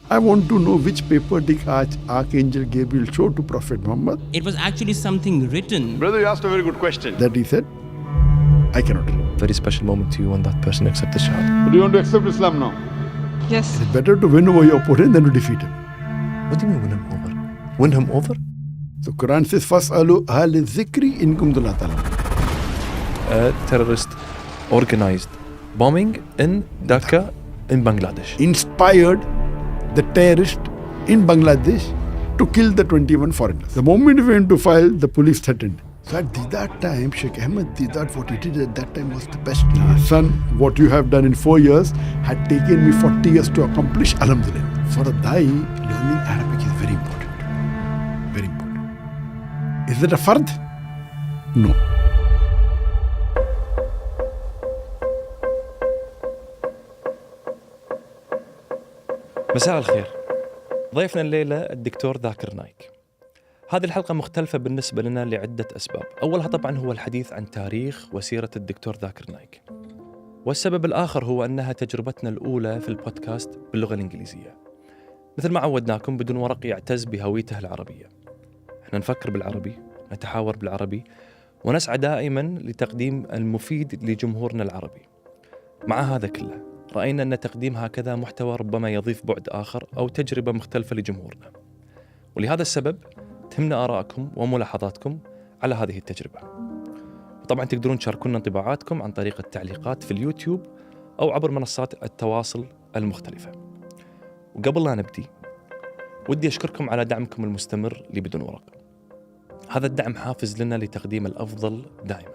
I want to know which paper did Archangel Gabriel show to Prophet Muhammad. It was actually something written. Brother, you asked a very good question. That he said, I cannot tell. Very special moment to you when that person accepted Shahada. Do you want to accept Islam now? Yes. It's better to win over your opponent than to defeat him. What do you mean win him over? Win him over? So Quran says, فَاسْأَلُوا أَهْلِ الذِّكْرِ إِن كُنتُمْ لَا تَعْلَمُونَ. Terrorist organized bombing in Dhaka in Bangladesh. Inspired the terrorist in Bangladesh to kill the 21 foreigners. The moment we went to file, the police threatened. So at that time, Sheikh Ahmed Didat, what he did at that time was the best. Son, what you have done in 4 years had taken me 40 years to accomplish. Alhamdulillah. For a Dai, learning Arabic is very important. Very important. Is it a fard? No. مساء الخير. ضيفنا الليلة الدكتور ذاكر نايك. هذه الحلقة مختلفة بالنسبة لنا لعدة أسباب. أولها طبعا هو الحديث عن تاريخ وسيرة الدكتور ذاكر نايك. والسبب الآخر هو أنها تجربتنا الأولى في البودكاست باللغة الإنجليزية. مثل ما عودناكم بدون ورق يعتز بهويته العربية. احنا نفكر بالعربي، نتحاور بالعربي، ونسعى دائما لتقديم المفيد لجمهورنا العربي. مع هذا كله رأينا أن تقديم هكذا محتوى ربما يضيف بعد آخر أو تجربة مختلفة لجمهورنا، ولهذا السبب تهمنا آراءكم وملاحظاتكم على هذه التجربة. وطبعا تقدرون تشاركونا انطباعاتكم عن طريق التعليقات في اليوتيوب أو عبر منصات التواصل المختلفة. وقبل لا نبدي ودي أشكركم على دعمكم المستمر لبدون ورق. هذا الدعم حافز لنا لتقديم الأفضل دائما.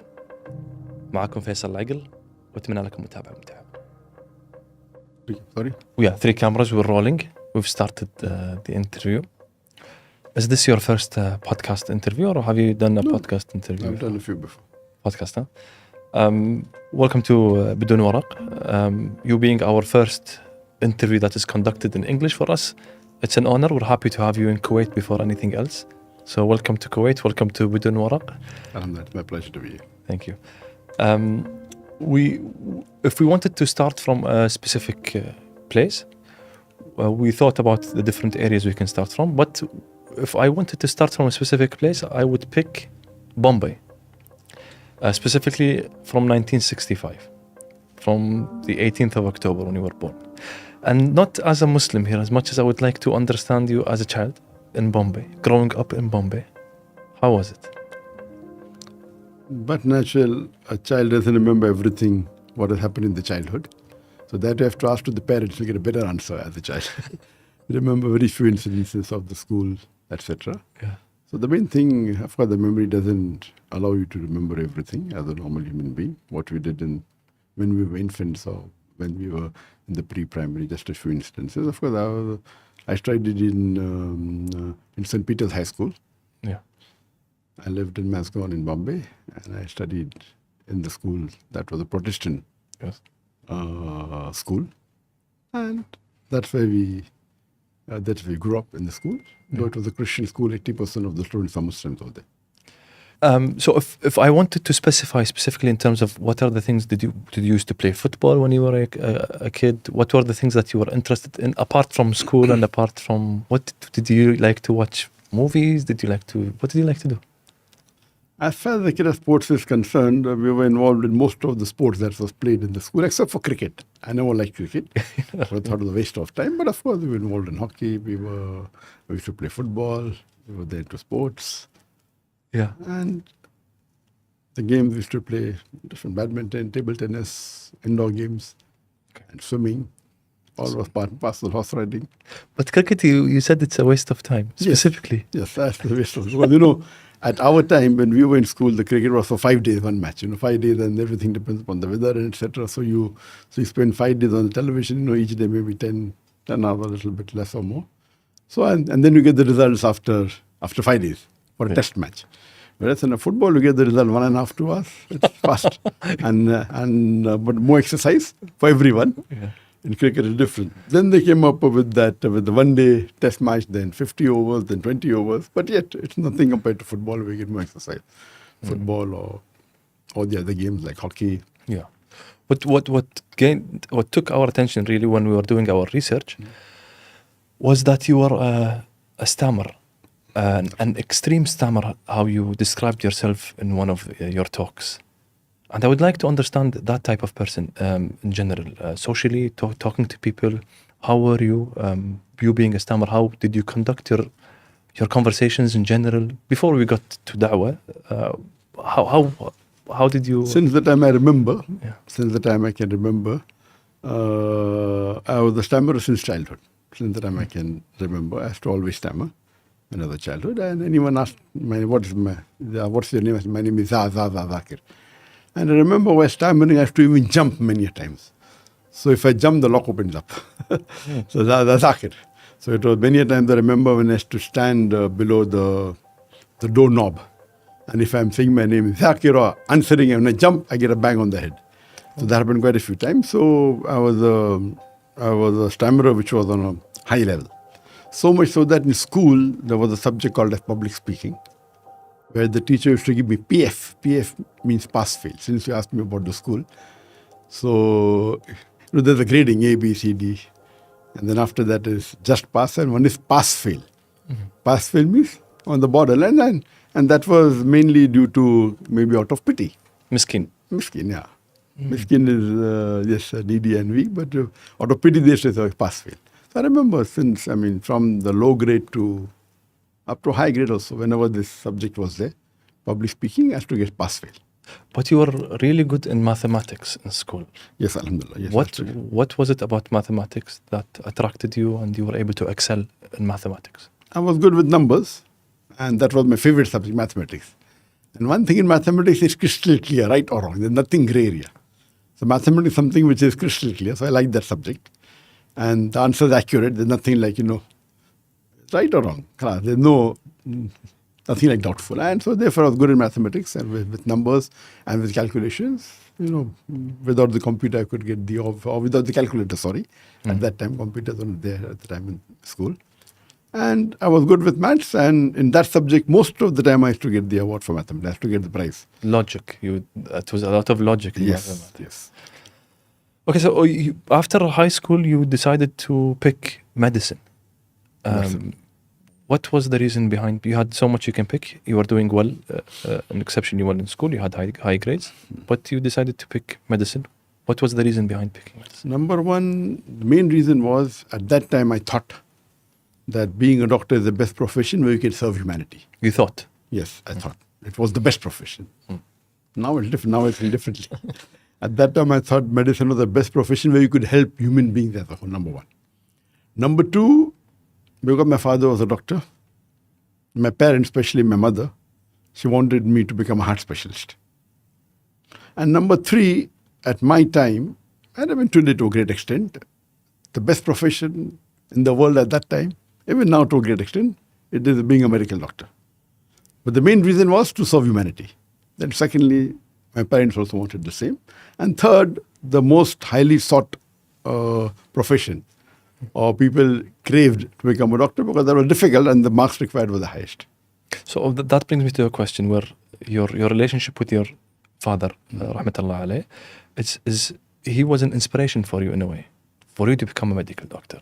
معكم فيصل العقل وأتمنى لكم متابعة ممتعة. Sorry? Yeah, 3 cameras, we're rolling. We've started the interview. Is this your first podcast interview or have you done a podcast interview? I've done a few before. Podcast, huh? Welcome to Bidun Waraq. You being our first interview that is conducted in English for us, it's an honor. We're happy to have you in Kuwait before anything else. So welcome to Kuwait, welcome to Bidun Waraq. It's my pleasure to be here. Thank you. If we wanted to start from a specific place, we thought about the different areas we can start from, but if I wanted to start from a specific place, I would pick Bombay, specifically from 1965, from the 18th of October when you were born. And not as a Muslim here, as much as I would like to understand you as a child in Bombay, growing up in Bombay. How was it? But natural, a child doesn't remember everything what has happened in the childhood. So that you have to ask to the parents to get a better answer as a child. Remember very few incidences of the school, etc. Yeah. So the main thing, of course, the memory doesn't allow you to remember everything as a normal human being. What we did when we were infants or when we were in the pre-primary, just a few instances. Of course, I studied in St. Peter's High School. Yeah. I lived in Mascon in Bombay, and I studied in the school that was a Protestant school, and that's where we grew up in the school. Though it was a Christian school, 80% of the students are Muslims over there. So if I wanted to specify specifically in terms of what are the things did you used to play football when you were a kid? What were the things that you were interested in apart from school and apart from what did you like to watch? Movies? What did you like to do? As far as the kid of sports is concerned, we were involved in most of the sports that was played in the school, except for cricket. I never liked cricket. I thought it was a waste of time. But of course, we were involved in hockey. We used to play football. We were there into sports. Yeah. And the games we used to play, different badminton, table tennis, indoor games, and swimming. All was part and parcel, horse riding. But cricket, you said it's a waste of time, specifically. Yes, that's the waste of time. Well, at our time, when we were in school, the cricket was for 5 days, one match. 5 days, and everything depends upon the weather and etc. So you spend 5 days on the television. Each day maybe 10 hours, a little bit less or more. So and then you get the results after 5 days for a test match. Whereas in a football, you get the result 1.5 to 2 hours. It's fast but more exercise for everyone. Yeah. In cricket, it's different. Then they came up with the 1 day test match, then 50 overs, then 20 overs. But yet, it's nothing compared to football. We get more exercise. Football or the other games like hockey. Yeah. What took our attention really when we were doing our research was that you were a stammerer, an extreme stammerer, how you described yourself in one of your talks. And I would like to understand that type of person in general, socially, talking to people. How were you, you being a stammerer? How did you conduct your conversations in general? Before we got to da'wah, how did you... Since the time I remember, Yeah. since the time I can remember, I was a stammerer since childhood. Since the time I can remember, I used to always stammer when I was a childhood. And anyone asked, what's your name? I said, my name is Zakir. And I remember while stammering, I used to even jump many times. So if I jump, the lock opens up. So that's Zakir. So it was many times I remember when I used to stand below the doorknob. And if I'm saying my name is Zakir or answering, and when I jump, I get a bang on the head. So that happened quite a few times. So I was a stammerer which was on a high level. So much so that in school, there was a subject called as public speaking, where the teacher used to give me PF. PF means pass-fail, since you asked me about the school. So there's a grading, A, B, C, D. And then after that is just pass, and one is pass-fail. Mm-hmm. Pass-fail means on the borderline, and that was mainly due to maybe out of pity. Miskin, yeah. Miskin is, yes, needy and weak, but out of pity they used to say pass-fail. So I remember since, from the low grade to up to high grade also, whenever this subject was there, public speaking has to get pass-fail. but you were really good in mathematics in school. Yes, alhamdulillah. Yes, What was it about mathematics that attracted you and you were able to excel in mathematics? I was good with numbers, and that was my favorite subject, mathematics. And one thing in mathematics is crystal clear, right or wrong. There's nothing gray area. So mathematics is something which is crystal clear. So I like that subject. And the answer is accurate. There's nothing like, right or wrong. There's nothing like doubtful. And so therefore I was good in mathematics and with numbers and with calculations. Without the computer I could get or without the calculator, sorry. At that time, computers weren't there at the time in school. And I was good with maths, and in that subject, most of the time I used to get the award for mathematics. I used to get the prize. Logic. It was a lot of logic in mathematics. Yes. Okay, so after high school, you decided to pick medicine. What was the reason behind? You had so much you can pick. You were doing well, exceptionally well in school. You had high grades, but you decided to pick medicine. What was the reason behind picking medicine? Number one, the main reason was at that time I thought that being a doctor is the best profession where you can serve humanity. You thought? Yes, I thought it was the best profession. Now it's different. Now I feel differently. At that time, I thought medicine was the best profession where you could help human beings as a whole, number one. Number two, because my father was a doctor, my parents, especially my mother, she wanted me to become a heart specialist. And number three, at my time, and even today to a great extent, the best profession in the world at that time, even now to a great extent, it is being a medical doctor. But the main reason was to serve humanity. Then secondly, my parents also wanted the same. And third, the most highly sought profession, or people craved to become a doctor because that was difficult and the marks required were the highest. So that brings me to a question where your relationship with your father, rahmatullah alayh, is he was an inspiration for you in a way, for you to become a medical doctor.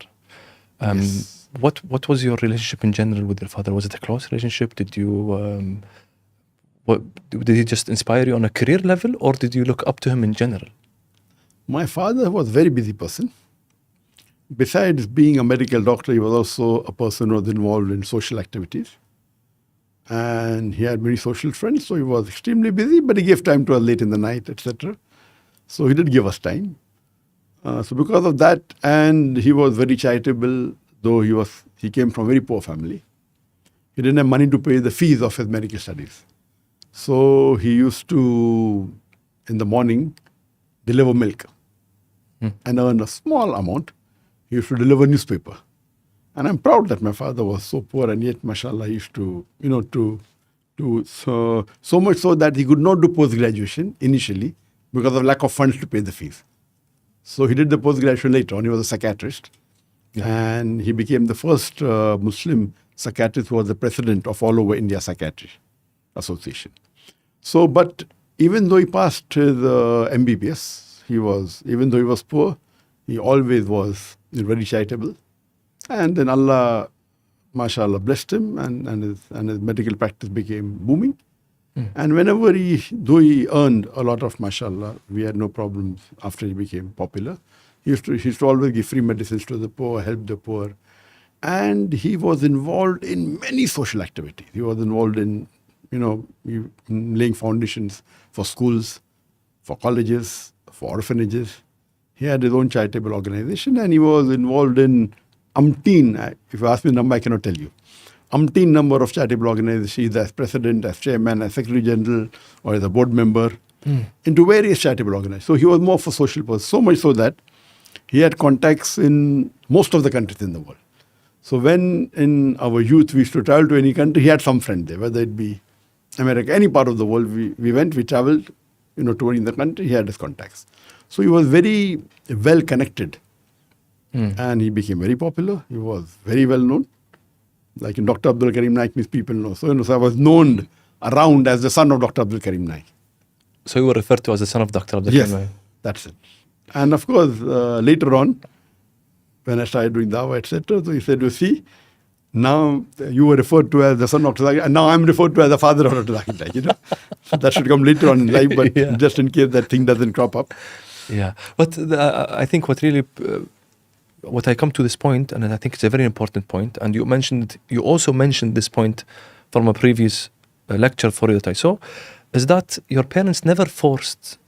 Yes. What was your relationship in general with your father? Was it a close relationship? Did you did he just inspire you on a career level, or did you look up to him in general? My father was a very busy person. Besides being a medical doctor, he was also a person who was involved in social activities. And he had many social friends, so he was extremely busy, but he gave time to us late in the night, etc. So he did give us time. So because of that, and he was very charitable, though he came from a very poor family. He didn't have money to pay the fees of his medical studies. So he used to, in the morning, deliver milk and earn a small amount. He used to deliver newspaper. And I'm proud that my father was so poor, and yet, mashallah, he used to, so much so that he could not do post-graduation initially because of lack of funds to pay the fees. So he did the post-graduation later on. He was a psychiatrist. Yeah. And he became the first Muslim psychiatrist who was the president of all over India Psychiatry Association. So, but even though he passed his MBBS, even though he was poor, he always was very charitable. And then Allah, mashallah, blessed him, and his medical practice became booming. And whenever though he earned a lot of mashallah, we had no problems after he became popular. He used to always give free medicines to the poor, help the poor. And he was involved in many social activities. He was involved in, laying foundations for schools, for colleges, for orphanages. He had his own charitable organization, and he was involved in umpteen. If you ask me the number, I cannot tell you. Umpteen number of charitable organizations, either as president, as chairman, as secretary general, or as a board member, into various charitable organizations. So he was more for social purpose, so much so that he had contacts in most of the countries in the world. So when in our youth we used to travel to any country, he had some friend there, whether it be America, any part of the world. We traveled, touring the country, he had his contacts. So he was very well connected. And he became very popular. He was very well known. Like in Dr. Abdul Karim Naik, means people know. So I was known around as the son of Dr. Abdul Karim Naik. So you were referred to as the son of Dr. Abdul Karim Naik? Yes, that's it. And of course, later on, when I started doing dawah, etc., so he said, you see, now you were referred to as the son of Dr. Zakir, and now I'm referred to as the father of Dr. Zakir. So that should come later on in life, but just in case that thing doesn't crop up. Yeah, but I think what I come to this point, and I think it's a very important point, and you also mentioned this point from a previous lecture for you that I saw, is that your parents never forced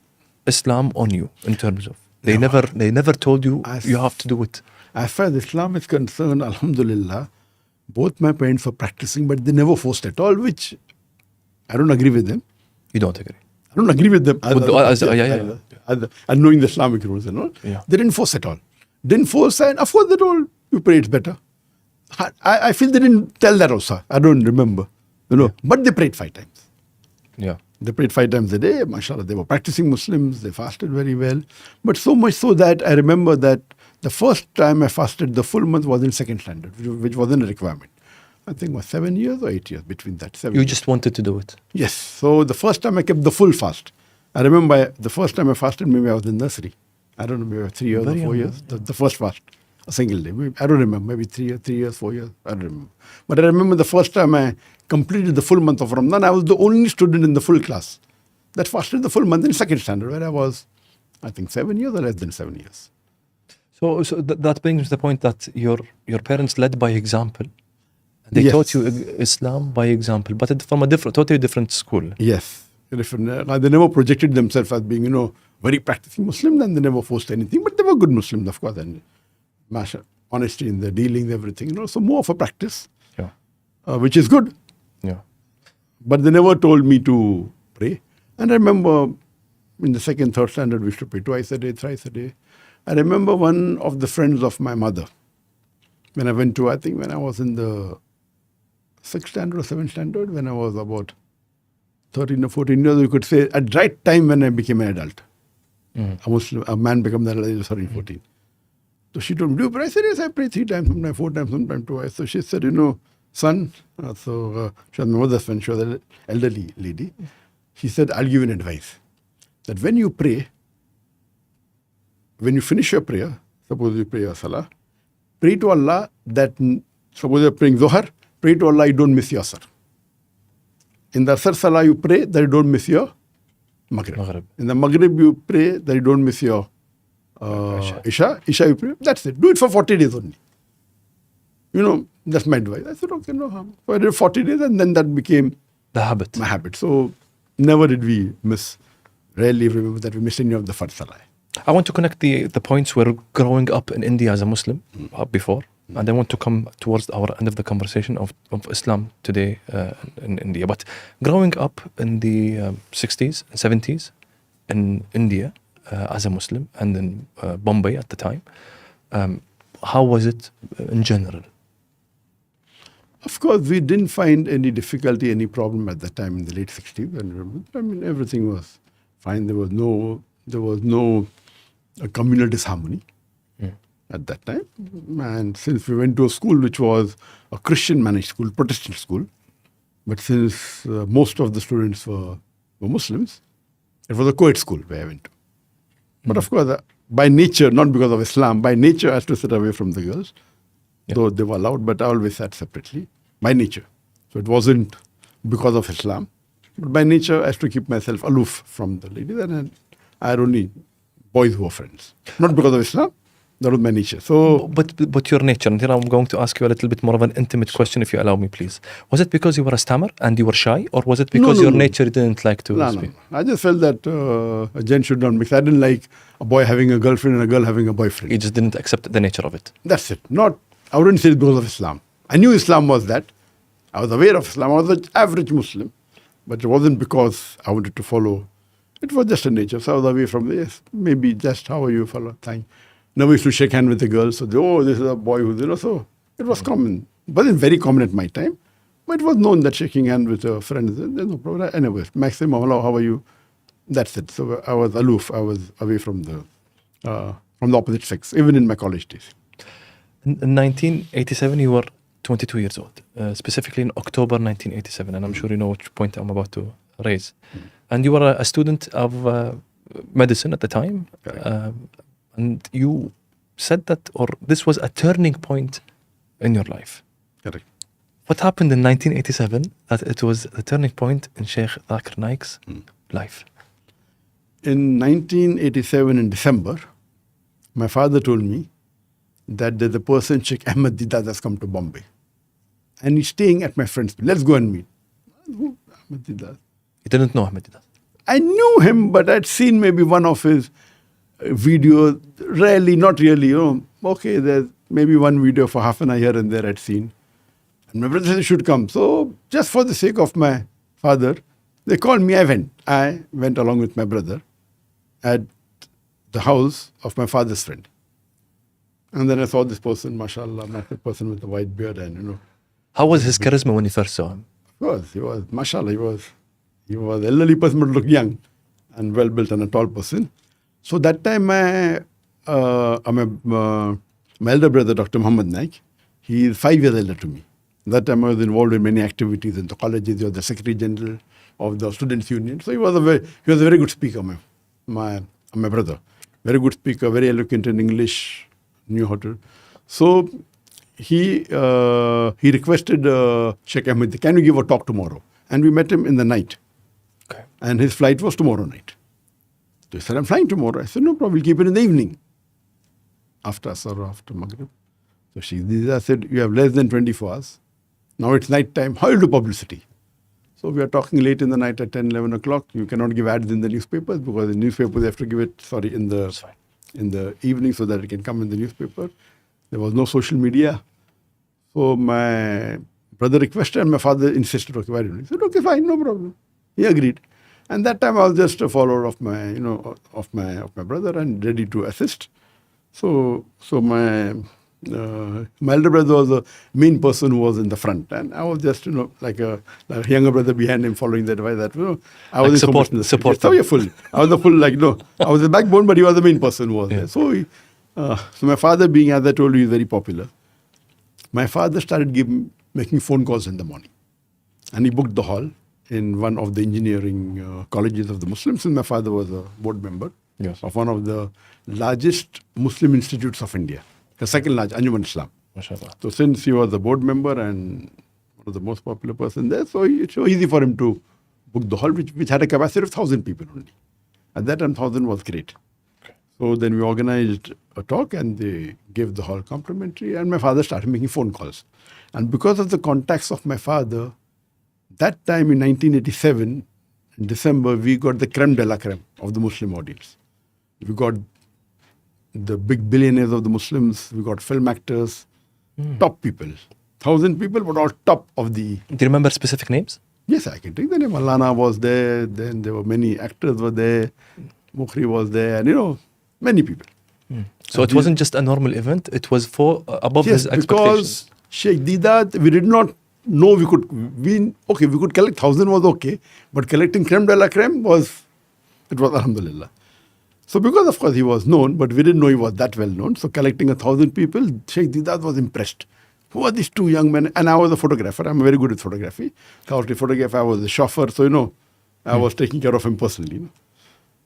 Islam on you in terms of they never told you you have to do it. As far as Islam is concerned, alhamdulillah, both my parents were practicing, but they never forced at all, which I don't agree with them. You don't agree? I don't agree with them. And knowing the Islamic rules and all. Yeah. They didn't force at all. Didn't force, and of course they told you pray it's better. I feel they didn't tell that also. I don't remember. But they prayed 5 times. Yeah. They prayed 5 times a day, mashallah. They were practicing Muslims. They fasted very well. But so much so that I remember that the first time I fasted the full month was in second standard, which wasn't a requirement. I think it was 7 years or 8 years between that. 7 You years. just wanted to do it? Yes. So the first time I kept the full fast. I remember the first time I fasted, maybe I was in nursery. I don't know, maybe 3 years or 4 years. The first fast, a single day. I don't remember, maybe 3 years, 4 years. I don't remember. But I remember the first time I completed the full month of Ramadan, I was the only student in the full class that fasted the full month in second standard, where I was, I think, 7 years or less than 7 years. So that brings me to the point that your parents led by example. They taught you Islam by example, but from a totally different school. Yes. They never projected themselves as being, very practicing Muslim, and they never forced anything. But they were good Muslims, of course, and honesty in their dealings, everything. So more of a practice, which is good. Yeah. But they never told me to pray. And I remember in the second, third standard, we used to pray twice a day, thrice a day. I remember one of the friends of my mother, when I went to, I think when I was in the 6th standard or 7th standard, when I was about 13 or 14 years, you could say, at the right time when I became an adult. A man becomes an adult at 13, 14. So she told me, do you pray? I said, yes, I pray 3 times, sometimes 4 times, sometimes twice. So she said, son, she was my mother's friend, she was an elderly lady. She said, I'll give you an advice. That when you pray, when you finish your prayer, suppose you pray your salah, pray to Allah that, suppose you're praying Zohar, pray to Allah you don't miss your Asr. In the Asr salah you pray that you don't miss your Maghrib. In the Maghrib you pray that you don't miss your Isha you pray. That's it. Do it for 40 days only. That's my advice. I said, okay, no harm. So I did 40 days and then that became the habit. My habit. So never did we rarely remember that we missed any of the Fard Salah. I want to connect the points where growing up in India as a Muslim before, and I want to come towards our end of the conversation of Islam today in India. But growing up in the 60s and 70s in India as a Muslim and in Bombay at the time, how was it in general? Of course, we didn't find any difficulty, any problem at that time in the late 60s. I mean, everything was fine. There was no communal disharmony at that time. And since we went to a school which was a Christian managed school, Protestant school, but since most of the students were Muslims, it was a co-ed school where I went to. But of course, by nature, not because of Islam, by nature I had to sit away from the girls. though they were allowed, but I always sat separately by nature. So it wasn't because of Islam, but by nature I had to keep myself aloof from the ladies, and I had only boys who were friends. Not because of Islam, that was my nature. So, But your nature, and here I'm going to ask you a little bit more of an intimate question, if you allow me, please. Was it because you were a stammer and you were shy, or was it because your nature didn't like to speak? No. I just felt that a gent should not mix. I didn't like a boy having a girlfriend and a girl having a boyfriend. You just didn't accept the nature of it. That's it. I wouldn't say it's because of Islam. I knew Islam was that. I was aware of Islam. I was an average Muslim. But it wasn't because I wanted to follow. It was just a nature. So I was away from this. Maybe just, how are you, fellow? Thank. Never used to shake hand with a girl. So, this is a boy who's, so it was common. It wasn't very common at my time. But it was known that shaking hand with a friend, there's no problem. Anyway, maximum, hello, how are you? That's it. So I was aloof. I was away from the opposite sex, even in my college days. In 1987, you were 22 years old, specifically in October 1987, and I'm sure you know which point I'm about to raise. And you were a student of medicine at the time, and you said that, or this was a turning point in your life. Correct. What happened in 1987 that it was a turning point in Sheikh Zakir Naik's life? In 1987, in December, my father told me that there's a person, Sheikh Ahmed Didat, has come to Bombay. And he's staying at my friend's place. Let's go and meet. Who? Ahmed Didat. You didn't know Ahmed Didat? I knew him, but I'd seen maybe one of his videos. Rarely, not really. Okay, there's maybe one video for half an hour here and there I'd seen. And my brother said he should come. So just for the sake of my father, they called me. I went along with my brother at the house of my father's friend. And then I saw this person, mashallah, massive person with a white beard, and How was his charisma when you first saw him? He was, mashallah, he was elderly person but looked young and well built and a tall person. So that time my elder brother, Dr. Muhammad Naik, he is 5 years elder to me. That time I was involved in many activities in the colleges. He was the Secretary General of the Students' Union. So he was a very good speaker, my brother. Very good speaker, very eloquent in English, knew how to. So he requested Sheikh Ahmed, can you give a talk tomorrow? And we met him in the night. Okay. And his flight was tomorrow night. So he said, I'm flying tomorrow. I said, no problem, we'll keep it in the evening. After Asr or after Maghrib. So I said, you have less than 24 hours. Now it's night time. How will you do publicity? So we are talking late in the night at 10, 11 o'clock. You cannot give ads in the newspapers because in newspapers they have to give it, in the evening so that it can come in the newspaper. There was no social media. So my brother requested and my father insisted, okay, why don't you? He said, okay, fine, no problem. He agreed. And that time I was just a follower of my brother and ready to assist. So my elder brother was the main person who was in the front, and I was just like a younger brother behind him, following the advice. I was support. So yeah, fully. I was the full I was the backbone, but he was the main person who was there. So my father, being, as I told you, is very popular. My father started making phone calls in the morning, and he booked the hall in one of the engineering colleges of the Muslims. And my father was a board member of one of the largest Muslim institutes of India. The second large, Anjuman Islam. MashaAllah. So since he was a board member and one of the most popular person there, so it's so easy for him to book the hall, which had a capacity of 1,000 people only. At that time, 1,000 was great. Okay. So then we organized a talk and they gave the hall complimentary, and my father started making phone calls. And because of the contacts of my father, that time in 1987, in December, we got the creme de la creme of the Muslim audience. We got the big billionaires of the Muslims, we got film actors, top people. 1,000 people, but all top of the... Do you remember specific names? Yes, I can take the name. Allana was there, then there were many actors were there, Mukhri was there, and many people. So it wasn't just a normal event, it was above his expectations. Because Sheikh Didat, we did not know we could collect 1,000 was okay, but collecting creme de la creme was alhamdulillah. So because of course he was known, but we didn't know he was that well known. So collecting 1,000 people, Sheikh Didat was impressed. Who are these two young men? And I was a photographer. I'm very good at photography. I was a photographer, I was a chauffeur. So, I was taking care of him personally.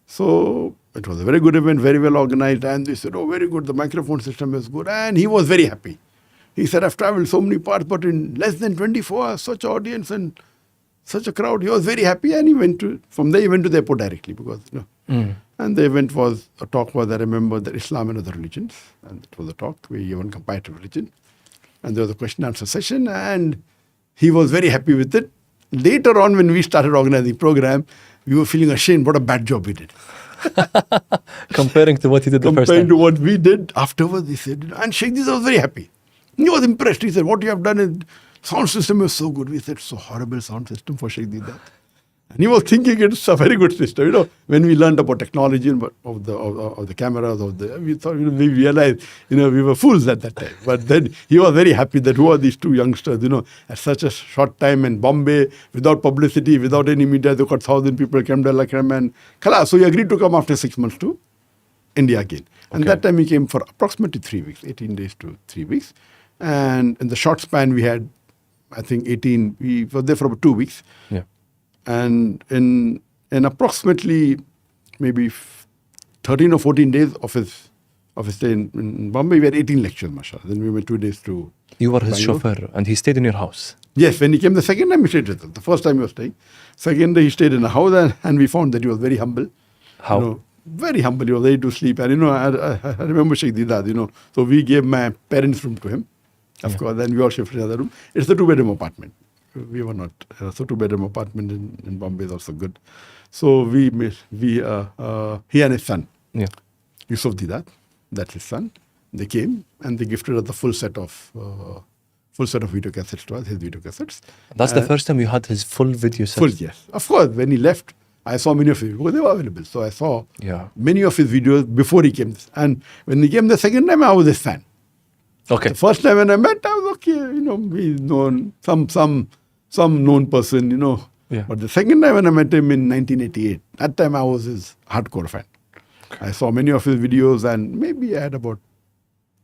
So it was a very good event, very well organized. And they said, oh, very good. The microphone system is good. And he was very happy. He said, I've traveled so many parts, but in less than 24 hours, such audience and such a crowd. He was very happy, and from there he went to the airport directly because, And the event a talk was, I remember, that Islam and other religions. And it was a talk where he even compared to religion. And there was a question and answer session, and he was very happy with it. Later on, when we started organizing the program, we were feeling ashamed what a bad job we did. Comparing to what he did the first Comparing time. to what we did afterwards, he said, and Sheikh Dida was very happy. He was impressed. He said, what you have done is, sound system is so good. We said, so horrible sound system for Sheikh Dida. And he was thinking it's a very good system. When we learned about technology and of the cameras, we thought, we realized, we were fools at that time. But then he was very happy that who are these two youngsters, at such a short time in Bombay, without publicity, without any media, they got 1,000 people came to Lakram and Kala. So he agreed to come after 6 months to India again. And that time he came for approximately 3 weeks, 18 days to 3 weeks. And in the short span, we had, I think, we were there for about 2 weeks. Yeah. And in approximately maybe 13 or 14 days of his stay in Bombay, we had 18 lectures, mashallah. Then we went 2 days to You were his Bangalore. chauffeur and he stayed in your house. Yes, when he came the second time, he stayed with us. The first time he was staying. Second day, he stayed in a house and we found that he was very humble. How? Very humble. He was ready to sleep. And, I remember Sheikh Didad, so we gave my parents' room to him. Of course, then we all shifted to another room. It's a 2-bedroom apartment. We were not. So 2-bedroom apartment in Bombay is also good. So he and his son, Yusuf Didad, that's his son. They came and they gifted us the full set of video cassettes to us, his video cassettes. That's the first time you had his full video set? Full, yes. Of course, when he left, I saw many of his videos. They were available. So I saw many of his videos before he came. And when he came the second time, I was his fan. Okay. The first time when I met, I was okay. He's known, some known person, Yeah. But the second time when I met him in 1988, that time I was his hardcore fan. I saw many of his videos and maybe I had about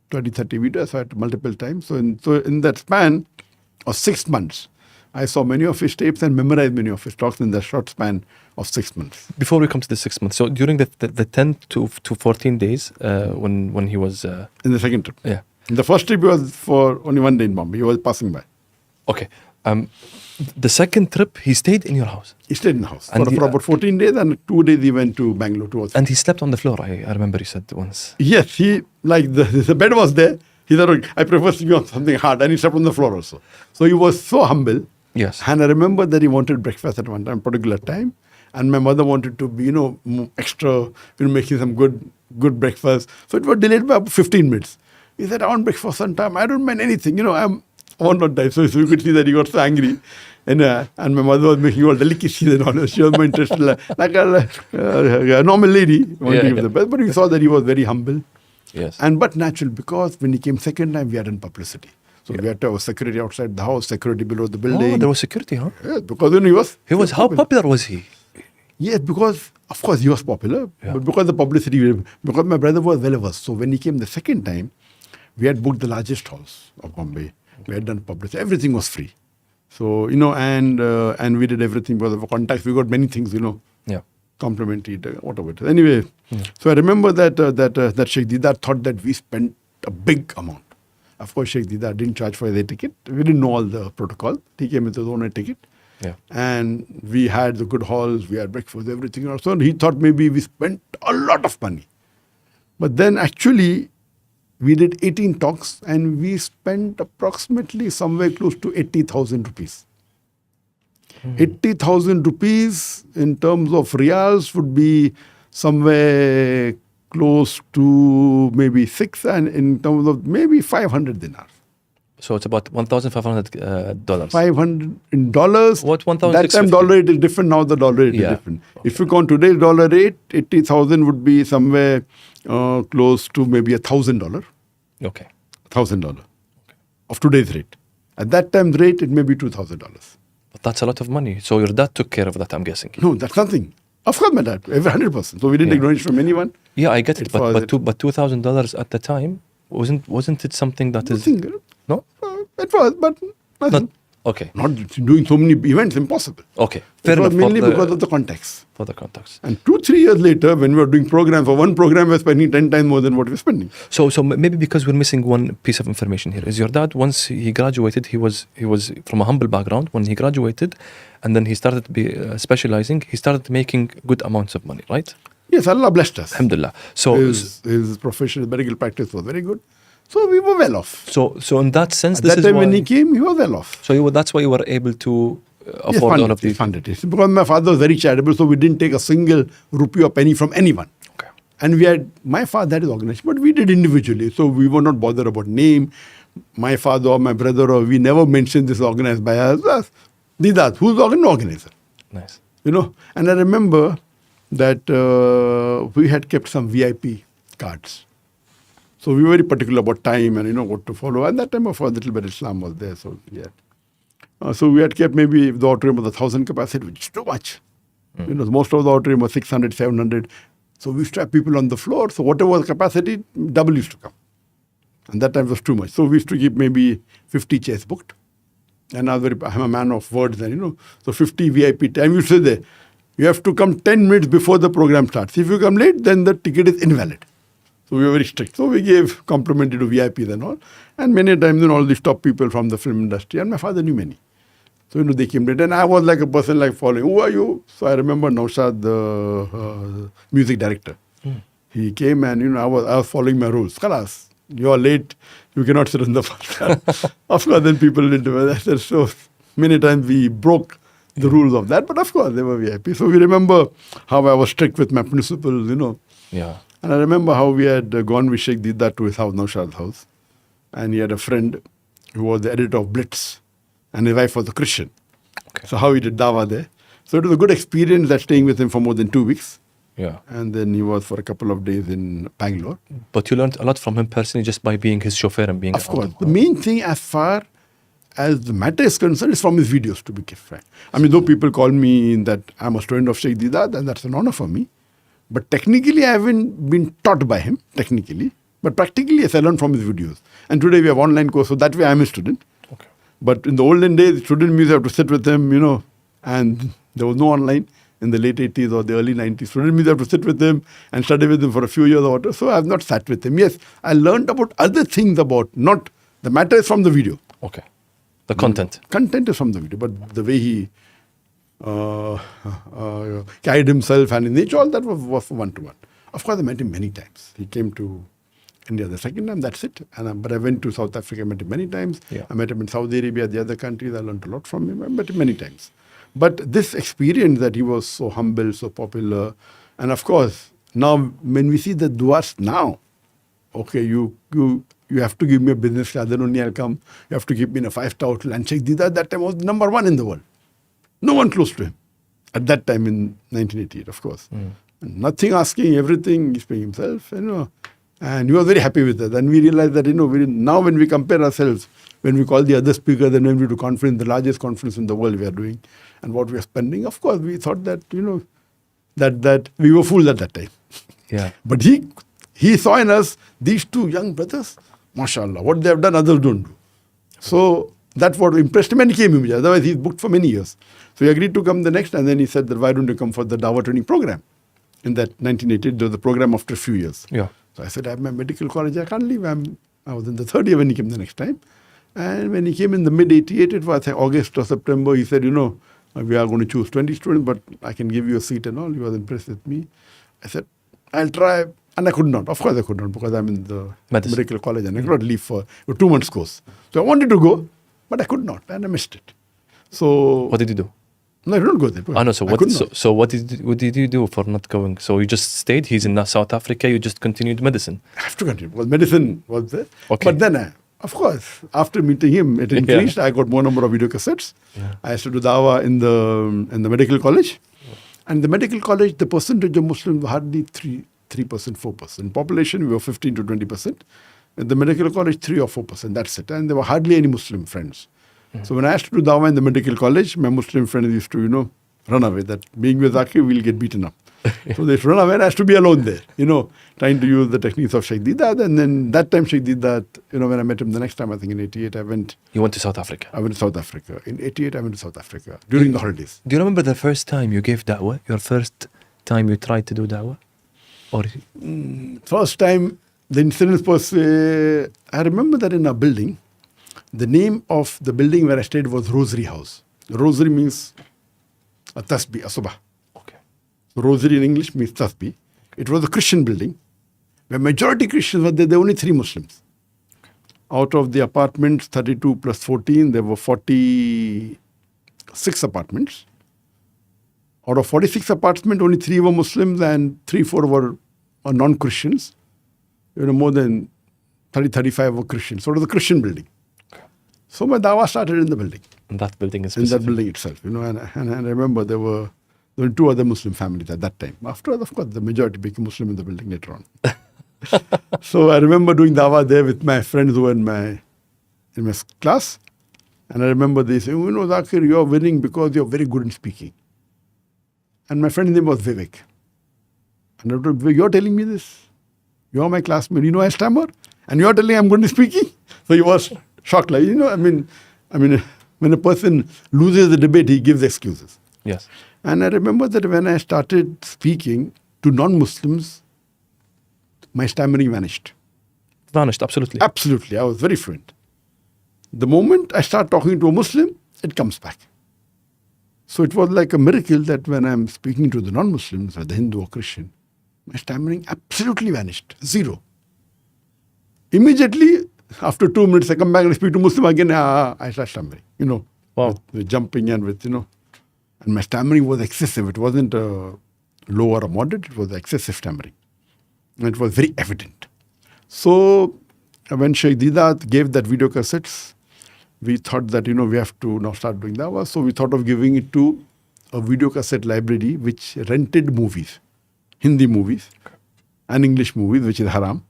20, 30 videos at multiple times. So in that span of 6 months, I saw many of his tapes and memorized many of his talks in the short span of 6 months. Before we come to the 6 months, so during the 10 to 14 days when he was... In the second trip. Yeah. In the first trip was for only 1 day in Bombay. He was passing by. Okay. The second trip, he stayed in your house? He stayed in the house And for about 14 days and 2 days he went to Bangalore. And he slept on the floor, I remember you said once. Yes, the bed was there. He said, okay, I prefer sleeping on something hard. And he slept on the floor also. So he was so humble. Yes. And I remember that he wanted breakfast at one particular time. And my mother wanted to be, extra, making some good breakfast. So it was delayed by 15 minutes. He said, I want breakfast on time. I don't mind anything. I want not die. So you could see that he got so angry. And my mother was making all delicacies and all. She was more interested, like a normal lady, wanting to give the best. But we saw that he was very humble. Yes. But natural, because when he came second time, we had done publicity. So we had to have security outside the house, security below the building. Oh, there was security, huh? Yes, because he was how popular was he? Yes, because, of course, he was popular. Yeah. But because the publicity, because my brother was well versed. So when he came the second time, we had booked the largest halls of Bombay. We had done publicity. Everything was free. So, and we did everything because of contacts. We got many things, Yeah. complimentary, whatever it is. Anyway, so I remember that Sheikh Didar thought that we spent a big amount. Of course, Sheikh Didar didn't charge for the ticket. We didn't know all the protocol. He came with his own ticket. Yeah. And we had the good halls, we had breakfast, everything else. So he thought maybe we spent a lot of money. But then actually, we did 18 talks and we spent approximately somewhere close to 80,000 rupees. 80,000 rupees in terms of riyals would be somewhere close to maybe 6 and in terms of maybe 500 dinars. So it's about $1,500. 500 in dollars. What, That time 1,650? dollar rate is different. Now the dollar rate is different. Okay. If you count today's dollar rate, 80,000 would be somewhere close to maybe $1,000. Okay. $1,000 of today's rate. At that time's rate, it may be $2,000. But that's a lot of money. So your dad took care of that, I'm guessing. No, that's nothing. Of course, my dad, every 100%. So we didn't take donation from anyone. Yeah, I get it. But $2,000 at the time wasn't it something that is nothing. no? It was, but nothing. Okay. Not doing so many events, impossible. Okay. It Fair was enough. mainly because of the context. For the context. And 2-3 years later, when we were doing programs, for one program, we were spending 10 times more than what we were spending. So maybe because we're missing one piece of information here. Is your dad, once he graduated, he was from a humble background. When he graduated, and then he started to be specializing, he started making good amounts of money, right? Yes, Allah blessed us. Alhamdulillah. So His professional medical practice was very good. So we were well off. So in that sense, At this that is time why, when he came, he was well off. So that's why you were able to Yes, afford all of he these. funded it. Because my father was very charitable, so we didn't take a single rupee or penny from anyone. Okay. And my father had his organization, but we did individually. So we were not bothered about name. My father or my brother, or we never mentioned this organized by us. Didat, who's the organizer? Nice. And I remember that we had kept some VIP cards. So we were very particular about time and, what to follow. And that time, of course, a little bit Islam was there. So, yeah. So we had kept maybe the auditorium was 1,000 capacity, which is too much. Most of the auditorium was 600, 700. So we used to have people on the floor. So whatever was capacity, double used to come. And that time was too much. So we used to keep maybe 50 chairs booked. And I'm a man of words then, So 50 VIP time. You say there, you have to come 10 minutes before the program starts. If you come late, then the ticket is invalid. So we were very strict. So we gave complimentary to VIPs and all. And many times, all these top people from the film industry. And my father knew many. So, they came late. And I was like a person like following, who are you? So I remember Naushad, the music director. He came and, I was following my rules. Khalas, you are late. You cannot sit in the first car. Of course, then people didn't do that. So many times we broke the rules of that. But of course, they were VIP. So we remember how I was strict with my principles, Yeah. And I remember how we had gone with Sheikh Didda to his house, Naushad's house. And he had a friend who was the editor of Blitz. And his wife was a Christian. Okay. So how he did dawah there. So it was a good experience that staying with him for more than 2 weeks. Yeah. And then he was for a couple of days in Bangalore. But you learned a lot from him personally just by being his chauffeur and being Of course. The main thing as far as the matter is concerned is from his videos, to be frank. I mean, though people call me that I'm a student of Sheikh Didda, then that's an honor for me. But technically, I haven't been taught by him, technically. But practically, yes, I learned from his videos. And today we have online course, so that way I'm a student. Okay. But in the olden days, student music, I have to sit with him, and there was no online in the late 80s or the early 90s. Student music, I have to sit with him and study with him for a few years or whatever. So I have not sat with him. Yes, I learned about other things not, the matter is from the video. Okay. The content. Content is from the video, but the way he carried himself and in nature, all that was one-to-one. Of course, I met him many times. He came to India the second time, that's it. But I went to South Africa, I met him many times. Yeah. I met him in Saudi Arabia, the other countries. I learned a lot from him. I met him many times. But this experience that he was so humble, so popular, and of course, now when we see the duas now, okay, you have to give me a business class, then only I'll come. You have to keep me in a 5-star hotel. And Sheikh Didda at that time was number one in the world. No one close to him. At that time in 1988, of course. Nothing asking, everything he's paying himself, And he was very happy with that. And we realized that, now when we compare ourselves, when we call the other speakers and when we do conference, the largest conference in the world we are doing, and what we are spending, of course, we thought that, that we were fools at that time. Yeah. But he saw in us these two young brothers, mashallah, what they have done, others don't do. So that's what impressed him, and he came immediately. Otherwise, he's booked for many years. So he agreed to come the next, and then he said that why don't you come for the Dawah training program? In that 1988, there was the program after a few years. Yeah. So I said, I have my medical college, I can't leave. I was in the third year when he came the next time. And when he came in the mid-88, it was I think, August or September, he said, we are going to choose 20 students, but I can give you a seat and all. He was impressed with me. I said, I'll try. And I could not. Of course I could not, because I'm in the medical college and I could not leave for a 2 months course. So I wanted to go, but I could not, and I missed it. So What did you do? no, I didn't go there. I know. So what did you do for not going? So you just stayed. He's in South Africa. You just continued medicine. I have to continue, because medicine was there. Okay. But then, of course, after meeting him, it increased. I got more number of video cassettes. Yeah. I used to do dawah in the medical college. And the medical college, the percentage of Muslims were hardly 3%, 4%. In population, we were 15 to 20%. In the medical college, 3 or 4%. That's it. And there were hardly any Muslim friends. So when I used to do dawah in the medical college, my Muslim friends used to, run away. That being with Zakir, we'll get beaten up. So they should run away and I has to be alone there, trying to use the techniques of Sheikh Didat. And then that time Sheikh Didat, when I met him the next time, I think in 88, You went to South Africa. I went to South Africa. In 88, I went to South Africa during the holidays. Do you remember the first time you gave da'wah? Your first time you tried to do da'wah? Or First time, the incident was, I remember that in a building, the name of the building where I stayed was Rosary House. Rosary means a tasbih, a subah. okay. Rosary in English means tasbih. It was a Christian building where majority Christians were there. There were only 3 Muslims. Out of the apartments, 32 plus 14, there were 46 apartments. Out of 46 apartments, only 3 were Muslims and 3-4 were non-Christians. More than 35 were Christians. So it was a Christian building. So my dawah started in the building. In that building is In that building itself, and I remember there were 2 other Muslim families at that time. After, of course, the majority became Muslim in the building later on. So I remember doing dawah there with my friends who were in my class. And I remember they saying, Zakir, you're winning because you're very good in speaking. And my friend's name was Vivek. And I told Vivek, you're telling me this? You're my classmate. I stammer? And you're telling me I'm good in speaking? So he was shocked. Like, when a person loses the debate, he gives excuses. Yes. And I remember that when I started speaking to non-Muslims, my stammering vanished. Vanished, absolutely. Absolutely. I was very fluent. The moment I start talking to a Muslim, it comes back. So it was like a miracle that when I'm speaking to the non-Muslims, whether Hindu or Christian, my stammering absolutely vanished. 0. Immediately, after 2 minutes, I come back and speak to Muslim again, I start stammering, Wow. with jumping and with, and my stammering was excessive. It wasn't low or moderate, it was excessive stammering. And it was very evident. So when Sheikh Didat gave that video cassettes, we thought that, we have to now start doing dawah. So we thought of giving it to a video cassette library which rented movies, Hindi movies and English movies, which is haram.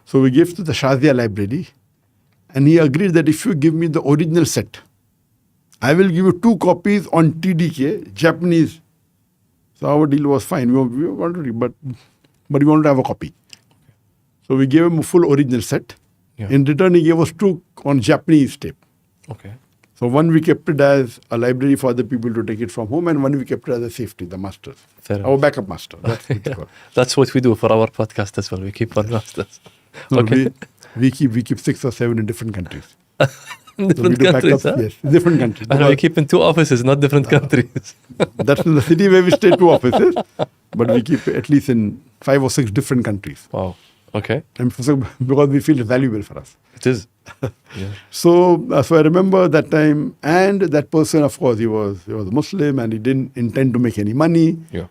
So we gave to the Shazia library and he agreed that if you give me the original set, I will give you 2 copies on TDK, Japanese. So our deal was fine. We wanted to, but we wanted to have a copy. So we gave him a full original set. Yeah. In return, he gave us 2 on Japanese tape. Okay. So one we kept it as a library for other people to take it from home, and one we kept it as a safety, the masters. Fair Our backup master. That's what it's called. That's what we do for our podcast as well. We keep our masters. So Okay. we keep 6 or 7 in different countries. Different So we do countries, backups, huh? yes, different countries. I know you keep in 2 offices, not different countries. That's in the city where we stay 2 offices, but we keep at least in 5 or 6 different countries. Wow. Okay. And so, because we feel it's valuable for us. It is. Yeah. So I remember that time, and that person, of course, he was a Muslim, and he didn't intend to make any money. Yeah.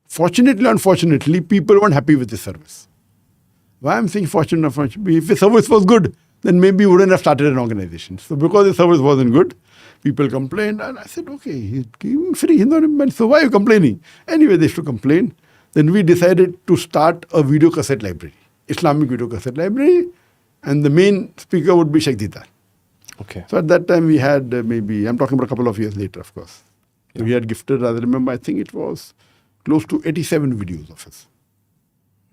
Fortunately, unfortunately, people weren't happy with the service. Why I'm saying fortunately, unfortunately, if the service was good, then maybe we wouldn't have started an organization. So because the service wasn't good, people complained, and I said, okay, he's giving free, he's not money, so why are you complaining? Anyway, they used to complain. Then we decided to start a video cassette library, Islamic video cassette library, and the main speaker would be Sheikh Didat. Okay. So at that time we had maybe, I'm talking about a couple of years later, of course. Yeah. We had gifted, I remember, I think it was close to 87 videos of us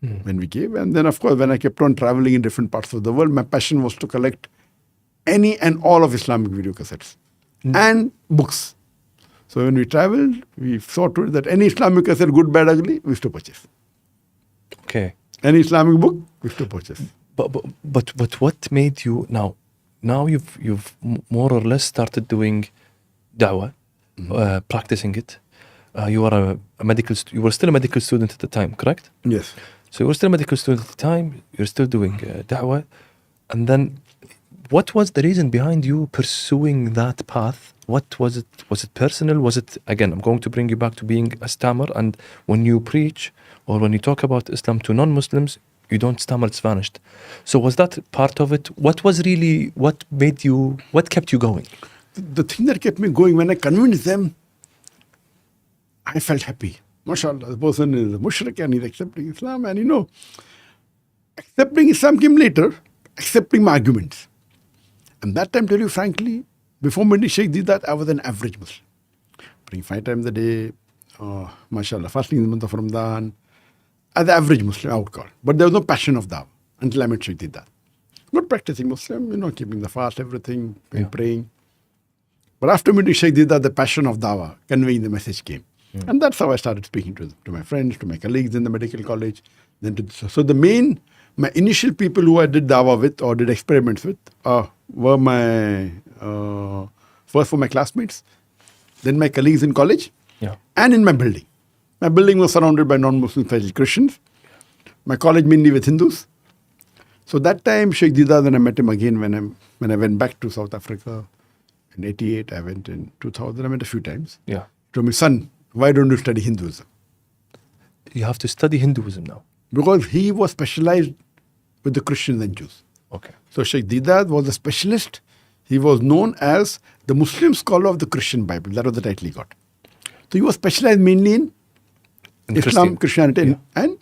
when we gave. And then, of course, when I kept on traveling in different parts of the world, my passion was to collect any and all of Islamic video cassettes and books. So when we traveled, we saw to it that any Islamic cassette, good, bad, ugly, we used to purchase. Okay. Any Islamic book, we used to purchase. But what made you now you've more or less started doing da'wah, practicing it. You are you were still a medical student at the time, correct? Yes. So you were still a medical student at the time. You're still doing da'wah, and then what was the reason behind you pursuing that path? What was it? Was it personal? Was it, again, I'm going to bring you back to being a stammer, and when you preach or when you talk about Islam to non-Muslims, you don't stammer, it's vanished. So was that part of it? What kept you going? The thing that kept me going, when I convinced them, I felt happy. MashaAllah, the person is a mushrik and he's accepting Islam. And accepting Islam came later, accepting my arguments. And that time, tell you frankly, before meeting Sheikh Didat, I was an average Muslim. Praying 5 times a day, mashallah, fasting in the month of Ramadan, as the average Muslim, I would call. But there was no passion of dawah until I met Sheikh Didat. Not practicing Muslim, keeping the fast, everything, and praying. But after meeting Sheikh Didat, the passion of dawah, conveying the message came. And that's how I started speaking to my friends, to my colleagues in the medical college. So my initial people who I did dawah with or did experiments with were my, first were my classmates, then my colleagues in college, and in my building. My building was surrounded by non-Muslim Christians. My college mainly with Hindus. So that time, Sheikh Didat, when I met him again, when I went back to South Africa in 88, I went in 2000, I went a few times. Yeah. He told me, son, why don't you study Hinduism? You have to study Hinduism now. Because he was specialized with the Christians and Jews. Okay. So Sheikh Didat was a specialist. He was known as the Muslim scholar of the Christian Bible. That was the title he got. So he was specialized mainly in Islam, Christianity, and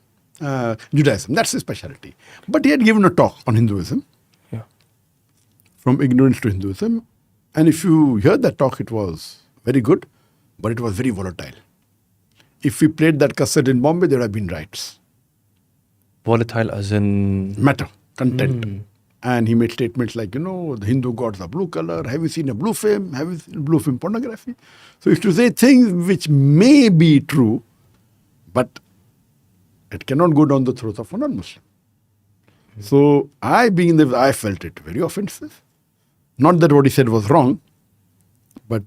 Judaism. That's his specialty. But he had given a talk on Hinduism. Yeah. From ignorance to Hinduism. And if you heard that talk, it was very good, but it was very volatile. If we played that cassette in Bombay, there would have been riots. Volatile as in? Matter, content. And he made statements like, the Hindu gods are blue color. Have you seen a blue film? Have you seen blue film pornography? So he used to say things which may be true, but it cannot go down the throat of a non-Muslim. So I felt it very offensive. Not that what he said was wrong, but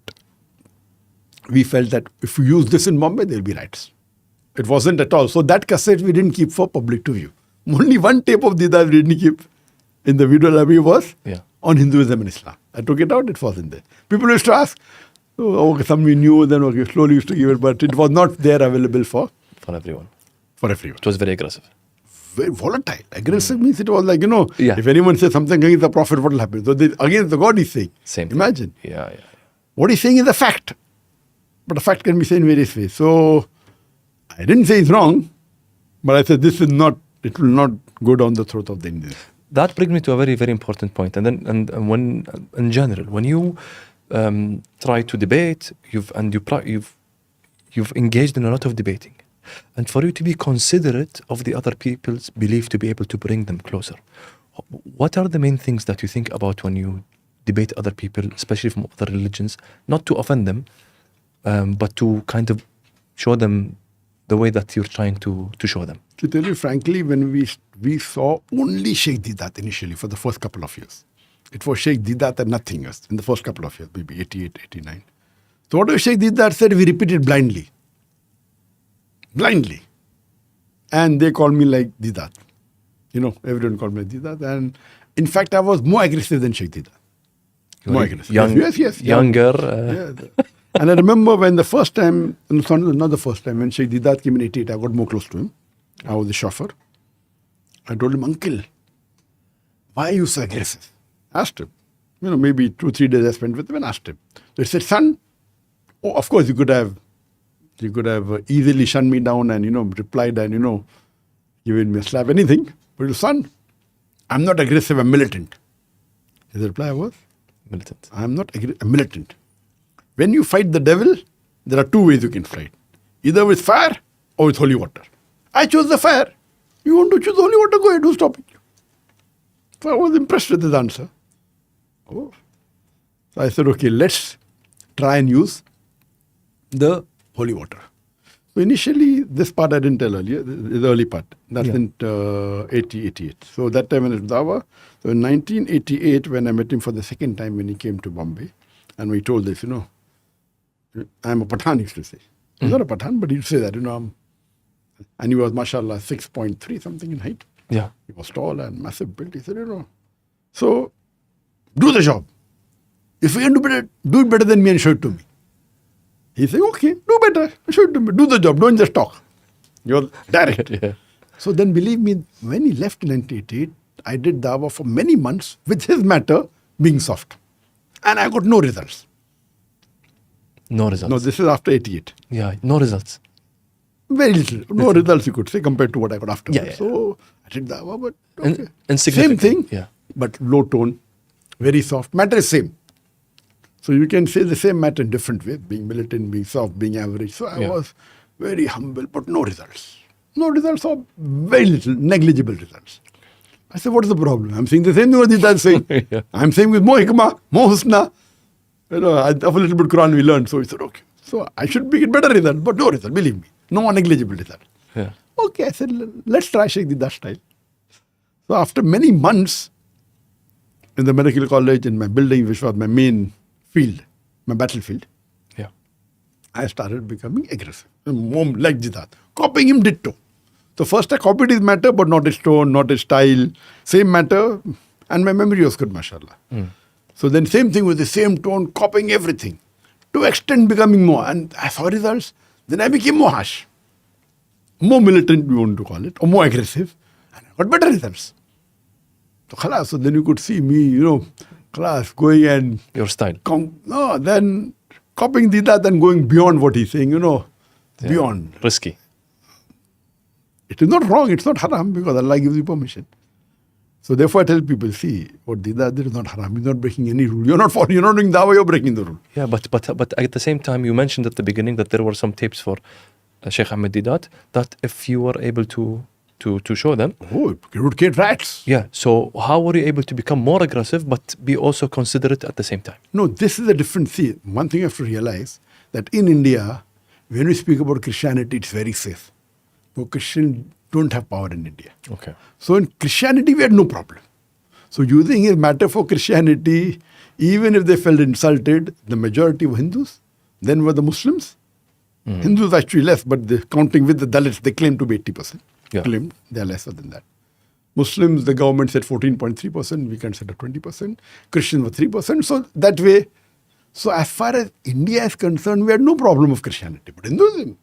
we felt that if we use this in Bombay, there will be riots. It wasn't at all. So that cassette we didn't keep for public to view. Only one tape of Didat we didn't keep in the video library was on Hinduism and Islam. I took it out, it wasn't there. People used to ask, some we knew, then slowly used to give it, but it was not there available for everyone. For everyone. It was very aggressive. Very volatile. Aggressive means it was like, if anyone says something against the Prophet, what will happen? So against the God he's saying. Same thing. Imagine. Yeah. What he's saying is a fact. But a fact can be said in various ways. So I didn't say it's wrong, but I said it will not go down the throat of the Indians. That brings me to a very, very important point. And then, and when, in general, when you try to debate, you've engaged in a lot of debating. And for you to be considerate of the other people's belief, to be able to bring them closer, what are the main things that you think about when you debate other people, especially from other religions, not to offend them, but to kind of show them the way that you're trying to show them? To tell you frankly, when we saw only Sheikh Didat initially for the first couple of years. It was Sheikh Didat and nothing else in the first couple of years, maybe 88, 89. So whatever Sheikh Didat said, we repeated blindly. Blindly. And they called me like Didat. Everyone called me Didat. And in fact, I was more aggressive than Sheikh Didat. More aggressive. Yes. Younger. Yeah. And I remember when the first time, not the first time, when Sheikh Didat came in 88, I got more close to him. I was the chauffeur. I told him, uncle, why are you so aggressive? Asked him. Maybe 2-3 days I spent with him and asked him. So he said, son, of course you could have easily shunned me down and, replied and, given me a slap, anything. But son, I'm not aggressive, I'm militant. His reply was? Militant. I'm not I'm militant. When you fight the devil, there are two ways you can fight. Either with fire or with holy water. I chose the fire. You want to choose holy water, go ahead, who's stopping you? So I was impressed with his answer. So I said, okay, let's try and use the holy water. So initially, this part I didn't tell earlier, the early part. That's in 88. So that time when it was Dawah. So in 1988, when I met him for the second time when he came to Bombay, and we told this, I'm a Pathan, he used to say. He's not a Pathan, but he'd say that, and he was, mashallah, 6.3 something in height. Yeah. He was tall and massive built. He said, so do the job. If you can do it better than me and show it to me. He said, okay, do better. Show it to me. Do the job. Don't just talk. You're direct. Yeah. So then believe me, when he left in 1988, I did dawah for many months with his matter being soft. And I got no results. No results. No, this is after 88. Yeah, no results. Very little. No results, you could say, compared to what I got afterwards. Yeah. So I did dawah, but okay. And Same thing, yeah. but low tone, very soft. Matter is same. So you can say the same matter in different ways, being militant, being soft, being average. So I was very humble, but no results. No results or very little, negligible results. I said, what is the problem? I'm saying the same thing what Dida is saying. I'm saying with more hikmah, more husna. Of a little bit Quran we learned. So he said, okay. So I should get better result, but no result, believe me. No negligible result. Yeah. Okay, I said, let's try Sheikh Dida style. So after many months in the medical college, in my building, which was my main field, my battlefield, Yeah. I started becoming aggressive. More like Jidat. Copying him ditto. So first I copied his matter, but not his tone, not his style. Same matter. And my memory was good, mashallah. So then same thing with the same tone, copying everything. To extent becoming more. And I saw results. Then I became more harsh. More militant, we want to call it. Or more aggressive. And I got better results. So khalas, so then you could see me, class going and Your style. then copying Dida, then going beyond what he's saying, Yeah. beyond. Risky. It is not wrong, it's not haram because Allah gives you permission. So therefore I tell people, see, what Dida did is not haram, he's not breaking any rule. You're not following, you're not doing dawah, you're breaking the rule. Yeah, but at the same time, you mentioned at the beginning that there were some tapes for Sheikh Ahmed Didat that if you were able to show them. Oh, you would get rats. Yeah. So how were you able to become more aggressive but be also considerate at the same time? No, this is a different thing. One thing you have to realize that in India, when we speak about Christianity, it's very safe. So Christians don't have power in India. Okay. So in Christianity, we had no problem. So using his matter for Christianity, even if they felt insulted, the majority were Hindus, then were the Muslims. Hindus actually less, but counting with the Dalits, they claim to be 80%. Yeah. Claimed they are lesser than that. Muslims, the government said 14.3%, we consider 20%. Christians were 3%. So that way, so as far as India is concerned, we had no problem of Christianity. But Hinduism,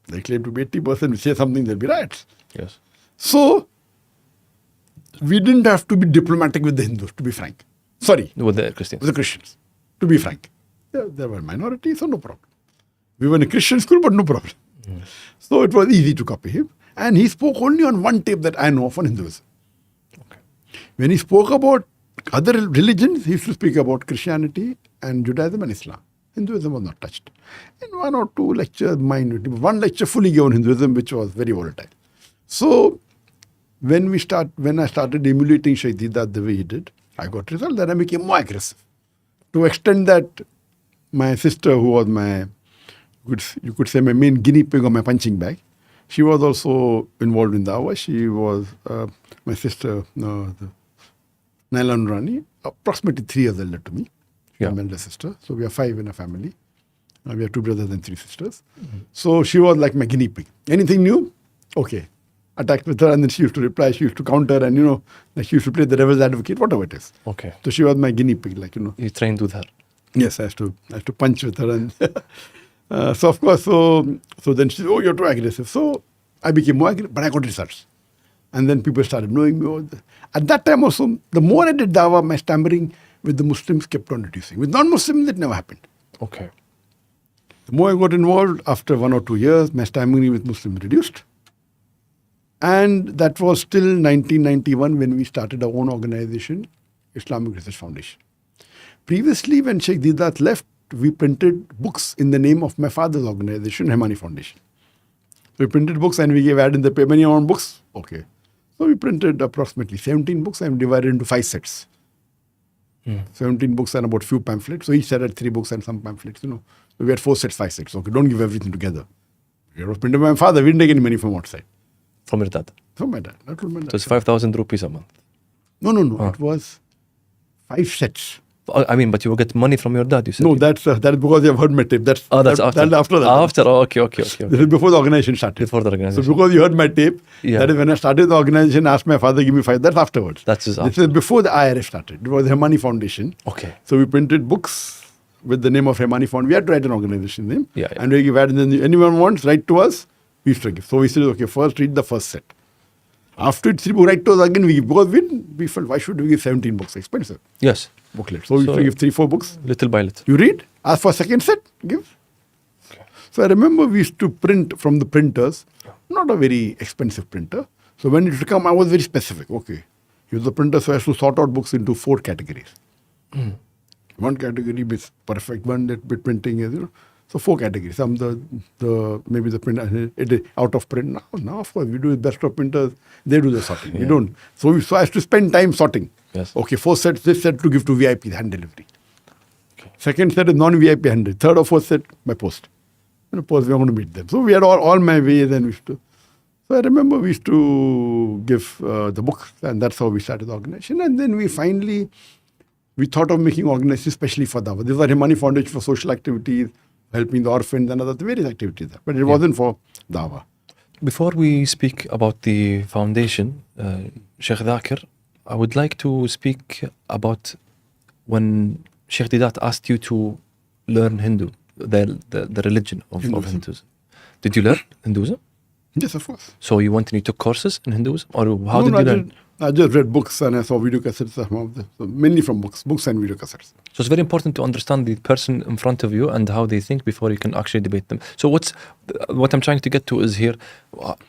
they claim to be 80%, we say something, there'll be riots. Yes. So we didn't have to be diplomatic with the Hindus, to be frank. Sorry, With the Christians. with the Christians, to be frank. There were minorities, so no problem. We were in a Christian school, but no problem. So it was easy to copy him. And he spoke only on one tape that I know of on Hinduism. Okay. When he spoke about other religions, he used to speak about Christianity and Judaism and Islam. Hinduism was not touched. In one or two lectures, one lecture fully given Hinduism, which was very volatile. So when I started emulating Shaykh Didat the way he did, I got result. Then I became more aggressive. To extend that, my sister, who was you could say my main guinea pig or my punching bag, she was also involved in dawah. She was my sister, Naila Nurani, approximately 3 years older to me. Yeah. I'm elder sister. So we are 5 in a family. We have 2 brothers and 3 sisters. So she was like my guinea pig. Anything new? Okay. Attacked with her, and then she used to reply, she used to counter, and like she used to play the devil's advocate, whatever it is. Okay. So she was my guinea pig, You trained with her. Yes, I have to punch with her, and so of course, so then she said, "Oh, you're too aggressive." So I became more aggressive, but I got results, and then people started knowing me. At that time also, the more I did dawah, my stammering with the Muslims kept on reducing. With non-Muslims, it never happened. Okay. The more I got involved, after 1 or 2 years, my stammering with Muslims reduced. And that was till 1991 when we started our own organization, Islamic Research Foundation. Previously, when Sheikh Didat left, we printed books in the name of my father's organization, Hemani Foundation. So we printed books and we gave ad in the paper. Many on books? Okay. So we printed approximately 17 books and divided into 5 sets. 17 books and about few pamphlets. So each set had 3 books and some pamphlets, So we had 4 sets, 5 sets. Okay, don't give everything together. It was printed by my father. We didn't take any money from outside. From your dad. From my dad. Not from my dad. So it's 5,000 rupees a month. No. It was 5 sets. I mean, but you will get money from your dad, you said. No, that's because you have heard my tape. That's after. That's after that. After, okay. This is before the organization started. Before the organization. So because you heard my tape, Yeah. that is when I started the organization, I asked my father, give me 5. That's afterwards. That's just This after. is before the IRF started. It was the Hemani Foundation. Okay. So we printed books with the name of Hemani Foundation. We had to write an organization name. Yeah. And we give ad, and then anyone wants, write to us, we used to give. So we said, okay, first read the first set. After it's write to us again, we give. Because we felt, why should we give 17 books? Expensive Yes. booklet. So we used to give 3-4 books. Little by little. You read, ask for second set, give. Okay. So I remember we used to print from the printers, not a very expensive printer. So when it would come, I was very specific. Okay, use the printer, so I have to sort out books into 4 categories. One category is perfect, one that bit printing is, So 4 categories. Some maybe the print it is out of print. Now of course we do it best of printers. They do the sorting. We don't. So I have to spend time sorting. Yes. Okay, 4 sets. This set to give to VIP hand delivery. Okay. Second set is non-VIP hand delivery. Third or fourth set by post. Post we are going to meet them. So we had all my ways and we used to. So I remember we used to give the books, and that's how we started the organization. And then we thought of making organizations especially for Dawah. This was Himani Foundation for social activities, helping the orphans and other various activities. But it wasn't for Dawah. Before we speak about the foundation, Sheikh Zakir, I would like to speak about when Sheikh Didat asked you to learn Hindu, the religion of Hinduism. Did you learn Hinduism? Yes, of course. So you went and you took courses in Hinduism? Or how did you learn? I just read books and I saw video cassettes, so mainly from books and video cassettes. So it's very important to understand the person in front of you and how they think before you can actually debate them. So what I'm trying to get to is here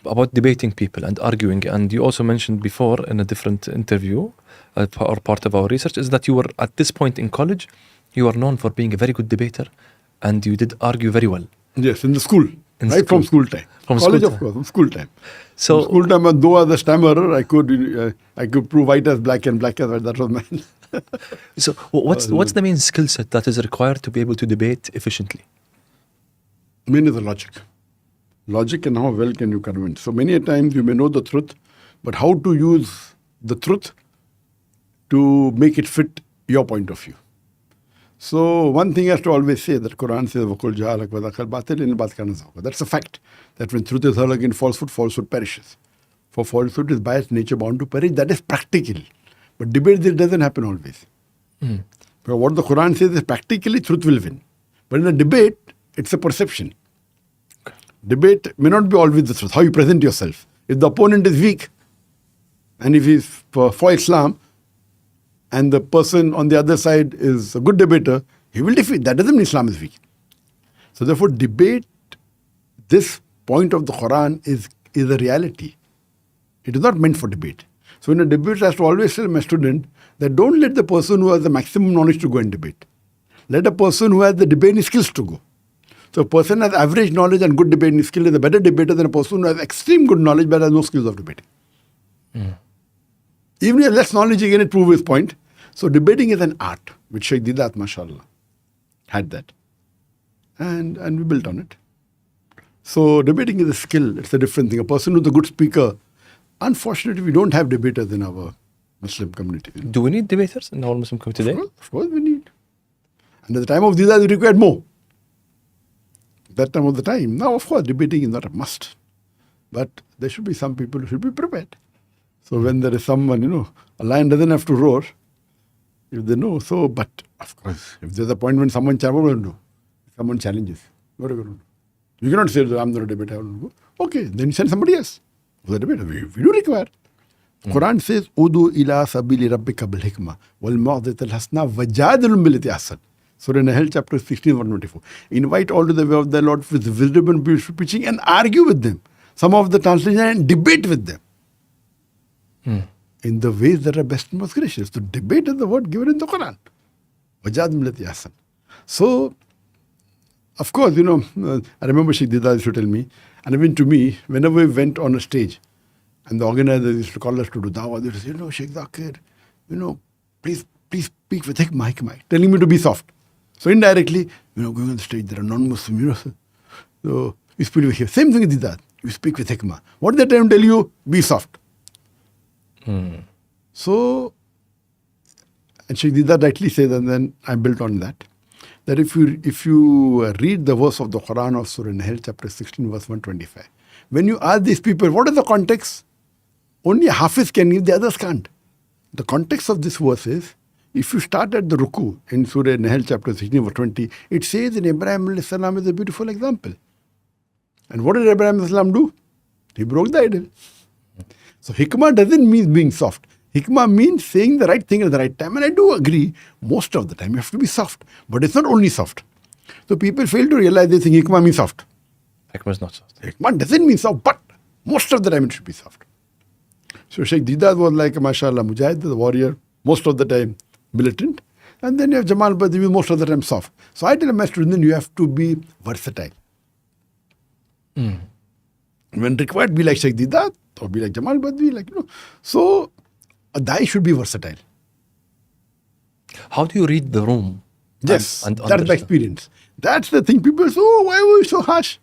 about debating people and arguing. And you also mentioned before in a different interview or part of our research is that you were at this point in college, you are known for being a very good debater and you did argue very well. Yes, in the school. From school time. From college, school time. of course, from school time. So from school time, though as a stammerer, I could prove white as black and black as white. That was mine. So what's the main skill set that is required to be able to debate efficiently? Main is the logic. Logic and how well can you convince. So many a times you may know the truth, but how to use the truth to make it fit your point of view. So one thing I have to always say that Quran says, "Wakul jahalak wadakal batil in baat karna zawqa." That's a fact. That when truth is hurled against falsehood perishes. For falsehood is by its nature bound to perish. That is practical. But debate this doesn't happen always. Because what the Quran says is practically truth will win. But in a debate, it's a perception. Okay. Debate may not be always the truth. How you present yourself. If the opponent is weak, and if he's for Islam, and the person on the other side is a good debater, he will defeat. That doesn't mean Islam is weak. So therefore, debate, this point of the Quran is a reality. It is not meant for debate. So in a debate, I have to always tell my student that don't let the person who has the maximum knowledge to go and debate. Let a person who has the debating skills to go. So a person has average knowledge and good debating skill is a better debater than a person who has extreme good knowledge but has no skills of debating. Even if he has less knowledge, again, it proves his point. So debating is an art, which Sheikh Didat, mashallah, had that. And we built on it. So debating is a skill. It's a different thing. A person who's a good speaker. Unfortunately, we don't have debaters in our Muslim community. Do we need debaters in our Muslim community today? Of course we need. And at the time of Didat, we required more. That time of the time. Now, of course, debating is not a must. But there should be some people who should be prepared. So when there is someone, a lion doesn't have to roar. If they know, but of course, if there's a point when someone challenges, what are you going to do? You cannot say, I'm not a debater. Okay, then you send somebody else. Who's a debater? We do require. Quran says, Udu ila sabili rabbika bil hikmah wal ma'dhat al hasna wajadilum bil ahsan. Surah Nahl chapter 16, 124. Invite all to the way of the Lord with wisdom and beautiful preaching and argue with them. Some of the translation and debate with them. In the ways that are best and most gracious. So debate is the word given in the Quran. So, of course, I remember Sheikh Didat used to tell me, and even to me, whenever we went on a stage, and the organizers used to call us to do dawah, they used to say, Sheikh Zakir, please speak with hikmah, telling me to be soft. So indirectly, going on the stage, there are non-Muslims, so we speak with him. Same thing with Didat. You speak with hikmah. What did they tell you? Be soft. So, and Sheikh Didat rightly says, and then I built on that if you read the verse of the Quran of Surah Nahl, chapter 16, verse 125, when you ask these people, what is the context? Only a Hafiz can give, the others can't. The context of this verse is, if you start at the ruku in Surah Nahl, chapter 16, verse 20, it says in Ibrahim alayhi salam is a beautiful example. And what did Ibrahim alayhi salam do? He broke the idol. So hikmah doesn't mean being soft. Hikmah means saying the right thing at the right time. And I do agree, most of the time you have to be soft. But it's not only soft. So people fail to realize they think hikmah means soft. Hikmah is not soft. Hikmah doesn't mean soft, but most of the time it should be soft. So Sheikh Didat was like, mashallah, mujahid, the warrior, most of the time militant. And then you have Jamal Badwi, most of the time soft. So I tell my students, you have to be versatile. When required, be like Sheikh Didat or be like Jamal Badwi, So a dai should be versatile. How do you read the room? Yes, and that's my understand? experience. That's the thing. People say, oh, why were you so harsh?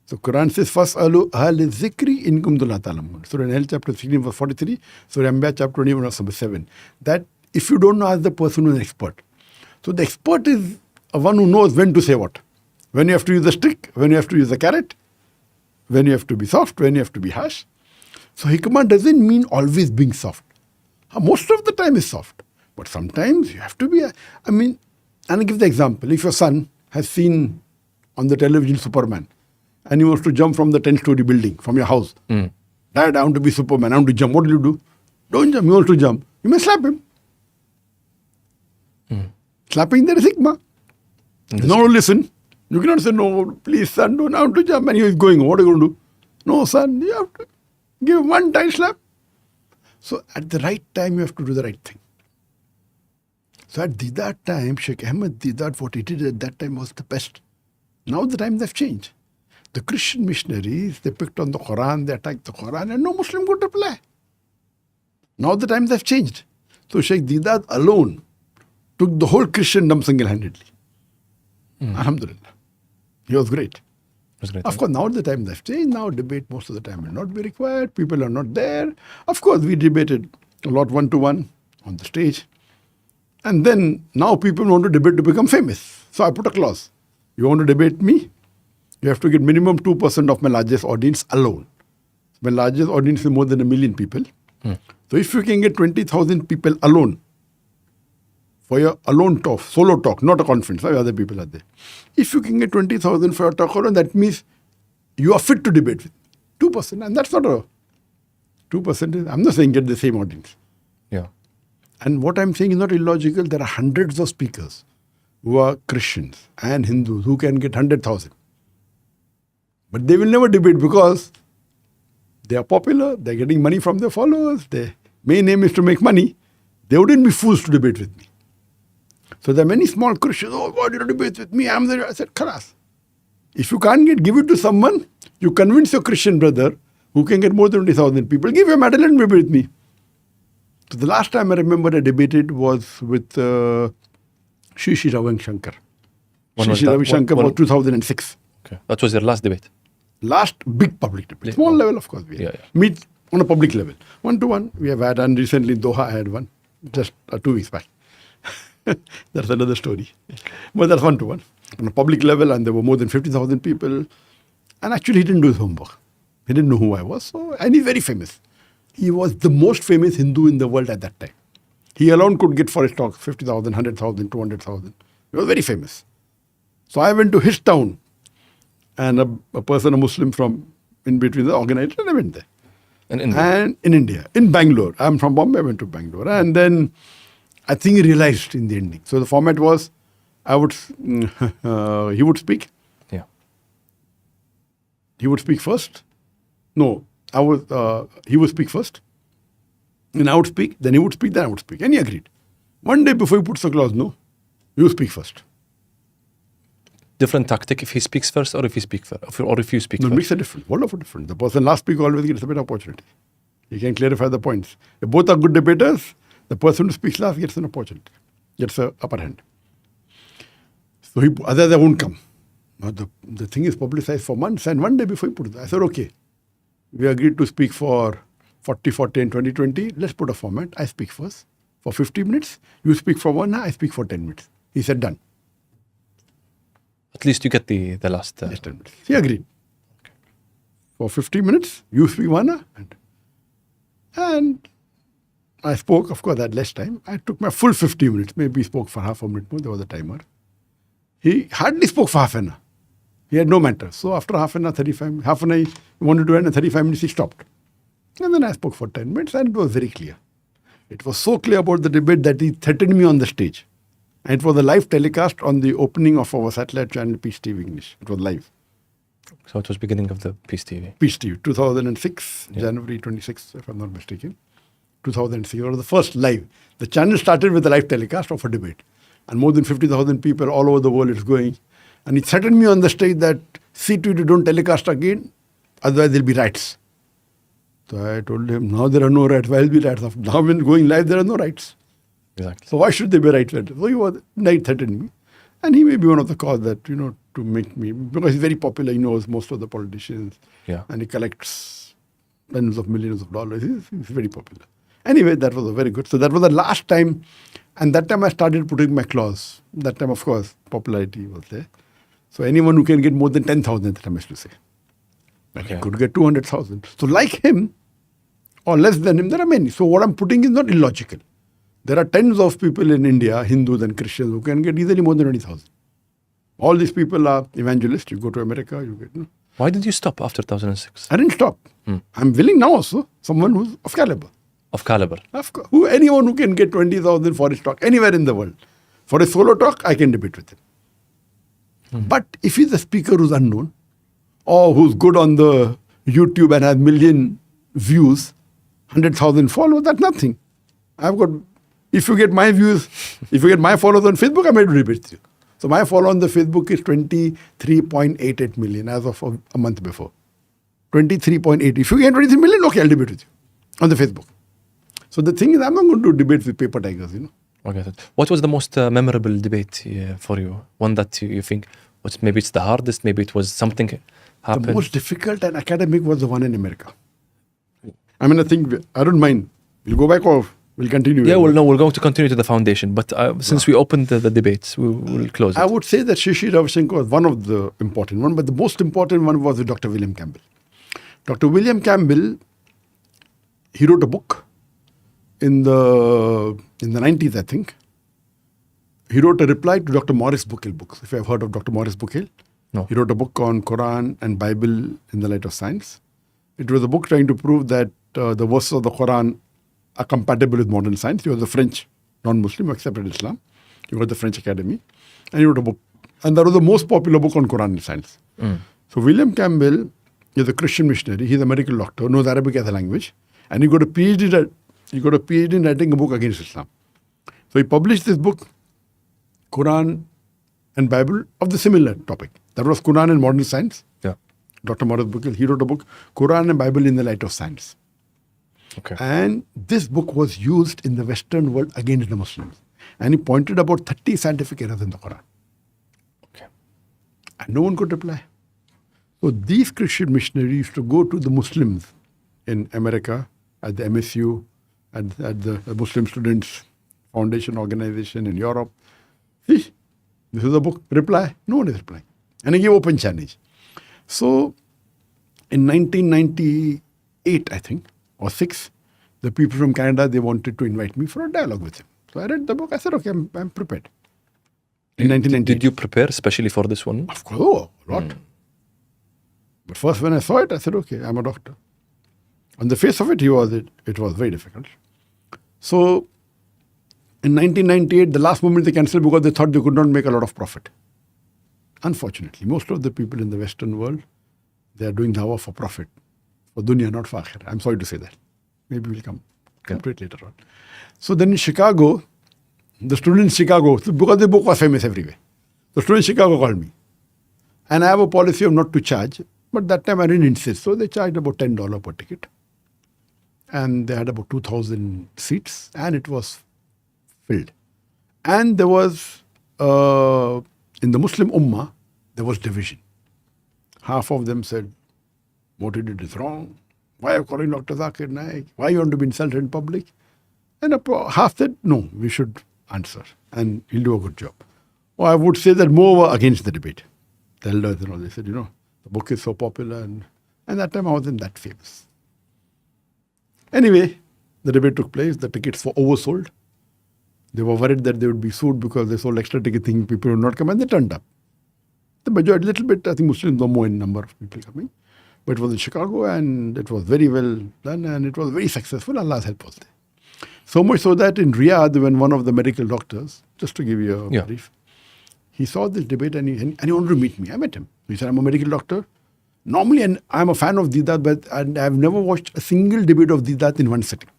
So Quran says, Fas'alu ahli zikri in kuntum la ta'lamun. Surah An-Nahl chapter 16 verse 43, Surah Anbiya chapter 21 verse number 7. That if you don't know, ask the person who is an expert. So the expert is a one who knows when to say what. When you have to use the stick, when you have to use the carrot, when you have to be soft, when you have to be harsh. So hikmah doesn't mean always being soft. Most of the time is soft. But sometimes you have to be, and I give the example. If your son has seen on the television Superman and he wants to jump from the 10-story building from your house. Dad, I want to be Superman. I want to jump. What will you do? Don't jump. He wants to jump. You may slap him. Slapping there is hikmah. No, listen. You cannot say, no, please, son, don't I want to jump. And he is going, what are you going to do? No, son, you have to give one tight slap. So at the right time, you have to do the right thing. So at that time, Sheikh Ahmed Didat, what he did at that time was the best. Now the times have changed. The Christian missionaries, they picked on the Quran, they attacked the Quran, and no Muslim could reply. Now the times have changed. So Sheikh Didat alone took the whole Christendom single-handedly. Alhamdulillah. He was great. Of course, now the times have changed. Now debate most of the time will not be required. People are not there. Of course, we debated a lot one-to-one on the stage. And then now people want to debate to become famous. So I put a clause. You want to debate me? You have to get minimum 2% of my largest audience alone. My largest audience is more than 1 million people. So if you can get 20,000 people alone, for your alone talk, solo talk, not a conference, other people are there. If you can get 20,000 for your talk alone, that means you are fit to debate with 2%. And that's not a 2%. I'm not saying get the same audience. Yeah. And what I'm saying is not illogical. There are hundreds of speakers who are Christians and Hindus who can get 100,000. But they will never debate because they are popular, they're getting money from their followers, their main aim is to make money. They wouldn't be fools to debate with me. So there are many small Christians, oh, why did you debate with me? I'm there. I said, Khalas. If you can't give it to someone, you convince your Christian brother who can get more than 20,000 people, give your medal and debate with me. So the last time I remember I debated was with Shri Ravi Shankar. Shri Ravi Shankar was 2006. Okay. That was your last debate? Last big public debate. Small level, of course. We meet on a public level. One-to-one, we have had, and recently in Doha I had one, just 2 weeks back. That's another story. But that's one-to-one. On a public level, and there were more than 50,000 people. And actually, he didn't do his homework. He didn't know who I was. And he's very famous. He was the most famous Hindu in the world at that time. He alone could get for his talk 50,000, 100,000, 200,000. He was very famous. So I went to his town. And a person, a Muslim from in between the organizer, and I went there. In India? And in India, in Bangalore. I'm from Bombay, I went to Bangalore. And then I think he realized in the ending. So the format was, he would speak. Yeah. He would speak first. No, he would speak first. And I would speak, then he would speak, then I would speak. And he agreed. One day before he puts the clause, no, you speak first. Different tactic if he speaks first or if he speaks first, or if you speak first. No, makes a difference. World of a difference. The person last speaker always gets a better opportunity. He can clarify the points. If both are good debaters, the person who speaks last gets an opportunity, gets an upper hand. So others won't come. Now the thing is publicized for months, and one day before he put it, I said, okay, we agreed to speak for 40, 40 and 20, 20. Let's put a format. I speak first for 50 minutes. You speak for 1 hour. I speak for 10 minutes. He said, done. At least you get the last... 10 minutes. He agreed. Okay. For 50 minutes, you speak 1 hour. And I spoke, of course, I had less time. I took my full 50 minutes. Maybe he spoke for half a minute more. There was a timer. He hardly spoke for half an hour. He had no matter. So after half an hour, he wanted to end, and 35 minutes he stopped. And then I spoke for 10 minutes, and it was very clear. It was so clear about the debate that he threatened me on the stage. And it was a live telecast on the opening of our satellite channel, Peace TV English. It was live. So it was beginning of the Peace TV. Peace TV, 2006, January 26th, if I'm not mistaken. 2006. It was the first live. The channel started with a live telecast of a debate. And more than 50,000 people all over the world is going. And he threatened me on the stage that, see to it, you don't telecast again, otherwise there'll be riots. So I told him, now there are no riots. Why will be riots? Now when going live, there are no riots. Exactly. So why should there be riots? So he was, Naik threatened me. And he may be one of the cause that, to make me, because he's very popular, he knows most of the politicians. Yeah. And he collects tens of millions of dollars. He's very popular. Anyway, that was a very good. So that was the last time. And that time I started putting my clause. That time, of course, popularity was there. So anyone who can get more than 10,000, that I used to say. But he could get 200,000. So like him, or less than him, there are many. So what I'm putting is not illogical. There are tens of people in India, Hindus and Christians, who can get easily more than 20,000. All these people are evangelists. You go to America, you get... Why did you stop after 2006? I didn't stop. I'm willing now also. Someone who's of caliber. Of caliber. Of course. Anyone who can get 20,000 for his talk, anywhere in the world. For a solo talk, I can debate with him. But if he's a speaker who's unknown, or who's good on the YouTube and has million views, 100,000 followers, that's nothing. If you get my views, if you get my followers on Facebook, I'm able to debate with you. So my follower on the Facebook is 23.88 million as of a month before. 23.8. If you get 23 million, okay, I'll debate with you on the Facebook. So the thing is, I'm not going to debate with paper tigers, Okay. What was the most memorable debate for you? One that you think maybe it's the hardest, maybe it was something happened. The most difficult and academic was the one in America. I mean, I don't mind. We'll go back or we'll continue. Yeah, we're going to continue to the foundation. But since we opened the debates, we'll close it. I would say that Shishi Ravi Shankar was one of the important ones, but the most important one was with Dr. William Campbell. Dr. William Campbell, he wrote a book in the 90s, I think. He wrote a reply to Dr. Morris Buckle books. If you have heard of Dr. Morris Buckle. No. He wrote a book on Quran and Bible in the light of science. It was a book trying to prove that the verses of the Quran are compatible with modern science. He was a French non-Muslim who accepted Islam. He was at the French Academy. And he wrote a book. And that was the most popular book on Quran and science. So William Campbell is a Christian missionary. He's a medical doctor, knows Arabic as a language. And he got a PhD in writing a book against Islam. So he published this book, Quran and Bible, of the similar topic. That was Quran and modern science. Yeah. Dr. Morris Buckle, he wrote a book, Quran and Bible in the light of science. Okay. And this book was used in the Western world against the Muslims. And he pointed about 30 scientific errors in the Quran. Okay. And no one could reply. So these Christian missionaries used to go to the Muslims in America, at the MSU, at the Muslim Students Foundation organization in Europe. See, this is a book. Reply. No one is replying. And he gave open challenge. So in 1998, I think, or 6, the people from Canada, they wanted to invite me for a dialogue with him. So I read the book. I said, okay, I'm prepared. In 1998. Did you prepare especially for this one? Of course, a lot. But first when I saw it, I said, okay, I'm a doctor. On the face of it, it was very difficult. So in 1998, the last moment they cancelled because they thought they could not make a lot of profit. Unfortunately, most of the people in the Western world, they are doing dawah for profit. For dunya, not for akhirah. I'm sorry to say that. Maybe we'll come to it later on. So then in Chicago, the students in Chicago, because the book was famous everywhere, the students in Chicago called me. And I have a policy of not to charge, but that time I didn't insist. So they charged about $10 per ticket. And they had about 2,000 seats, and it was filled. And there was, in the Muslim Ummah, there was division. Half of them said, what he did is wrong. Why are you calling Dr. Zakir Naik? Why you want to be insulted in public? And half said, no, we should answer, and he'll do a good job. Or I would say that more were against the debate. The elders and all, they said, the book is so popular, and that time I wasn't that famous. Anyway, the debate took place. The tickets were oversold. They were worried that they would be sued because they sold extra tickets thinking people would not come, and they turned up. The majority, little bit, I think Muslims were more in number of people coming. But it was in Chicago, and it was very well done, and it was very successful. Allah's help was there. So much so that in Riyadh, when one of the medical doctors, just to give you a brief, he saw this debate and he wanted to meet me. I met him. He said, I'm a medical doctor. Normally, and I'm a fan of Didat, but I've never watched a single debate of Didat in one sitting.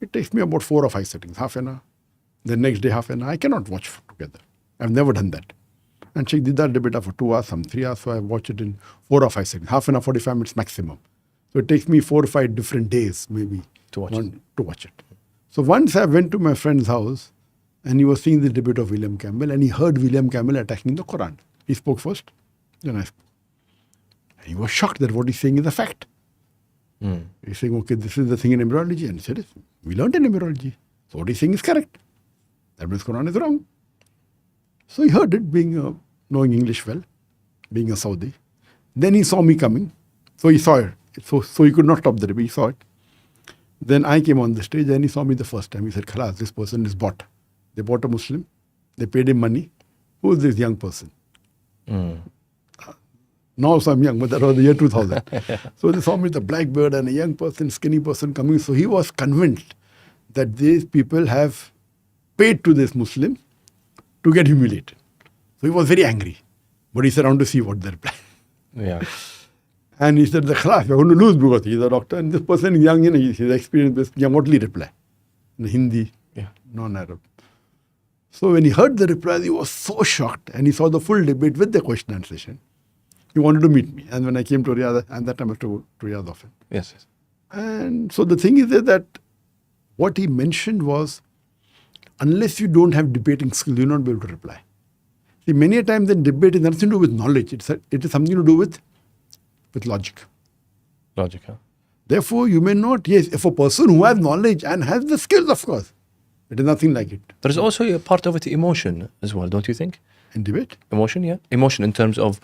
It takes me about 4 or 5 sittings, half an hour. The next day, half an hour. I cannot watch together. I've never done that. And Sheikh did that debate for 2 hours, some 3 hours, so I watch it in 4 or 5 seconds, half an hour, 45 minutes maximum. So it takes me 4 or 5 different days, maybe, To watch it. So once I went to my friend's house, and he was seeing the debate of William Campbell, and he heard William Campbell attacking the Quran. He spoke first, then I spoke. And he was shocked that what he's saying is a fact. He's saying, okay, this is the thing in embryology. And he said, we learned in embryology. So what he's saying is correct. That means Quran is wrong. So he heard it, being knowing English well, being a Saudi. Then he saw me coming. So he saw it. So he could not stop the debate. He saw it. Then I came on the stage and he saw me the first time. He said, Khalas, this person is bought. They bought a Muslim. They paid him money. Who is this young person? Now so I'm young, but that was the year 2000. So they saw me with a black beard and a young person, skinny person coming. So he was convinced that these people have paid to this Muslim to get humiliated. So he was very angry. But he said, I want to see what they reply. Yeah. And he said, the class, we're going to lose because he's a doctor. And this person is young, he's experienced. What will he reply? In Hindi, non-Arab. So when he heard the reply, he was so shocked. And he saw the full debate with the question and session. He wanted to meet me. And when I came to Riyadh, and that time I used to go to Riyadh often. Yes. And so the thing is that what he mentioned was, unless you don't have debating skill, you'll not be able to reply. See, many a times in debate is nothing to do with knowledge. It is something to do with logic. Logic, huh? Therefore, you may not, if a person who has knowledge and has the skills, of course, it is nothing like it. There is also a part of it, emotion as well, don't you think? In debate? Emotion, yeah. Emotion in terms of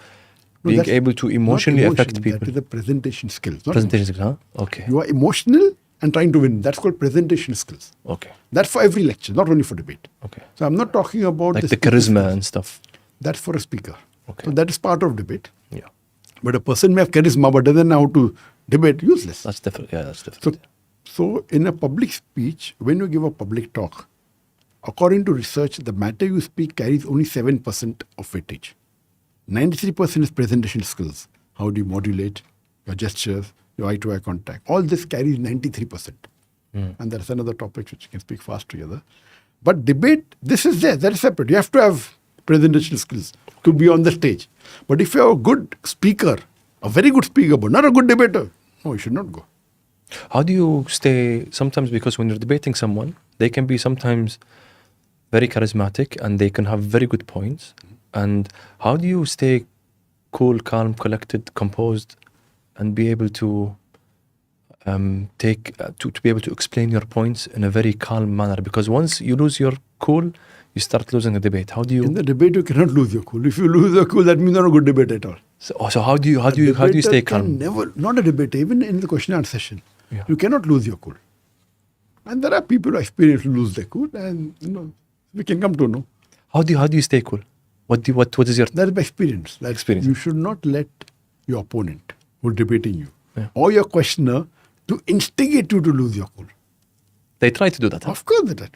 being able to emotionally affect people. That is a presentation skill. Presentation skills, huh? Okay. You are emotional and trying to win. That's called presentation skills. Okay. That's for every lecture, not only for debate. Okay. So I'm not talking about like the charisma and stuff. That's for a speaker. Okay. So that is part of debate. Yeah. But a person may have charisma but doesn't know how to debate, useless. That's different. Yeah, that's different. So in a public speech, when you give a public talk, according to research, the matter you speak carries only 7% of weightage. 93% is presentation skills. How do you modulate your gestures, your eye-to-eye contact? All this carries 93%. And that's another topic which you can speak fast together. But debate, this is there. That is separate. You have to have presentation skills to be on the stage. But if you're a good speaker, a very good speaker, but not a good debater, no, you should not go. How do you stay, sometimes because when you're debating someone, they can be sometimes very charismatic and they can have very good points. And how do you stay cool, calm, collected, composed, and be able to to be able to explain your points in a very calm manner? Because once you lose your cool, you start losing the debate. How do you? In the debate, you cannot lose your cool. If you lose your cool, that means not a good debate at all. So how do you stay calm? Never, not a debate, even in the question and answer session. Yeah. You cannot lose your cool. And there are people who experience to lose their cool, and we can come to know. How do you stay cool? What is your? That is by experience. Experience. You should not let your opponent who is debating you or your questioner to instigate you to lose your cool. They try to do that. Huh? Of course they try.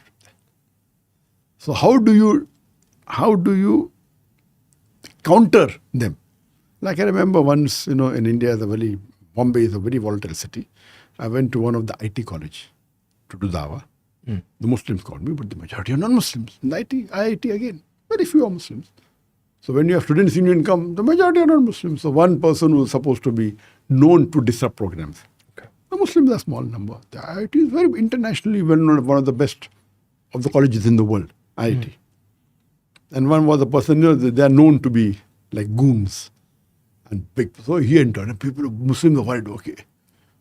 So how do you counter them? Like I remember once, in India, Bombay is a very volatile city. I went to one of the IT college to do dawah. The Muslims called me, but the majority are non-Muslims. In the IIT again, very few are Muslims. So when you have students union come, the majority are non-Muslims. So one person who is supposed to be known to disrupt programs. Okay. The Muslims are a small number. The IIT is very internationally well known, one of the best of the colleges in the world, IIT. And one was a person, they are known to be like goons and big. So he entered, and people, Muslims are worried, okay,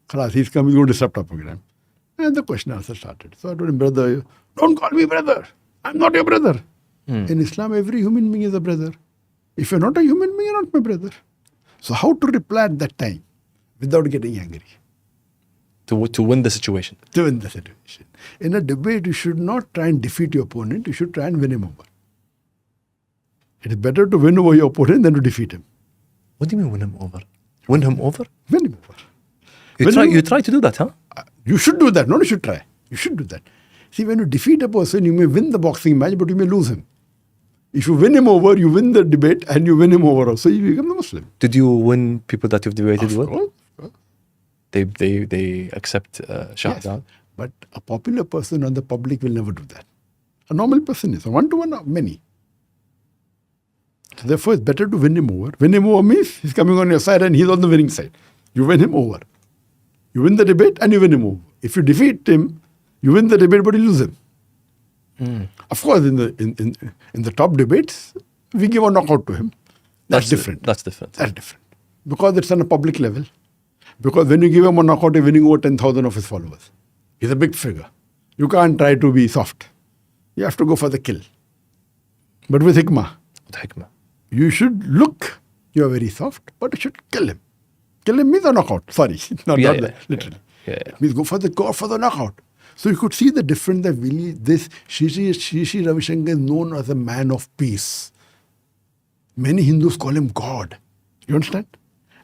Khalas, he's coming, he's going to disrupt our program. And the question answer started. So I told him, brother, don't call me brother. I'm not your brother. In Islam, every human being is a brother. If you're not a human being, you're not my brother. So how to reply at that time without getting angry? To win the situation. To win the situation. In a debate, you should not try and defeat your opponent. You should try and win him over. It is better to win over your opponent than to defeat him. What do you mean win him over? Win him over? Win him over. You try to do that, huh? You should do that. No, you should try. You should do that. See, when you defeat a person, you may win the boxing match, but you may lose him. If you win him over, you win the debate and you win him over also, you become the Muslim. Did you win people that you've debated with? Of course. They accept Shahada? Yes. But a popular person or the public will never do that. A normal person is a one-to-one or many. So therefore, it's better to win him over. Win him over means he's coming on your side and he's on the winning side. You win him over. You win the debate and you win him over. If you defeat him, you win the debate but you lose him. Of course, in the top debates, we give a knockout to him. That's different. That's different. That's different. Because it's on a public level. Because when you give him a knockout, you're winning over 10,000 of his followers. He's a big figure. You can't try to be soft. You have to go for the kill. But with hikmah, you should look, you're very soft, but you should kill him. Kill him means a knockout. Sorry, not that, literally. It means go for the knockout. So you could see the difference that really this Shri Ravi Shankar is known as a man of peace. Many Hindus call him God. You understand?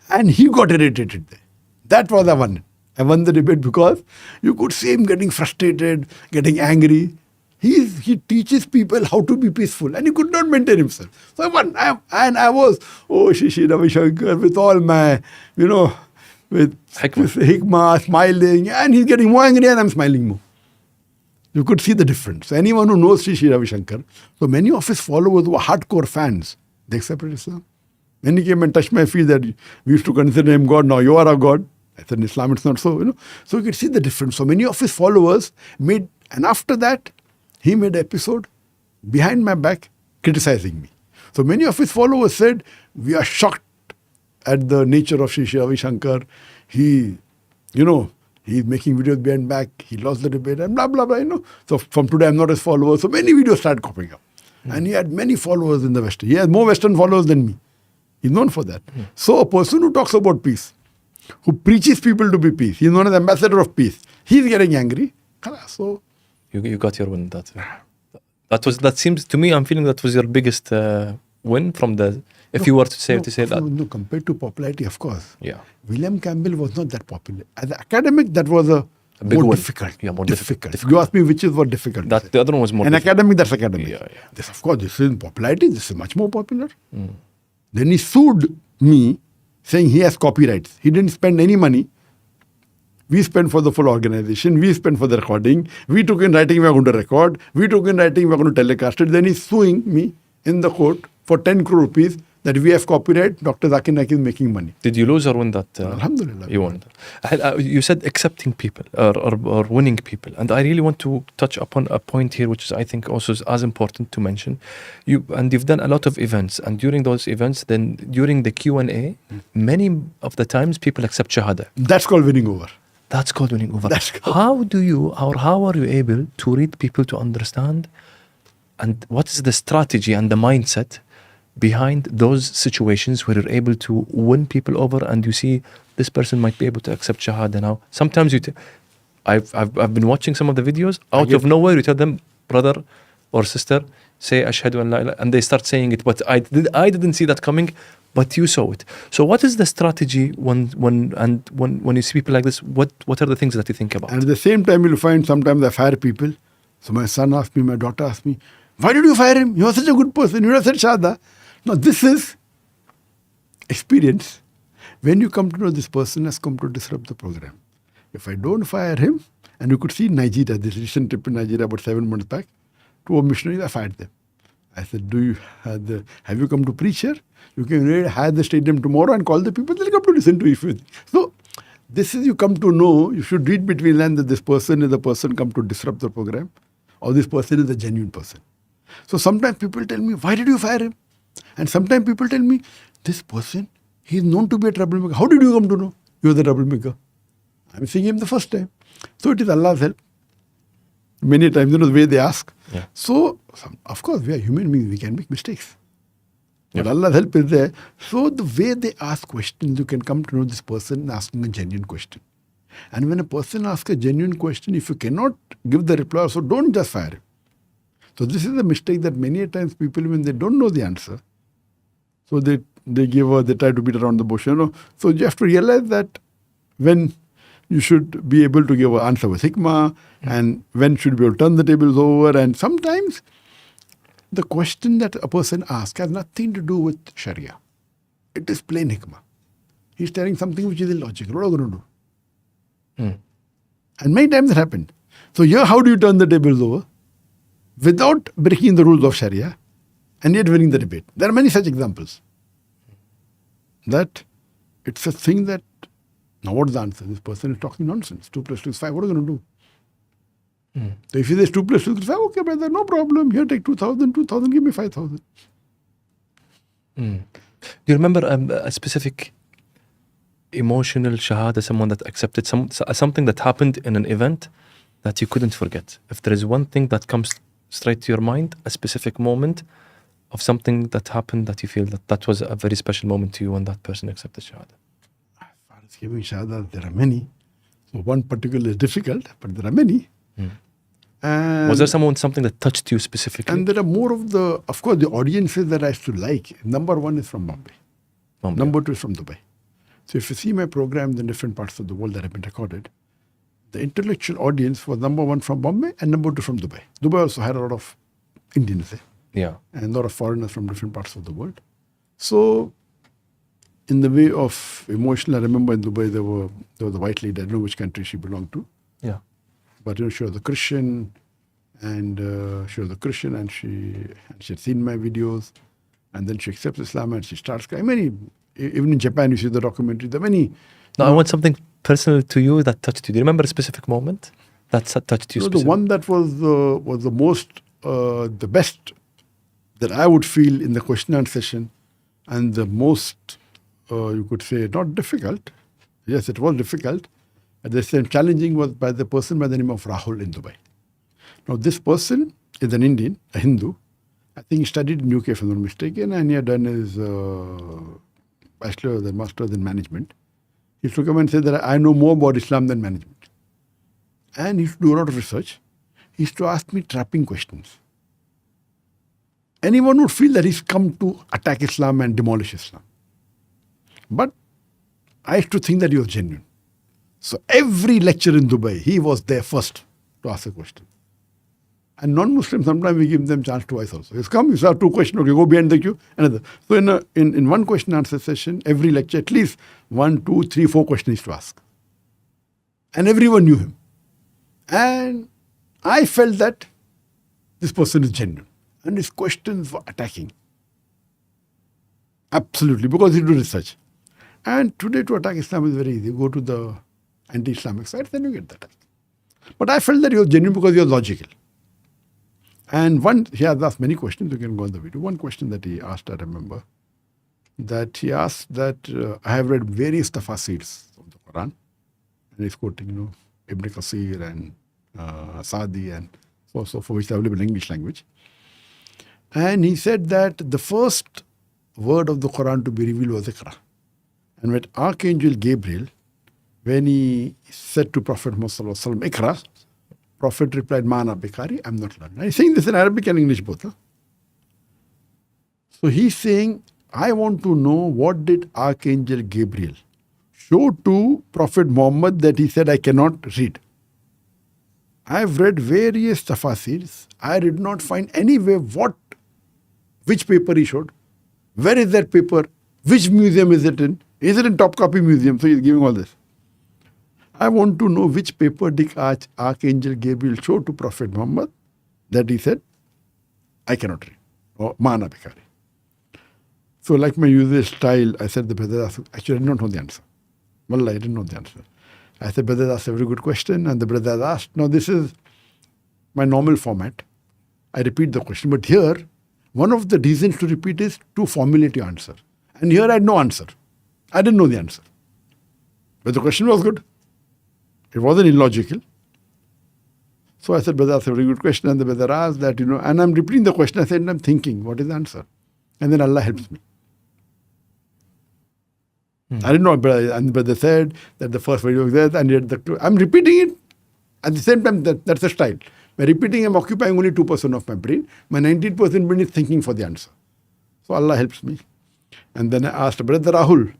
And he got irritated there. That was I won. I won the debate because you could see him getting frustrated, getting angry. He teaches people how to be peaceful and he could not maintain himself. So I won. I was, Shri Ravi Shankar with all my, with hikmah, smiling, and he's getting more angry and I'm smiling more. You could see the difference. So anyone who knows Shri Ravi Shankar, so many of his followers were hardcore fans. They accepted Islam. When he came and touched my feet that we used to consider him God, now you are a God. I said in Islam it's not so, So you could see the difference. So many of his followers made, and after that, he made an episode behind my back criticizing me. So many of his followers said, we are shocked at the nature of Shri Ravi Shankar. He's making videos behind back. He lost the debate and blah, blah, blah, So from today, I'm not his follower. So many videos started popping up. And he had many followers in the West. He has more Western followers than me. He's known for that. So a person who talks about peace, who preaches people to be peace, he's known as ambassador of peace. He's getting angry. So you got your win. That seems to me. I'm feeling that was your biggest win from the. If you were to say that. No, compared to popularity, of course. Yeah. William Campbell was not that popular. As an academic, that was a big more difficult. Yeah, more difficult. You ask me which is more difficult. That the other one was more. An academic, that's academic. Yeah. This, of course, this is in popularity. This is much more popular. Then he sued me, saying he has copyrights. He didn't spend any money. We spent for the full organization. We spent for the recording. We took in writing we are going to record. We took in writing we are going to telecast it. Then he's suing me in the court for 10 crore rupees that we have copyright. Dr. Zakir Naik is making money. Did you lose or win that? Alhamdulillah. You won. You said accepting people or winning people. And I really want to touch upon a point here, which is I think also is as important to mention. You've done a lot of events. And during those events, then during the Q&A, many of the times people accept Shahada. That's called winning over. That's called winning over. How are you able to read people to understand? And what is the strategy and the mindset behind those situations where you're able to win people over and you see this person might be able to accept Shahada now? Sometimes I've been watching some of the videos, out of nowhere you tell them, brother or sister, say Ashhadu an la ilaha, and they start saying it, but I didn't see that coming, but you saw it. So what is the strategy when you see people like this? What are the things that you think about? And at the same time, you'll find sometimes I fire people. So my son asked me, my daughter asked me, why did you fire him? He was such a good person. You would have said Shahada. Now, this is experience. When you come to know this person has come to disrupt the program. If I don't fire him, and you could see Nigeria, this recent trip in Nigeria about 7 months back, 2 missionaries, I fired them. I said, have you come to preach here? You can hire the stadium tomorrow and call the people, they'll come to listen to you. So, this is you come to know, you should read between lines that this person is the person come to disrupt the program, or this person is a genuine person. So sometimes people tell me, why did you fire him? And sometimes people tell me, this person, he is known to be a troublemaker. How did you come to know you are the troublemaker? I'm seeing him the first time. So it is Allah's help. Many times, the way they ask. Yeah. So, of course, we are human beings. We can make mistakes. But Allah's help is there. So the way they ask questions, you can come to know this person asking a genuine question. And when a person asks a genuine question, if you cannot give the reply, so don't just fire him. So this is a mistake that many times people, when they don't know the answer, so they try to beat around the bush. So you have to realize that when you should be able to give an answer with hikmah, and when should you be able to turn the tables over. And sometimes the question that a person asks has nothing to do with Sharia. It is plain hikmah. He's telling something which is illogical. What are you going to do? And many times it happened. So here, how do you turn the tables over? Without breaking the rules of Sharia and yet winning the debate. There are many such examples. That it's a thing that, now what's the answer? This person is talking nonsense. 2 plus 2 is 5. What are you going to do? So if he says 2 plus 2 is 5, okay, brother, no problem. Here, take 2,000, give me 5,000. Do you remember a specific emotional shahada, someone that accepted something that happened in an event that you couldn't forget? If there is one thing that comes straight to your mind, a specific moment of something that happened that you feel that was a very special moment to you when that person accepted shahada. As far as giving shahada, there are many. So one particular is difficult, but there are many. And was there something that touched you specifically? And there are more of course, the audiences that I used to like. Number 1 is from Bombay. Number 2 is from Dubai. So if you see my programs in different parts of the world that have been recorded, the intellectual audience was number 1 from Bombay and number 2 from Dubai. Dubai also had a lot of Indians there. Yeah. And a lot of foreigners from different parts of the world. So in the way of emotional, I remember in Dubai there was a white lady, I don't know which country she belonged to. Yeah. But she was a Christian, and she had seen my videos, and then she accepts Islam and she starts crying. Even in Japan, you see the documentary. There are many. No, I want something personal to you that touched you. Do you remember a specific moment that touched you? The one that was the most, the best that I would feel in the question and answer session, and the most, you could say, not difficult. Yes, it was difficult. At the same challenging was by the person by the name of Rahul in Dubai. Now this person is an Indian, a Hindu. I think he studied in UK if I'm not mistaken, and he had done his bachelor's and master's in management. He used to come and say that I know more about Islam than management. And he used to do a lot of research. He used to ask me trapping questions. Anyone would feel that he's come to attack Islam and demolish Islam. But I used to think that he was genuine. So every lecture in Dubai, he was there first to ask a question. And non-Muslims, sometimes we give them chance twice also. He's come, you have 2 questions, okay, go behind the queue, another. So in one question answer session, every lecture, at least 1, 2, 3, 4 questions to ask. And everyone knew him. And I felt that this person is genuine. And his questions were attacking. Absolutely, because he did research. And today to attack Islam is very easy. You go to the anti-Islamic side, then you get that. But I felt that he was genuine because he was logical. And he has asked many questions, you can go on the video. One question that he asked, I remember, that he asked that I have read various tafasirs of the Quran. And he's quoting, Ibn Qasir and Sadi and so for which are available in English language. And he said that the first word of the Quran to be revealed was Iqra. And when Archangel Gabriel, when he said to Prophet Muhammad Iqra, Prophet replied, Mana Bikari, I'm not learned. He's saying this in Arabic and English both. Huh? So he's saying, I want to know what did Archangel Gabriel show to Prophet Muhammad that he said, I cannot read. I've read various tafasirs. I did not find anywhere which paper he showed. Where is that paper? Which museum is it in? Is it in Topkapi Museum? So he's giving all this. I want to know which paper did Archangel Gabriel show to Prophet Muhammad that he said, I cannot read. Or Mana Bikari. So like my usual style, I said the brother asked, actually I did not know the answer. Wallah, I didn't know the answer. I said, brother asked a very good question, and the brother asked, now this is my normal format. I repeat the question, but here, one of the reasons to repeat is to formulate your answer. And here I had no answer. I didn't know the answer. But the question was good. It wasn't illogical. So I said, brother, that's a very good question. And the brother asked that, and I'm repeating the question. I said, and I'm thinking, what is the answer? And then Allah helps me. I didn't know, and the brother said that the first video was there, and yet I'm repeating it. At the same time, that's a style. By repeating, I'm occupying only 2% of my brain. My 19% brain is thinking for the answer. So Allah helps me. And then I asked, brother Rahul,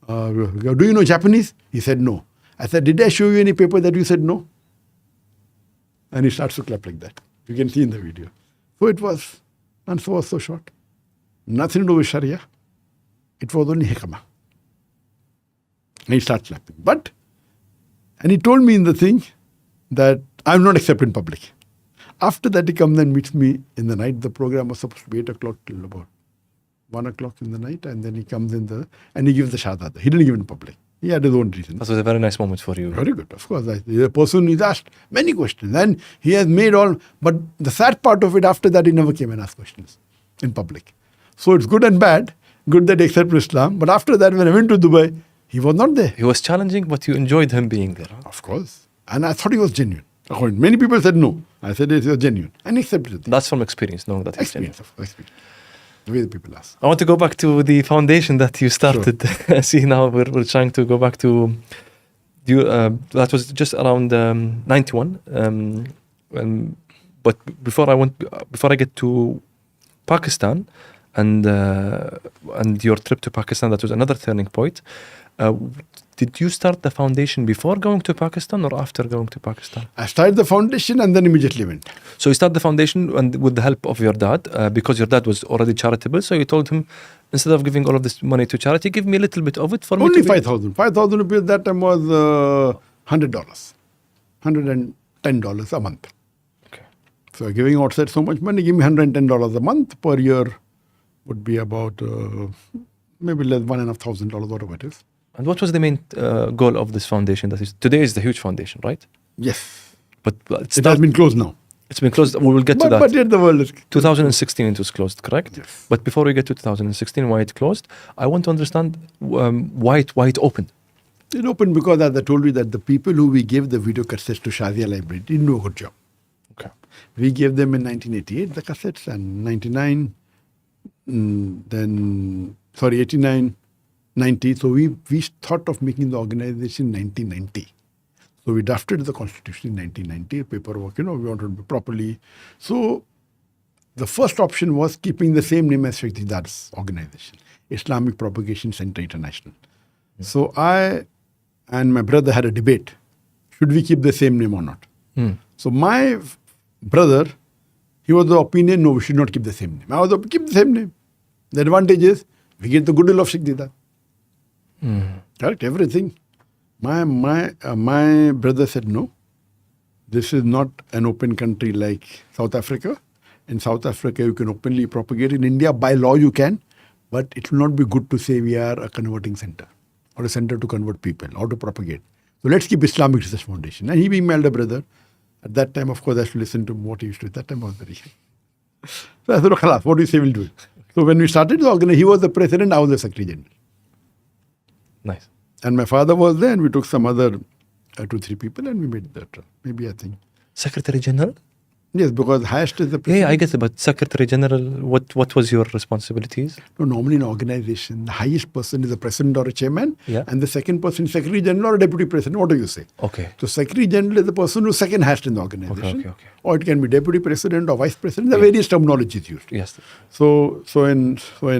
do you know Japanese? He said, no. I said, did I show you any paper that you said no? And he starts to clap like that. You can see in the video. So it was, answer was so short. Nothing to do with Sharia. It was only hikmah. And he starts clapping. And he told me in the thing that I'm not accepted in public. After that, he comes and meets me in the night. The program was supposed to be 8 o'clock till about 1 o'clock in the night. And then he comes and he gives the Shahada. He didn't give it in public. He had his own reasons. That was a very nice moment for you. Very good, of course. The person is asked many questions. And he has made all, but the sad part of it, after that, he never came and asked questions in public. So it's good and bad. Good that he accepted Islam. But after that, when I went to Dubai, he was not there. He was challenging, but you enjoyed him being there. Huh? Of course. And I thought he was genuine. Many people said no. I said he was genuine. And he accepted it. That's from experience, knowing that he's Experience, genuine. of course. Experience. The way the people ask. I want to go back to the foundation that you started. See, now we're trying to go back to that was just around 91. But before I get to Pakistan and your trip to Pakistan, that was another turning point. Did you start the foundation before going to Pakistan or after going to Pakistan? I started the foundation and then immediately went. So you started the foundation and with the help of your dad, because your dad was already charitable. So you told him, instead of giving all of this money to charity, give me a little bit of it for Only me. 5,000. 5,000 rupees that time was $100. $110 a month. Okay. So giving outside so much money, give me $110 a month per year would be about maybe less $1,500, whatever it is. And what was the main goal of this foundation? That is today is the huge foundation, right? Yes. But It has been closed now. It's been closed. We will get to that. But yet the world is... 2016 it was closed, correct? Yes. But before we get to 2016, why it closed, I want to understand why it opened. It opened because, as I told you, that the people who we gave the video cassettes to Shazia Library didn't do a good job. Okay. We gave them in 1988, the cassettes, and 99, 89, 90. So we thought of making the organization in 1990. So we drafted the constitution in 1990, paperwork, we wanted to be properly. So the first option was keeping the same name as Sheikh Didar's organization, Islamic Propagation Center International. So I and my brother had a debate. Should we keep the same name or not? So my brother, he was the opinion, no, we should not keep the same name. I was the keep the same name. The advantage is we get the goodwill of Sheikh Didar. Correct, everything. My brother said, no, this is not an open country like South Africa. In South Africa, you can openly propagate. In India, by law, you can. But it will not be good to say we are a converting center or a center to convert people or to propagate. So let's keep Islamic Research Foundation. And he being my elder brother, at that time, of course, I should listen to what he used to do. At that time, I was very young. So I said, khalas, what do you say we'll do? So when we started the organization, he was the president, I was the secretary general. Nice. And my father was there, and we took some other 2-3 people, and we made that. Maybe, I think. Secretary General? Yes, because highest is the president. Yeah, I get it. But Secretary General, what was your responsibilities? No, normally in an organization, the highest person is a president or a chairman, Yeah. and the second person is secretary general or a deputy president. What do you say? Okay. So secretary general is the person who's second highest in the organization. Okay. Or it can be deputy president or vice president. There are various terminologies used. Yes. So in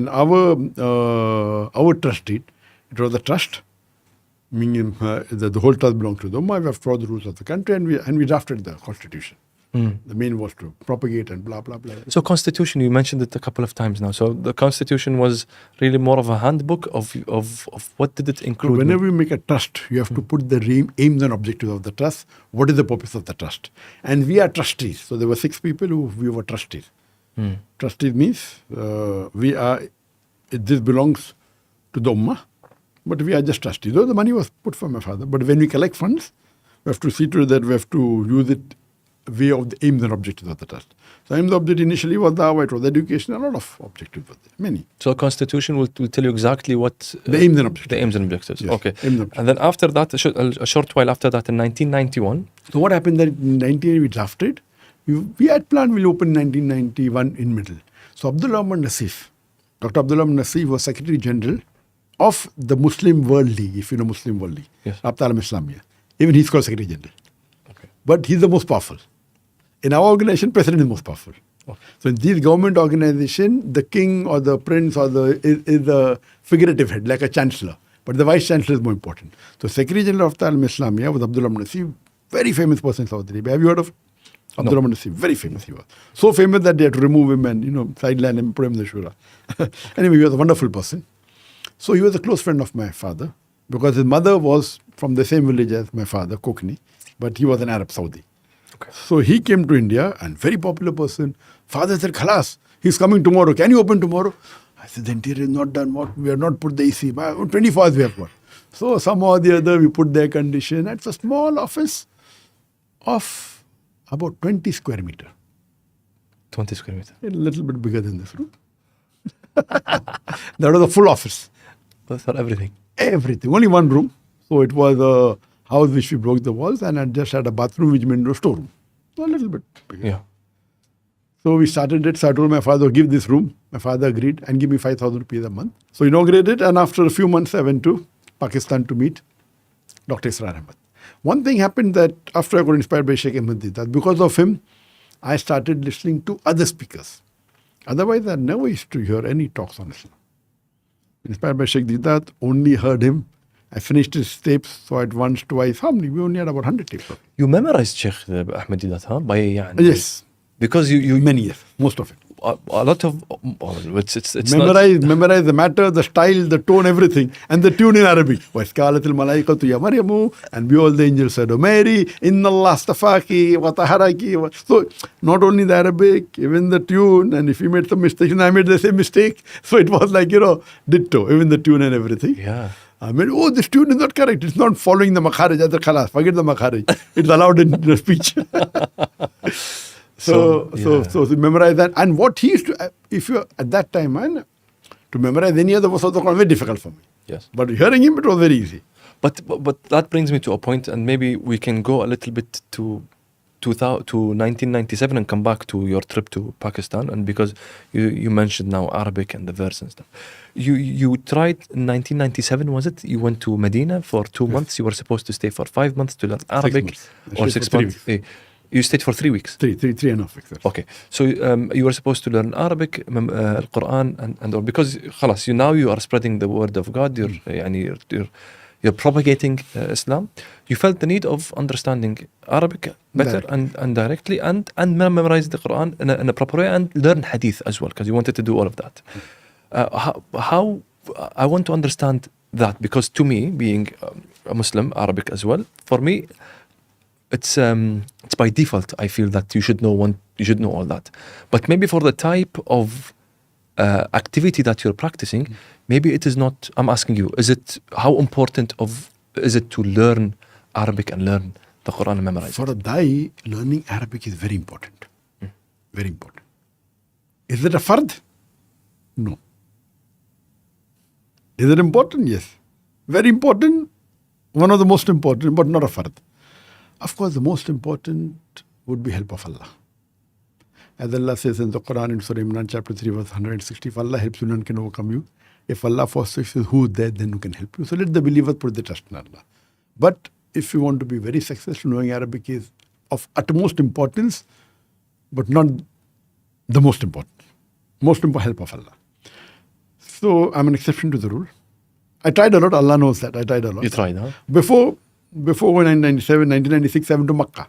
our trust deed, it was a trust, meaning the whole trust belonged to the Ummah. We have followed the rules of the country, and we drafted the constitution. The main was to propagate and blah, blah, blah. So constitution, you mentioned it a couple of times now. So the constitution was really more of a handbook of what did it include? Whenever you make a trust, you have to put the aims and objectives of the trust. What is the purpose of the trust? And we are trustees. So there were 6 people we were trustees. Trustees means this belongs to the Ummah, but we are just trustees. Though the money was put for my father. But when we collect funds, we have to see to it that we have to use it way of the aims and objectives of the trust. So aims and objective initially was dawah, it was education, a lot of objectives were there, many. So constitution will tell you exactly what... The aims and objectives. The aims and objectives, Yes, okay. aims and objectives. And then after that, a short while after that, in 1991... So what happened that in 1980 we drafted, we had planned we'll open in 1991 in middle. So Abdul Rahman Naseef, Dr. Abdul Rahman Naseef was Secretary General of the Muslim World League, if you know Muslim World League, Yes. Rabta Alam Islamiyya. Even he's called Secretary General. Okay. But he's the most powerful. In our organization, president is most powerful. Okay. So in this government organization, the king or the prince or is the figurative head, like a chancellor. But the vice chancellor is more important. So Secretary General of Al Islamiyya was Abdul Rahman Naseef, very famous person in Saudi Arabia. Have you heard of Abdul Rahman Naseef? Very famous he was. So famous that they had to remove him and sideline him, put him in the shura. Anyway, he was a wonderful person. So he was a close friend of my father because his mother was from the same village as my father, Kokni, but he was an Arab Saudi. So he came to India and very popular person. Father said, Khalas, he's coming tomorrow. Can you open tomorrow? I said, the interior is not done. What? We have not put the AC. 24 hours we have got. So somehow or the other we put the air condition. It's a small office of about 20 square meter. 20 square meter. A little bit bigger than this room. That was a full office. That's for everything. Everything. Only one room. So it was a house which we broke the walls and I just had a bathroom which made into a storeroom. So a little bit bigger. Yeah. So we started it. So I told my father, give this room. My father agreed and give me 5,000 rupees a month. So inaugurated and after a few months I went to Pakistan to meet Dr. Israr Ahmad. One thing happened that after I got inspired by Sheikh Ahmad Didat, because of him, I started listening to other speakers. Otherwise, I never used to hear any talks on Islam. Inspired by Sheikh Didat, only heard him. I finished his tapes, saw it once, twice. How many? We only had about 100 tapes. You memorized Sheikh Ahmed Didat, huh? By يعني. Yes. Because you Many years, most of it. a lot of it's memorize the matter, the style, the tone, everything, and the tune in Arabic. وَإِسْقَالَتِ الْمَلَائِكَةُ يَا مَرْيَمُ, and we all the angels said, "O Mary, inna Allah astafaki wa taharaki." So not only the Arabic, even the tune, and if you made some mistake, and I made the same mistake, so it was like ditto, even the tune and everything. Yeah. I mean, this tune is not correct. It's not following the makharij. Khalas, forget the makharij. It's allowed in the speech. So memorize that. And what he used to, if you at that time, man, to memorize any other verse of the Quran, very difficult for me. Yes. But hearing him, it was very easy. But that brings me to a point, and maybe we can go a little bit to 1997 and come back to your trip to Pakistan. And because you mentioned now Arabic and the verse and stuff, you tried in 1997, was it? You went to Medina for 2 months. You were supposed to stay for 5 months to learn Arabic, 6 months. or 6 months. You stayed for 3 weeks. Three and a half weeks. Okay, so you were supposed to learn Arabic, Al-Quran, and all, because خلاص, you are spreading the word of God. You're propagating Islam. You felt the need of understanding Arabic better and directly, and memorize the Quran in a proper way, and learn Hadith as well, because you wanted to do all of that. How I want to understand that, because to me, being a Muslim, Arabic as well, for me, it's by default. I feel that you should know all that. But maybe for the type of activity that you're practicing, maybe it is not. I'm asking you: how important is it to learn Arabic and learn the Quran and memorize? For a Dai, learning Arabic is very important. Very important. Is it a fard? No. Is it important? Yes. Very important. One of the most important, but not a fard. Of course, the most important would be help of Allah. As Allah says in the Quran in Surah Imran chapter 3 verse 160, if Allah helps you, none can overcome you. If Allah forsakes you, who is there, then who can help you? So let the believer put the trust in Allah. But if you want to be very successful, knowing Arabic is of utmost importance, but not the most important. Most important, help of Allah. So I'm an exception to the rule. I tried a lot. Allah knows that. I tried a lot. You tried, huh? Before 1996, I went to Makkah.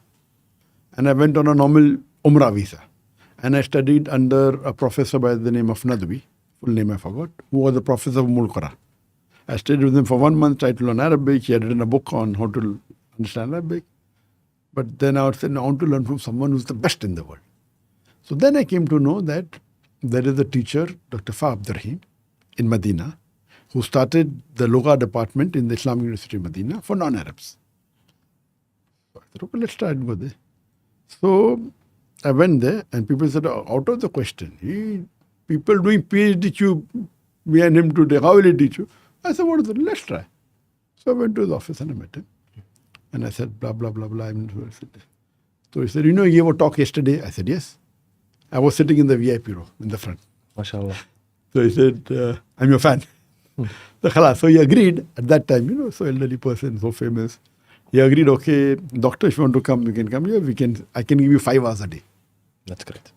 And I went on a normal Umrah visa. And I studied under a professor by the name of Nadwi, full name I forgot, who was the professor of Mulqara. I studied with him for 1 month, tried to learn Arabic. He had written a book on how to understand Arabic. But then I said, I want to learn from someone who's the best in the world. So then I came to know that there is a teacher, Dr. Fa Abdurrahim, in Medina, who started the Lugha department in the Islamic University of Medina for non-Arabs. So I said, okay, let's try and go there. So I went there and people said, out of the question, people doing PhD behind him today, how will he teach you? I said, what is it? Let's try. So I went to his office and I met him. And I said, blah, blah, blah, blah. So he said, you gave a talk yesterday? I said, yes. I was sitting in the VIP row in the front. MashaAllah. So he said, I'm your fan. So he agreed at that time, so elderly person, so famous. He agreed, okay, doctor, if you want to come, you can come here. I can give you 5 hours a day. That's great.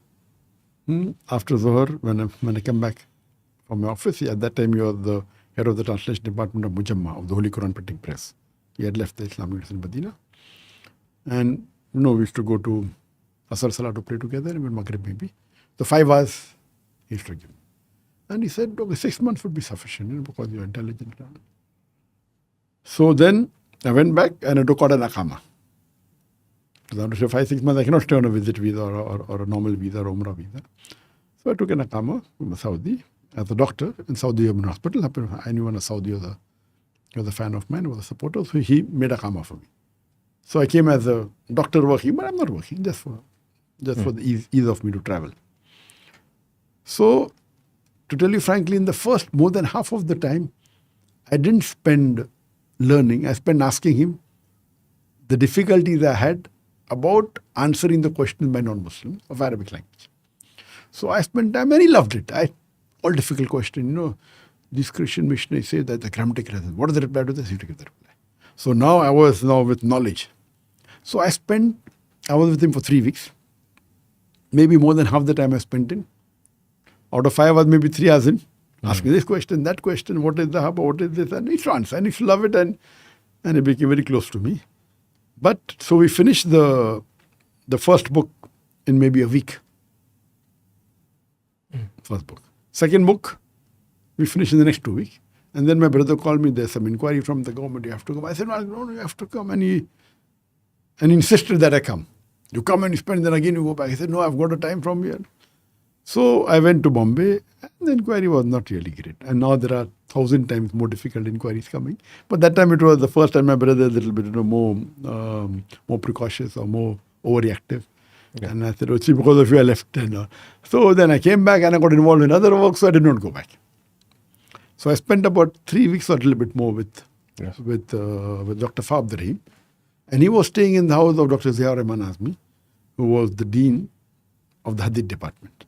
After Zohar, when I come back from my office, at that time you were the head of the translation department of Mujamma, of the Holy Quran Printing Press. He had left the Islamic University in Medina. And, we used to go to Asr Salah to pray together, and Maghrib maybe. So 5 hours he used to give. And he said, okay, 6 months would be sufficient, because you're intelligent. So then I went back and I took out an Akama. Because after 5-6 months, I cannot stay on a visit visa or a normal visa or Umrah visa. So I took an Aqama from Saudi as a doctor in Saudi Urban Hospital. Anyone in Saudi was a fan of mine, was a supporter. So he made Aqama for me. So I came as a doctor working, but I'm not working, just for the ease of me to travel. So, to tell you frankly, in the first more than half of the time, I didn't spend learning. I spent asking him the difficulties I had about answering the questions by non-Muslims of Arabic language. So I spent time and he loved it. All difficult questions, these Christian missionaries say that the grammatic reasons. What is the reply to this? You to give the reply. So now I was with knowledge. So I was with him for 3 weeks. Maybe more than half the time I spent in. Out of 5 hours, maybe 3 hours in. Asking this question, that question, what is the haba, what is this? And he used to answer. And he used to love it and he became very close to me. But so we finished the first book in maybe a week. First book. Second book, we finished in the next 2 weeks. And then my brother called me, there's some inquiry from the government, you have to come. I said, no, you have to come. And he insisted that I come. You come and you spend, then again you go back. He said, no, I've got a time from here. So I went to Bombay and the inquiry was not really great. And now there are 1,000 times more difficult inquiries coming. But that time it was the first time my brother was a little bit more precautious or more overreactive. Okay. And I said, see, because of you I left. So then I came back and I got involved in other work, so I did not go back. So I spent about 3 weeks or a little bit more with Dr. Fab Rahim. And he was staying in the house of Dr. Ziaur Rahman Azmi, who was the dean of the Hadith department.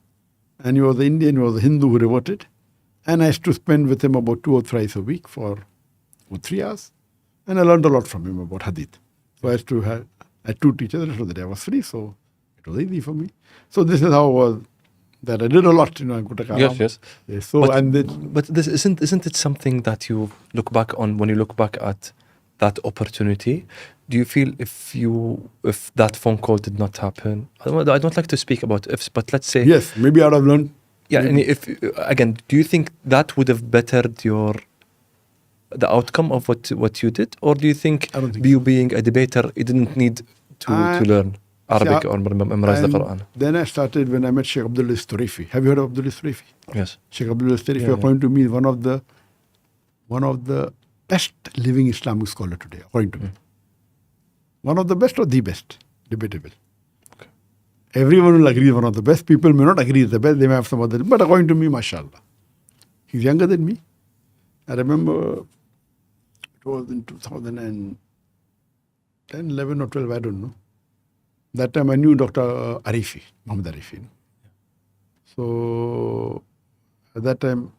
And he was an Indian, he was a Hindu who reverted. And I used to spend with him about 2 or thrice a week for 3 hours. And I learned a lot from him about Hadith. So I had 2 teachers, so that I was free, so it was easy for me. So this is how it was, that I did a lot, I could take Yes. So, but this isn't it something that you look back on when you look back at that opportunity? Do you feel if that phone call did not happen? I don't like to speak about ifs, but let's say yes, maybe I would have learned. Yeah, maybe. And do you think that would have bettered the outcome of what you did, or do you think you being a debater, you didn't need to learn Arabic or memorize the Quran? Then I started when I met Sheikh Abdullah Storefi. Have you heard of Abdullah Storefi? Yes. Sheikh Abdullah Storefi, according to me, is one of the best living Islamic scholar today, according to me. One of the best or the best? Debatable. Okay. Everyone will agree one of the best. People may not agree is the best. They may have some other. But according to me, mashallah. He's younger than me. I remember it was in 2010, 11 or 12, I don't know. That time I knew Dr. Arifi, Muhammad Arifi. So at that time,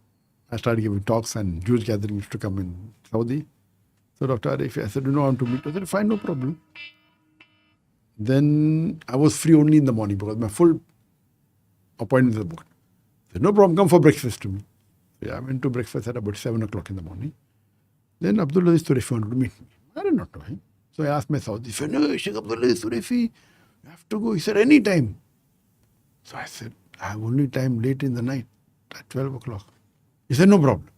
I started giving talks and Jewish gatherings used to come in Saudi. So Dr. Arifi, I said, I want to meet. I said, fine, no problem. Then I was free only in the morning because my full appointment was booked. I said, no problem, come for breakfast to me. So I went to breakfast at about 7 o'clock in the morning. Then Abdullah Storefi wanted to meet me. I did not know him. So I asked my Saudi friend, no, Sheikh Abdullah Storefi, you have to go. He said, any time. So I said, I have only time late in the night at 12 o'clock. He said, no problem.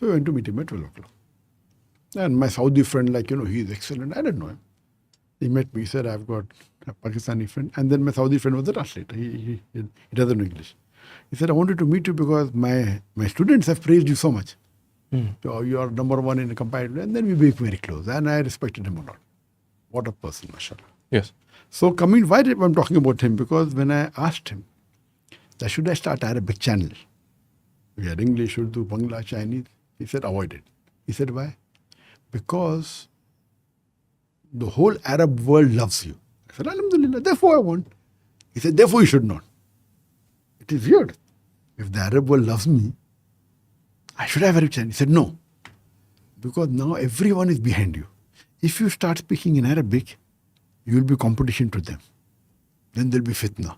So I went to meet him at 12 o'clock. And my Saudi friend, he's excellent. I didn't know him. He met me. He said, I've got a Pakistani friend. And then my Saudi friend was the translator. He doesn't know English. He said, I wanted to meet you because my students have praised you so much. So you are number one in a comparative. And then we became very close. And I respected him a lot. What a person, mashallah. Yes. So why I'm talking about him? Because when I asked him, should I start Arabic channel? We had English, Urdu, Bangla, Chinese. He said, avoid it. He said, why? Because the whole Arab world loves you. I said, Alhamdulillah, therefore I want. He said, therefore you should not. It is weird. If the Arab world loves me, I should have Arabic channel. He said, no. Because now everyone is behind you. If you start speaking in Arabic, you will be competition to them. Then there will be fitna.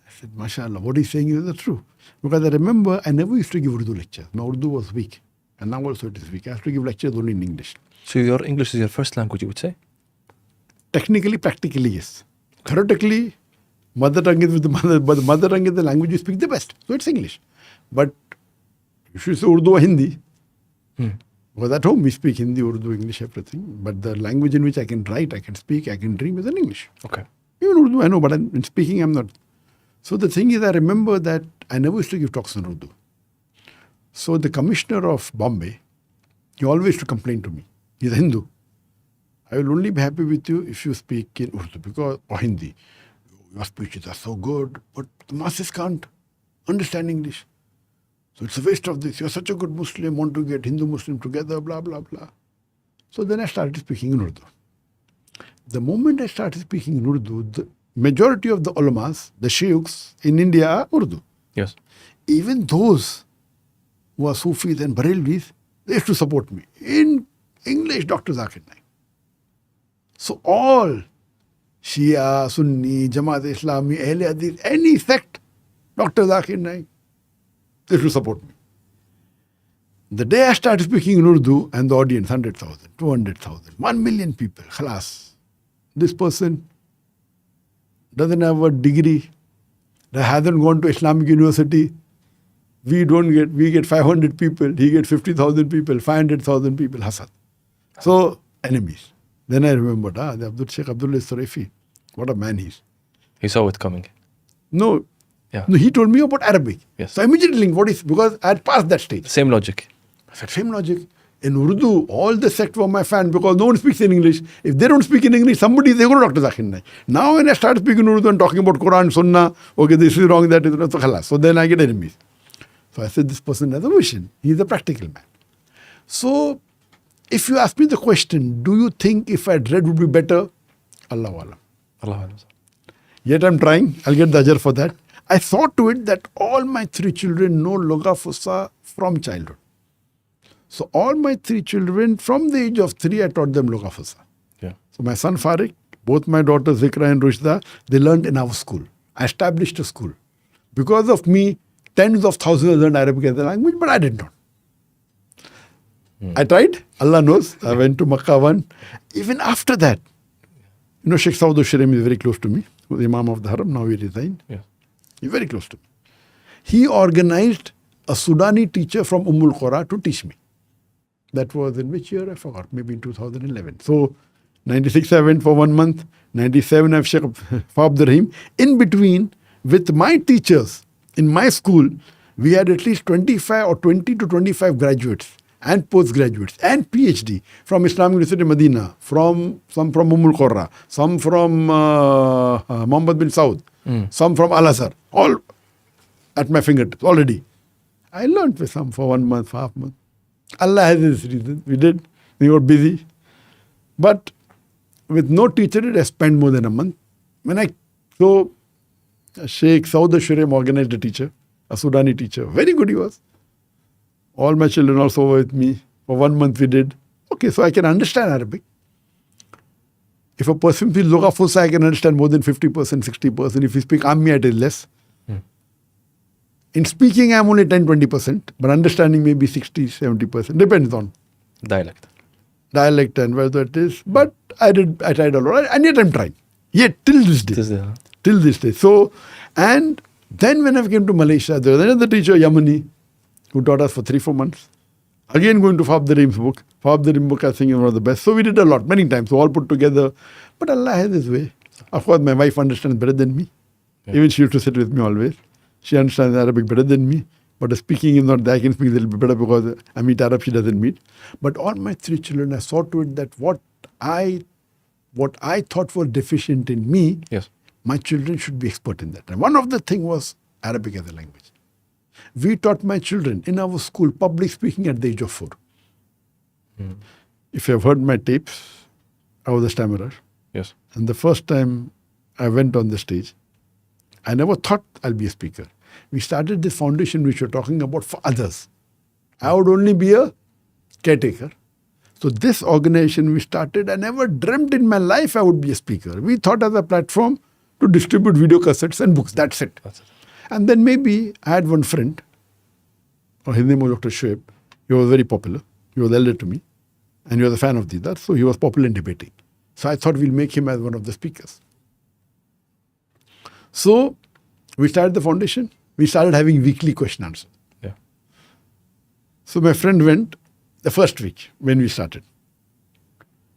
I said, mashallah, what he's saying is the truth. Because I remember I never used to give Urdu lectures. My Urdu was weak. And now also it is weak. I have to give lectures only in English. So your English is your first language, you would say? Technically, practically, yes. Theoretically, mother tongue is but the mother tongue is the language you speak the best. So it's English. But if you say Urdu or Hindi, Because at home we speak Hindi, Urdu, English, everything. But the language in which I can write, I can speak, I can dream is in English. Okay. Even Urdu, I know, but in speaking, I'm not. So the thing is, I remember that I never used to give talks in Urdu. So the commissioner of Bombay, he always used to complain to me. He's a Hindu. I will only be happy with you if you speak in Urdu or Hindi. Your speeches are so good, but the masses can't understand English. So it's a waste of this. You're such a good Muslim, want to get Hindu Muslim together, blah, blah, blah. So then I started speaking in Urdu. The moment I started speaking in Urdu, the majority of the ulamas, the sheikhs in India are Urdu. Yes. Even those who are Sufis and Barelvis, they used to support me. In English, Dr. Zakir Naik. So all Shia, Sunni, Jamaat Islami, Ahle Hadith, any sect, Dr. Zakir Naik, they used to support me. The day I started speaking in Urdu and the audience, 100,000, 200,000, 1 million people, khalas. This person doesn't have a degree, that hasn't gone to Islamic university. We get 500 people, he gets 50,000 people, 500,000 people, hasad. So, enemies. Then I remembered, the Sheikh Abdullah Surafi, what a man he is. He saw it coming. No, Yeah. no, he told me about Arabic. Yes. So I immediately linked because I had passed that stage. Same logic. I said, same logic. In Urdu, all the sect were my fan because no one speaks in English. If they don't speak in English, somebody, they go to Dr. Zakir Naik. Now when I start speaking Urdu and talking about Quran, Sunnah, okay, this is wrong, that is wrong, so khalas. So then I get enemies. So I said, this person has a vision. He's a practical man. So if you ask me the question, do you think if I'd read would be better? Allahu Alam. Allah. Yet I'm trying. I'll get the ajr for that. I saw to it that all my 3 children know Lugha Fusha from childhood. So all my 3 children, from the age of 3, I taught them Lugha Fusha. Yeah. So my son Farik, both my daughters Zikra and Rushda, they learned in our school. I established a school. Because of me, tens of thousands learned Arabic as a language, but I did not. I tried. Allah knows. I went to Makkah one. Even after that, Sheikh Saud al-Shiraim is very close to me, who was the Imam of the Haram. Now he resigned. Yeah. He's very close to me. He organized a Sudani teacher from Qura to teach me. That was in which year? I forgot. Maybe in 2011. So, 96 I went for 1 month. 97 I have Sheikh Fawad Rahim. In between, with my teachers in my school, we had at least 25 or 20 to 25 graduates and postgraduates and PhD from Islamic University Medina, some from Qura, some from Muhammad bin Saud, some from Al-Azhar, all at my fingertips already. I learned with some for 1 month, half month. Allah has his reason. We did. We were busy. But with no teacher, I spent more than a month. So Sheikh Saud al-Shuraim organized a teacher, a Sudani teacher. Very good he was. All my children also were with me. For 1 month we did. Okay, so I can understand Arabic. If a person speaks Lugha Fusha, I can understand more than 50%, 60%. If you speak Ammi, it is less. In speaking, I'm only 10-20%, but understanding maybe 60-70%. Depends on dialect and whether it is. But I tried a lot, and yet I'm trying. Yet till this day. Till this day. So, and then when I came to Malaysia, there was another teacher, Yamani, who taught us for 3-4 months. Again going to Fawad Rahim's book. Fawad Rahim's book I think is one of the best. So we did a lot, many times, so all put together. But Allah has His way. Of course, my wife understands better than me. Yeah. Even she used to sit with me always. She understands Arabic better than me. But the speaking is not that. I can speak a little bit better because I meet Arab, she doesn't meet. But all my 3 children, I saw to it that what I thought was deficient in me, yes, my children should be expert in that. And one of the things was Arabic as a language. We taught my children in our school public speaking at the age of 4. If you have heard my tapes, I was a stammerer. Yes. And the first time I went on the stage, I never thought I'll be a speaker. We started this foundation which we're talking about for others. I would only be a caretaker. So this organization we started, I never dreamt in my life I would be a speaker. We thought as a platform to distribute video cassettes and books. That's it. And then maybe I had one friend, his name was Dr. Shoaib. He was very popular. He was elder to me. And he was a fan of Didar. So he was popular in debating. So I thought we'll make him as one of the speakers. So we started the foundation. We started having weekly question answer. Yeah. So my friend went the first week when we started.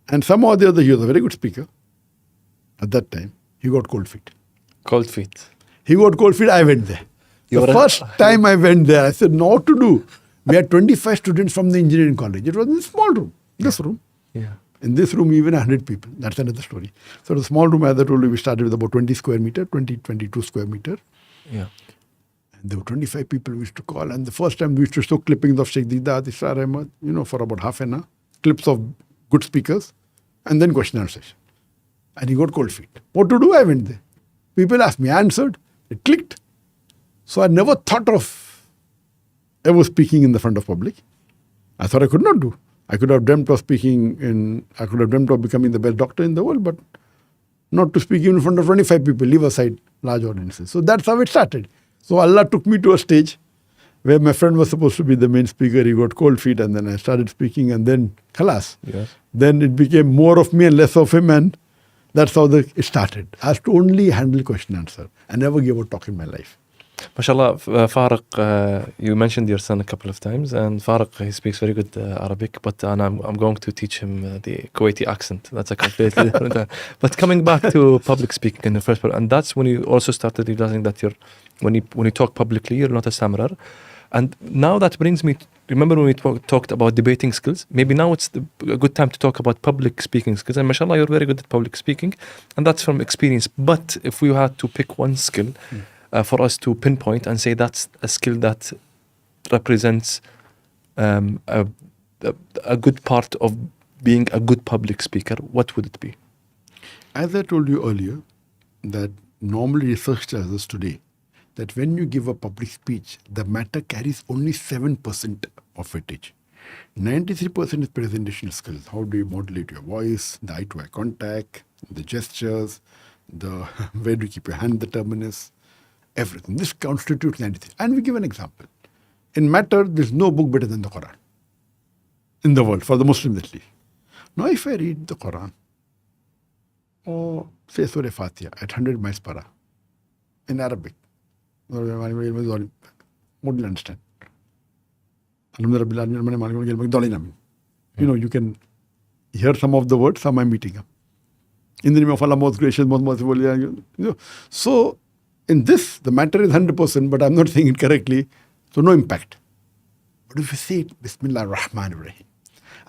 And somehow or the other, he was a very good speaker. At that time, he got cold feet. Cold feet. He got cold feet, I went there. You The were- first time I went there, I said, no, what to do? We had 25 students from the engineering college. It was in a small room, this room. Yeah. In this room, even 100 people. That's another story. So the small room, as I told you, we started with about 20 square meter, 22 square meter. Yeah. And there were 25 people we used to call. And the first time we used to show clippings of Sheikh Deedat, Israr Ahmad, for about half an hour. Clips of good speakers. And then question and answer session. And he got cold feet. What to do? I went there. People asked me, I answered. It clicked. So I never thought of ever speaking in the front of public. I thought I could not do. I could have dreamt of I could have dreamt of becoming the best doctor in the world, but not to speak in front of 25 people, leave aside large audiences. So that's how it started. So Allah took me to a stage where my friend was supposed to be the main speaker. He got cold feet and then I started speaking and then khalas. Yes. Then it became more of me and less of him and that's how it started. I had to only handle question answer. I never gave a talk in my life. MashaAllah, Faraq, you mentioned your son a couple of times, and Faraq, he speaks very good Arabic, but I'm going to teach him the Kuwaiti accent. That's a completely different. But coming back to public speaking in the first part, and that's when you also started realizing that when you talk publicly, you're not a stammerer. And now that brings me, remember when we talked about debating skills? Maybe now it's a good time to talk about public speaking skills. And mashallah, you're very good at public speaking, and that's from experience. But if we had to pick one skill, for us to pinpoint and say that's a skill that represents a good part of being a good public speaker, what would it be? As I told you earlier, that normally research tells us today that when you give a public speech, the matter carries only 7% of weightage. 93% is presentational skills. How do you modulate your voice, the eye-to-eye contact, the gestures, where do you keep your hand, the terminus, everything. This constitutes 93. And we give an example. In matter, there's no book better than the Quran in the world, for the Muslims at least. Now, if I read the Quran, or say Surah Fatiha at 100 miles per hour in Arabic, what do you understand? You can hear some of the words, some I'm meeting up. In the name of Allah, most gracious, most merciful. So, in this, the matter is 100%, but I'm not saying it correctly, so no impact. But if you say it, Bismillah ar-Rahman ar-Rahim,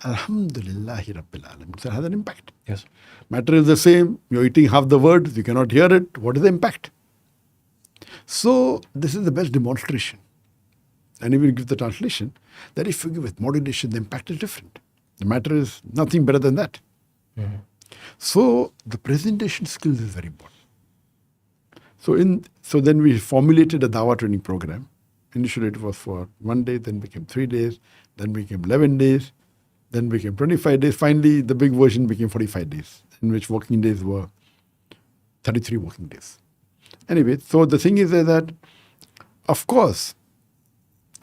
Alhamdulillahi Rabbil Alamin, so it has an impact. Yes. Matter is the same, you're eating half the words, you cannot hear it, what is the impact? So, this is the best demonstration. And even give the translation, that if you give with modulation, the impact is different. The matter is nothing better than that. Mm-hmm. So, the presentation skills is very important. So then we formulated a Dawah training program. Initially it was for 1 day, then became 3 days, then became 11 days, then became 25 days. Finally, the big version became 45 days, in which working days were 33 working days. Anyway, so the thing is that, of course,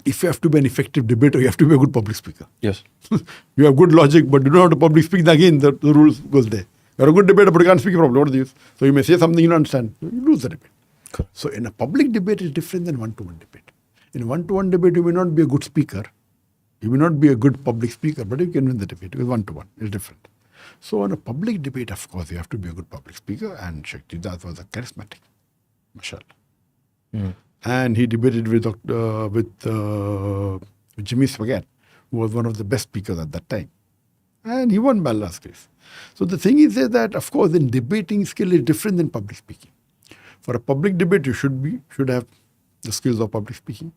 if you have to be an effective debater, you have to be a good public speaker. Yes. You have good logic, but you don't know how to public speak, again, the rules goes there. You're a good debater, but you can't speak properly. What is this? So you may say something you don't understand. You lose the debate. Cool. So in a public debate is different than one-to-one debate. In a one-to-one debate, you may not be a good speaker. You may not be a good public speaker, but you can win the debate. Because one-to-one is different. So in a public debate, of course, you have to be a good public speaker. And Sheikh Deedat was a charismatic. MashaAllah. Mm. And he debated with Jimmy Swaggart, who was one of the best speakers at that time. And he won by Allah's grace. So the thing is that, of course, in debating skill is different than public speaking. For a public debate, you should have the skills of public speaking.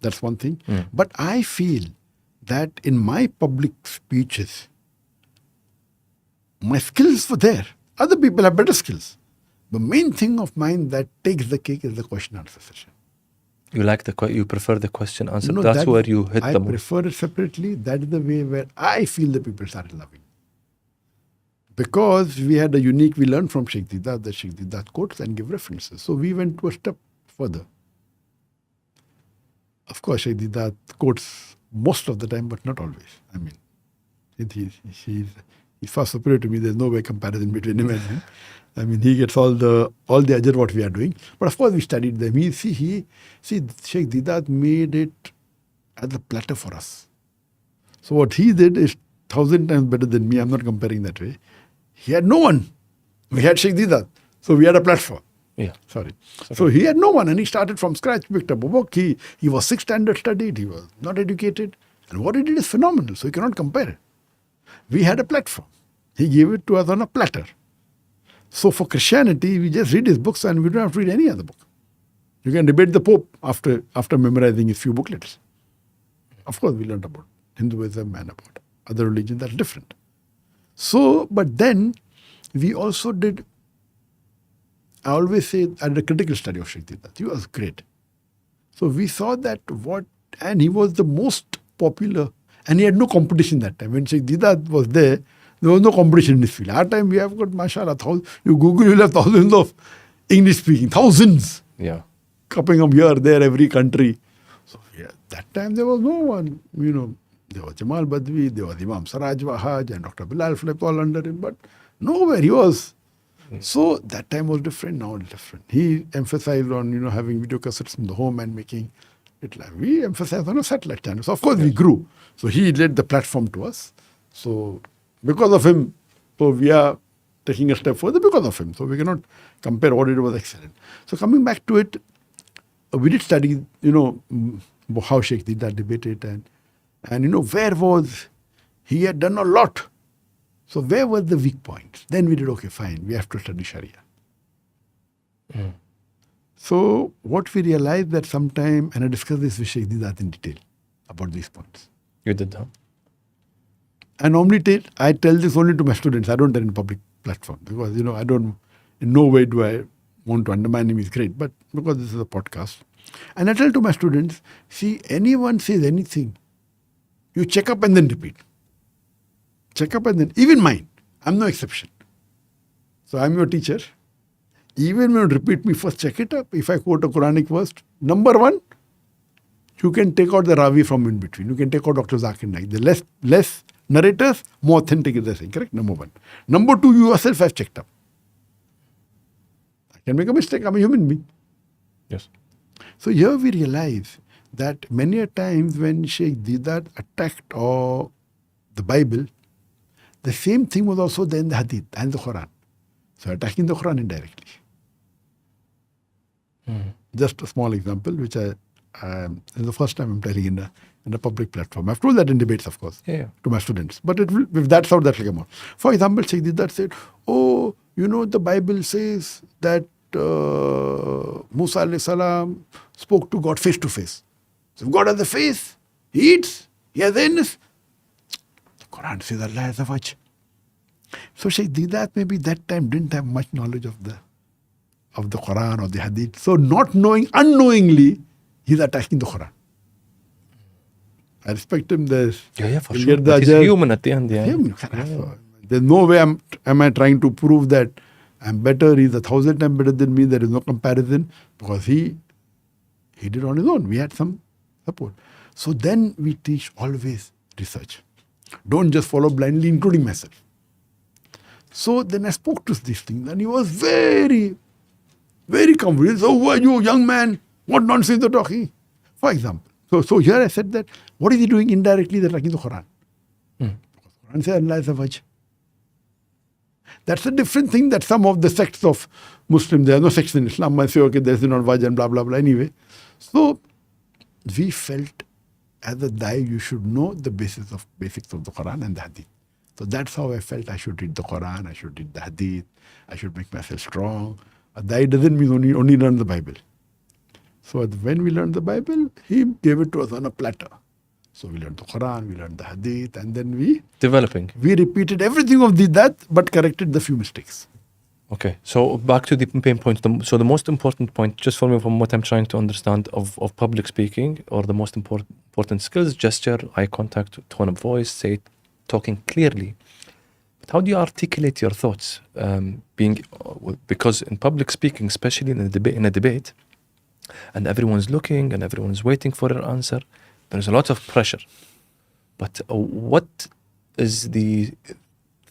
That's one thing. Mm. But I feel that in my public speeches, my skills were there. Other people have better skills. The main thing of mine that takes the cake is the question answer session. You prefer the question answer? No, that's where you hit the most. I prefer it separately. That is the way where I feel the people started loving. Because we learned from Sheikh Deedat that Sheikh Deedat quotes and give references. So we went to a step further. Of course, Sheikh Deedat quotes most of the time, but not always. I mean, he's far superior to me. There's no way comparison between him and me. I mean, he gets all the ajr what we are doing. But of course, we studied them. Sheikh Deedat made it as a platter for us. So what he did is 1,000 times better than me. I'm not comparing that way. He had no one. We had Sheikh Didat. So we had a platform. Yeah. Sorry. So he had no one and he started from scratch, picked up a book. He was 6th standard studied. He was not educated. And what he did is phenomenal. So you cannot compare it. We had a platform. He gave it to us on a platter. So for Christianity, we just read his books and we don't have to read any other book. You can debate the Pope after memorizing his few booklets. Of course, we learned about Hinduism and about other religions. That's different. So, but then we also did, I always say, I did a critical study of Sheikh Didat. He was great. So we saw that and he was the most popular, and he had no competition that time. When Sheikh Didat was there was no competition in this field. Our time we have got, mashallah, you Google, you'll have thousands of English speaking, thousands. Yeah. Coming up here, there, every country. So yeah, that time there was no one, there was Jamal Badwi, there was Imam Saraj Wahaj and Dr. Bilal Flip all under him, but nowhere he was. So that time was different, now it's different. He emphasized on, having video cassettes in the home and making it live. We emphasized on a satellite channel. So of course we grew. So he led the platform to us. So because of him, so we are taking a step further because of him. So we cannot compare what it was excellent. So coming back to it, we did study, how Sheikh Didat debated and where was, he had done a lot. So where were the weak points? Then we did, okay, fine, we have to study Sharia. So what we realized that sometime, and I discussed this with Sheikh Didat in detail about these points. You did that? I normally I tell this only to my students. I don't tell in public platform because, I don't, in no way do I want to undermine him. He's great, but because this is a podcast. And I tell to my students, see, anyone says anything, you check up and then repeat. Check up and then, even mine, I'm no exception. So I'm your teacher. Even when you repeat me, first check it up. If I quote a Quranic verse, number one, you can take out the Ravi from in between. You can take out Dr. Zakir Naik. The less narrators, more authentic is the saying, correct? Number one. Number two, you yourself have checked up. I can make a mistake. I'm a human being. Yes. So here we realize that many a times when Sheikh Didat attacked the Bible, the same thing was also there in the Hadith and the Quran. So attacking the Quran indirectly. Just a small example, which this is the first time I'm telling in a public platform. I've told that in debates, of course, to my students. But if that's how that will come out. For example, Sheikh Didat said, the Bible says that Musa alayhi salam spoke to God face to face. So if God has a face, he eats, he has anus. The Quran says Allah has a wajh. So Sheikh Didat maybe that time didn't have much knowledge of the Quran or the Hadith. So not knowing, unknowingly, he's attacking the Quran. I respect him. For sure. But he's human at the end. There's no way am I trying to prove that I'm better. He's 1,000 times better than me. There is no comparison because he did on his own. We had some support. So then we teach always research. Don't just follow blindly, including myself. So then I spoke to this thing and he was very, very confident. So who are you, young man? What nonsense you're talking? For example. So here I said that, what is he doing indirectly? They're like in the Quran. The Quran says Allah is a wajh. That's a different thing that some of the sects of Muslims, there are no sects in Islam, might say, okay, there's not wajh and blah, blah, blah. Anyway, so we felt as a Dai, you should know the basics of the Quran and the Hadith. So that's how I felt I should read the Quran, I should read the Hadith, I should make myself strong. A Dai doesn't mean only learn the Bible. So when we learned the Bible, he gave it to us on a platter. So we learned the Quran, we learned the Hadith, and then we repeated everything of that, but corrected the few mistakes. Okay, so back to the main point. So the most important point, just for me from what I'm trying to understand of public speaking, or the most important skills, gesture, eye contact, tone of voice, talking clearly. But how do you articulate your thoughts? Because in public speaking, especially in a debate, and everyone's looking and everyone's waiting for your answer, there's a lot of pressure. But what is the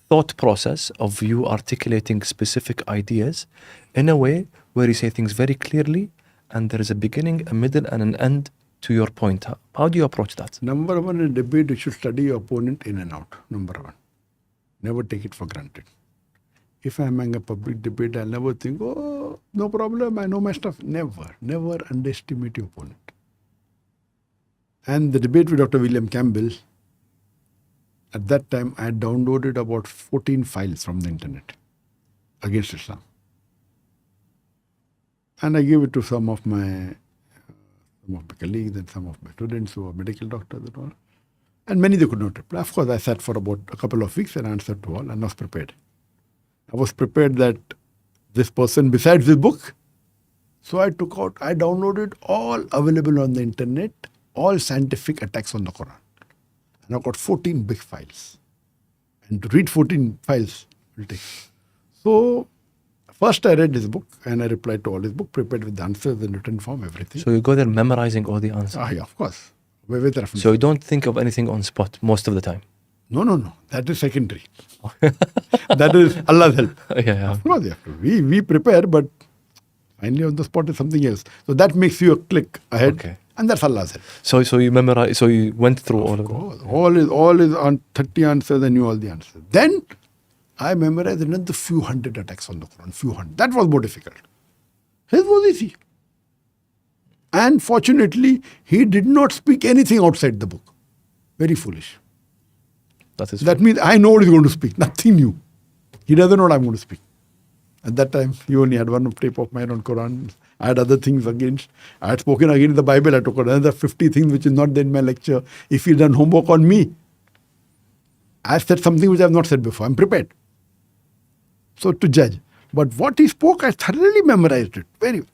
thought process of you articulating specific ideas in a way where you say things very clearly and there is a beginning, a middle, and an end to your point. How do you approach that? Number one, in debate, you should study your opponent in and out. Number one. Never take it for granted. If I'm in a public debate, I'll never think, oh, no problem, I know my stuff. Never underestimate your opponent. And the debate with Dr. William Campbell, at that time, I had downloaded about 14 files from the internet against Islam. And I gave it to some of my colleagues and some of my students who are medical doctors and all. And many they could not reply. Of course, I sat for about a couple of weeks and answered to all and was prepared. I was prepared that this person, besides this book, so I downloaded all available on the internet, all scientific attacks on the Quran. And I got 14 big files. And to read 14 files will take. So, first I read his book and I replied to all his book, prepared with the answers in written form, everything. So you go there memorizing all the answers. Yeah, of course. With reference. So you don't think of anything on spot most of the time. No. That is secondary. That is Allah's help. Yeah. Of course, you have to. We prepare, but finally on the spot is something else. So that makes you a click ahead. Okay. And that's Allah's help. So you memorize. So you went through all of them. All is on 30 answers and knew all the answers. Then I memorized another few hundred attacks on the Quran. Few hundred. That was more difficult. His was easy. And fortunately, he did not speak anything outside the book. Very foolish. That means I know what he's going to speak. Nothing new. He doesn't know what I'm going to speak. At that time, he only had one tape of mine on Quran. I had other things against. I had spoken against the Bible. I took another 50 things which is not there in my lecture. If he'd done homework on me, I said something which I have not said before. I'm prepared. So to judge. But what he spoke, I thoroughly memorized it.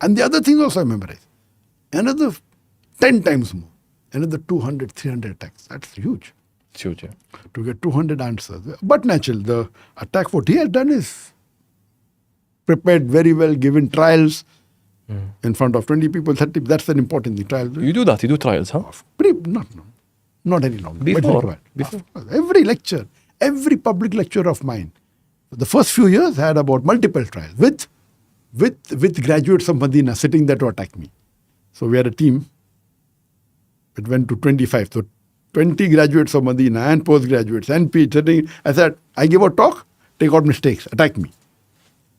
And the other things also I memorized. Another 10 times more. Another 200, 300 attacks. That's huge. It's huge, yeah. To get 200 answers. But natural, the attack, what he has done is prepared very well, given trials in front of 20 people, 30. That's an important thing. Trials. You do that? You do trials, huh? Not any longer. Before. Every lecture, every public lecture of mine, the first few years I had about multiple trials with graduates of Medina sitting there to attack me. So we had a team. It went to 25. So 20 graduates of Medina and postgraduates and PhD. I said, I give a talk, take out mistakes, attack me.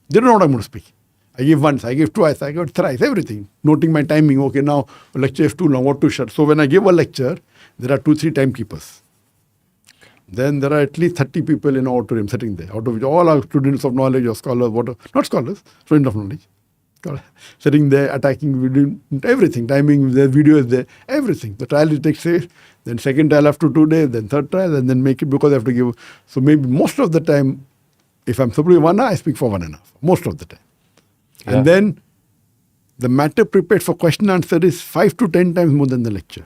They don't know what I'm going to speak. I give once, I give twice, I give thrice, everything. Noting my timing. Okay, now lecture is too long, what to shut. So when I give a lecture, there are 2-3 timekeepers. Then there are at least 30 people in our auditorium sitting there, out of which all are students of knowledge or scholars, not scholars, students of knowledge. Sitting there, attacking, everything, timing, the video is there, everything. The trial takes place, then second trial after 2 days, then third trial, and then make it because I have to give. So maybe most of the time, if I'm supposed to 1 hour, I speak for 1.5 hours, most of the time. Yeah. And then the matter prepared for question answer is 5 to 10 times more than the lecture.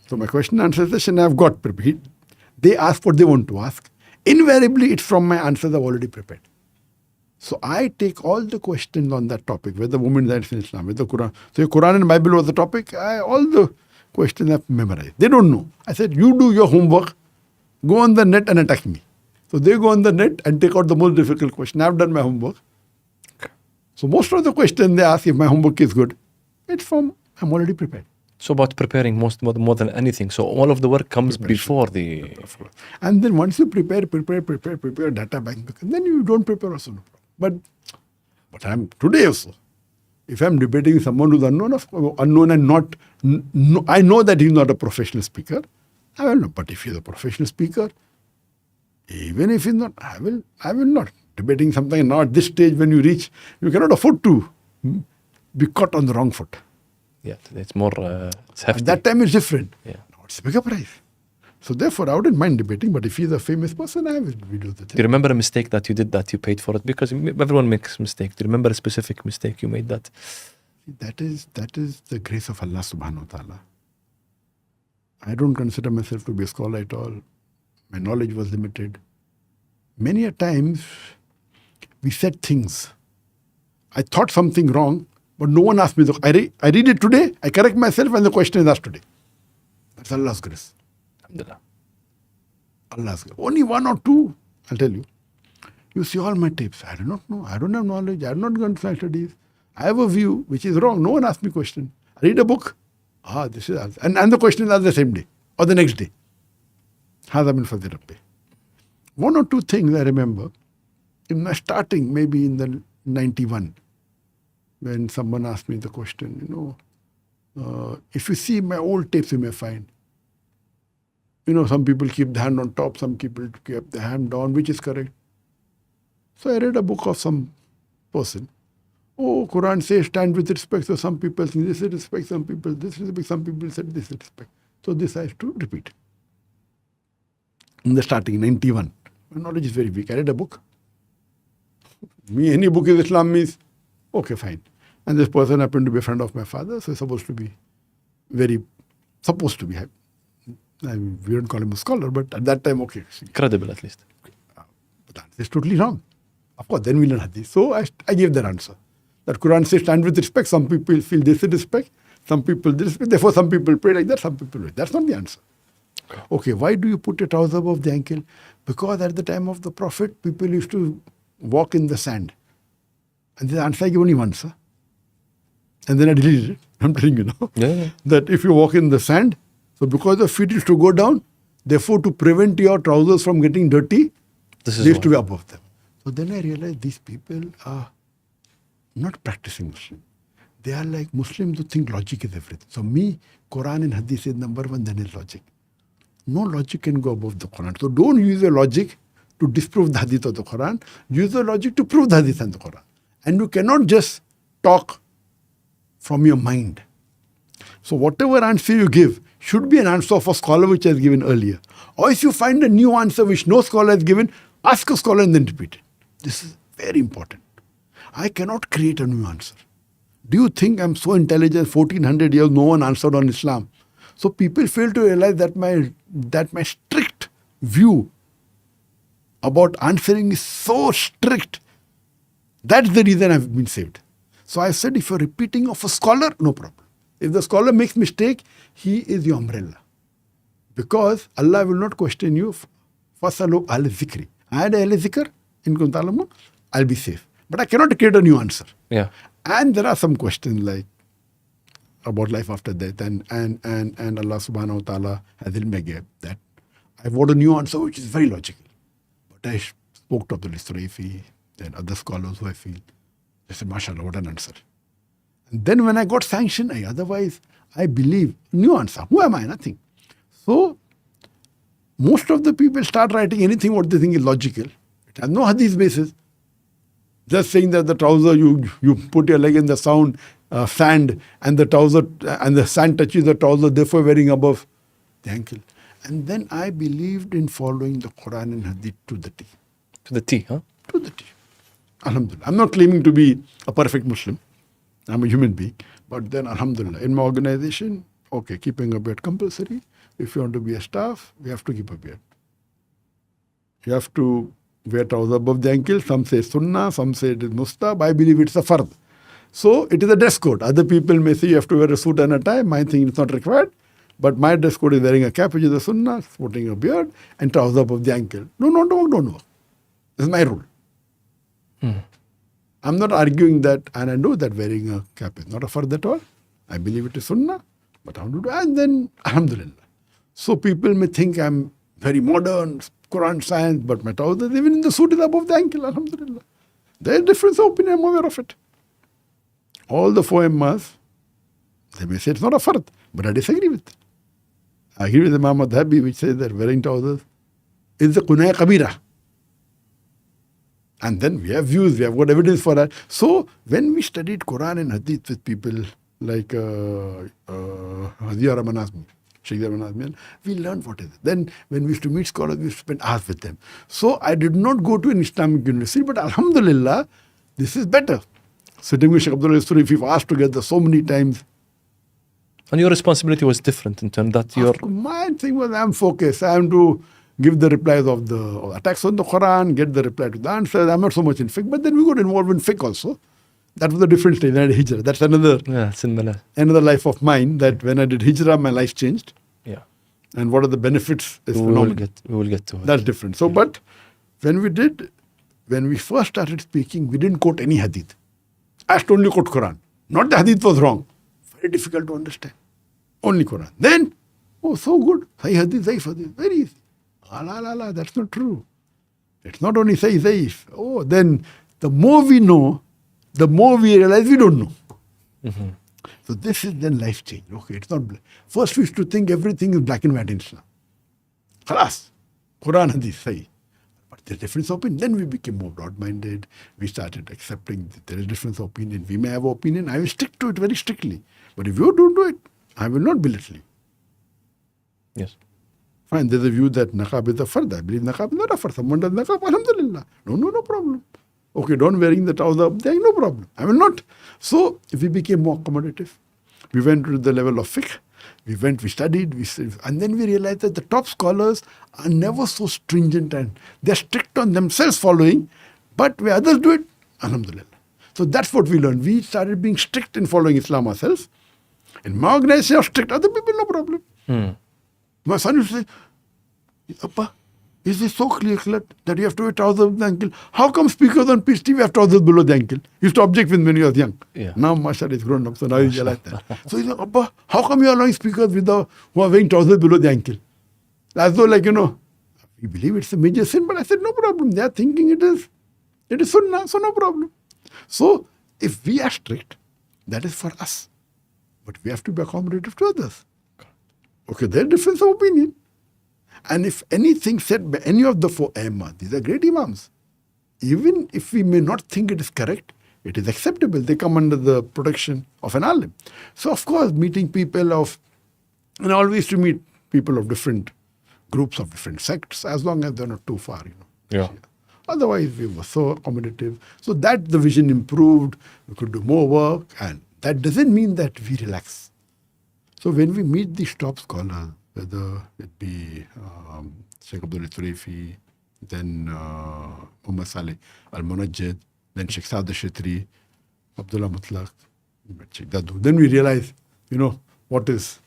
So my question answer session I've got prepared. They ask what they want to ask. Invariably, it's from my answers I've already prepared. So I take all the questions on that topic, whether women's rights in Islam, whether Quran. So if Quran and Bible was the topic, all the questions I've memorized. They don't know. I said, you do your homework, go on the net and attack me. So they go on the net and take out the most difficult question. I've done my homework. So most of the questions they ask if my homework is good, I'm already prepared. So about preparing more than anything. So all of the work comes before the... Of course. And then once you prepare data bank, then you don't prepare also. No problem. But I'm today also. If I'm debating someone who's unknown and not, I know that he's not a professional speaker. I will not. But if he's a professional speaker, even if he's not, I will not. Debating something now at this stage when you reach, you cannot afford to be caught on the wrong foot. Yeah, it's more it's hefty. At that time it's different. Yeah. Now it's a bigger prize. So therefore I wouldn't mind debating, but if he's a famous person, I will do the thing. Do you remember a mistake that you did that you paid for it? Because everyone makes mistakes. Do you remember a specific mistake you made that? That is the grace of Allah subhanahu wa ta'ala. I don't consider myself to be a scholar at all. My knowledge was limited. Many a times we said things. I thought something wrong, but no one asked me. I read it today, I correct myself, and the question is asked today. That's Allah's grace. Alhamdulillah. Allah's grace. Only 1 or 2, I'll tell you. You see all my tapes. I do not know. I don't have knowledge. I have not gone to my studies. I have a view which is wrong. No one asked me question. I read a book. This is answer. And the question is asked the same day or the next day. هذا من فضل ربي. One or two things I remember in my starting, maybe in the 91, when someone asked me the question, if you see my old tapes, you may find, some people keep the hand on top, some people keep the hand down, which is correct. So I read a book of some person. Quran says stand with respect. So some people say this respect, some people this respect, some people said this respect. So this I have to repeat. In the starting, 91. My knowledge is very weak. I read a book. Any book is Islam means, okay, fine. And this person happened to be a friend of my father, so he's supposed to be we don't call him a scholar, but at that time, okay. Credible at least. But that is totally wrong. Of course, then we learn hadith. So I gave that answer. That Quran says stand with respect. Some people feel disrespect. Some people disrespect. Therefore, some people pray like that. Some people pray. That's not the answer. Okay, why do you put a trouser above the ankle? Because at the time of the Prophet, people used to walk in the sand. And the answer I gave only once. Huh? And then I deleted it. I'm telling you now. Yeah. That if you walk in the sand, so because the feet used to go down, therefore to prevent your trousers from getting dirty, they used to be above them. So then I realized these people are not practicing Muslim. They are like Muslims who think logic is everything. So Quran and Hadith is number one, then is logic. No logic can go above the Quran. So don't use your logic to disprove the Hadith of the Quran. Use the logic to prove the Hadith and the Quran. And you cannot just talk from your mind. So whatever answer you give should be an answer of a scholar which has given earlier. Or if you find a new answer which no scholar has given, ask a scholar and then repeat it. This is very important. I cannot create a new answer. Do you think I'm so intelligent, 1400 years, no one answered on Islam? So people fail to realize that my strict view about answering is so strict. That's the reason I've been saved. So I said, if you're repeating of a scholar, no problem. If the scholar makes mistake, he is your umbrella. Because Allah will not question you. Fasalu al zikri. I had al zikr in kuntalamu, I'll be safe. But I cannot create a new answer. Yeah. And there are some questions like about life after death, and Allah subhanahu wa ta'ala has ilm that I want a new answer which is very logical. But I spoke to Abdul Israfi and other scholars who I feel, they said, mashallah, what an answer. And then when I got sanctioned, otherwise I believe, new answer. Who am I? Nothing. So most of the people start writing anything what they think is logical. It has no hadith basis. Just saying that the trouser, you put your leg in the sand, and the trouser and the sand touches the trouser, therefore wearing above the ankle. And then I believed in following the Quran and Hadith to the T. To the T, huh? To the T. Alhamdulillah. I'm not claiming to be a perfect Muslim. I'm a human being. But then, alhamdulillah, in my organization, okay, keeping a beard compulsory. If you want to be a staff, we have to keep a beard. You have to wear trousers above the ankle. Some say sunnah, some say it is mustab. I believe it's a fard. So it is a dress code. Other people may say you have to wear a suit and a tie. My thing is not required. But my dress code is wearing a cap, which is a sunnah, sporting a beard, and trousers above the ankle. No, don't work. This is my rule. I'm not arguing that, and I know that wearing a cap is not a fard at all. I believe it is sunnah, but how to do it? And then, alhamdulillah. So people may think I'm very modern, Quran science, but my trousers, even in the suit, is above the ankle, alhamdulillah. There is difference of opinion, I'm aware of it. All the four imams, they may say it's not a fard, but I disagree with it. I agree with Imam Madhabi, which says that wearing trousers is the kunaya kabira. And then we have views, we have got evidence for that. So when we studied Quran and Hadith with people like Hazia Rahman Azmi, Sheikh Rahman Azmi, we learned what is it. Then when we used to meet scholars, we used to spend hours with them. So I did not go to an Islamic university, but alhamdulillah, this is better. Sitting with Sheikh Abdul Yusuf, we've asked together so many times. And your responsibility was different in terms that your... My thing was I'm focused. I am to give the replies of the attacks on the Quran, get the reply to the answers. I'm not so much in fiqh, but then we got involved in fiqh also. That was a different stage. I did hijrah. That's another life of mine, that when I did hijrah, my life changed. Yeah. And what are the benefits is phenomenal. We will get to it. That's different. So, but when we first started speaking, we didn't quote any hadith. I used to only quote Quran. Not the hadith was wrong. Very difficult to understand. Only Quran. Then, oh, so good. Sahih hadith, Zaif hadith. Very easy. La, that's not true. It's not only Sahih, Zaif. Oh, then the more we know, the more we realize we don't know. Mm-hmm. So this is then life change. Okay, it's not. First we used to think everything is black and white in Islam. Khalas. Quran, hadith, Sahih. But there's difference of opinion. Then we became more broad-minded. We started accepting that there is difference of opinion. We may have an opinion. I will stick to it very strictly. But if you don't do it, I will not belittle you. Yes. Fine, there's a view that niqab is a fard. I believe niqab is not a fard. Someone does niqab, alhamdulillah. No problem. Okay, don't wearing the trouser up there, no problem. I will not. So, we became more accommodative. We went to the level of fiqh. We studied, and then we realized that the top scholars are never so stringent and they're strict on themselves following, but where others do it, alhamdulillah. So that's what we learned. We started being strict in following Islam ourselves. In my organization, strict. Other people, no problem. My son used to say, Appa, is this so clear that you have to wear trousers with the ankle? How come speakers on Peace TV have trousers below the ankle? He used to object when he was young. Yeah. Now, mashallah, he's grown up, so now he's like that. So he's like, Appa, how come you are allowing speakers who are wearing trousers below the ankle? As though, we believe it's a major sin, but I said, no problem. They are thinking it is sunnah, so no problem. So, if we are strict, that is for us. But we have to be accommodative to others. Okay, there's difference of opinion. And if anything said by any of the four Aimma, these are great Imams. Even if we may not think it is correct, it is acceptable. They come under the protection of an alim. So, of course, meeting people and I always to meet people of different groups of different sects, as long as they're not too far, Yeah. Otherwise, we were so accommodative. So that the vision improved, we could do more work, and that doesn't mean that we relax. So when we meet these top scholars, whether it be Sheikh Abdul Turefi, then Muhammad Saleh Al-Munajjid, then Sheikh Saad al-Shetri, Abdullah Mutlaq, Sheikh Dadu, then we realize, what is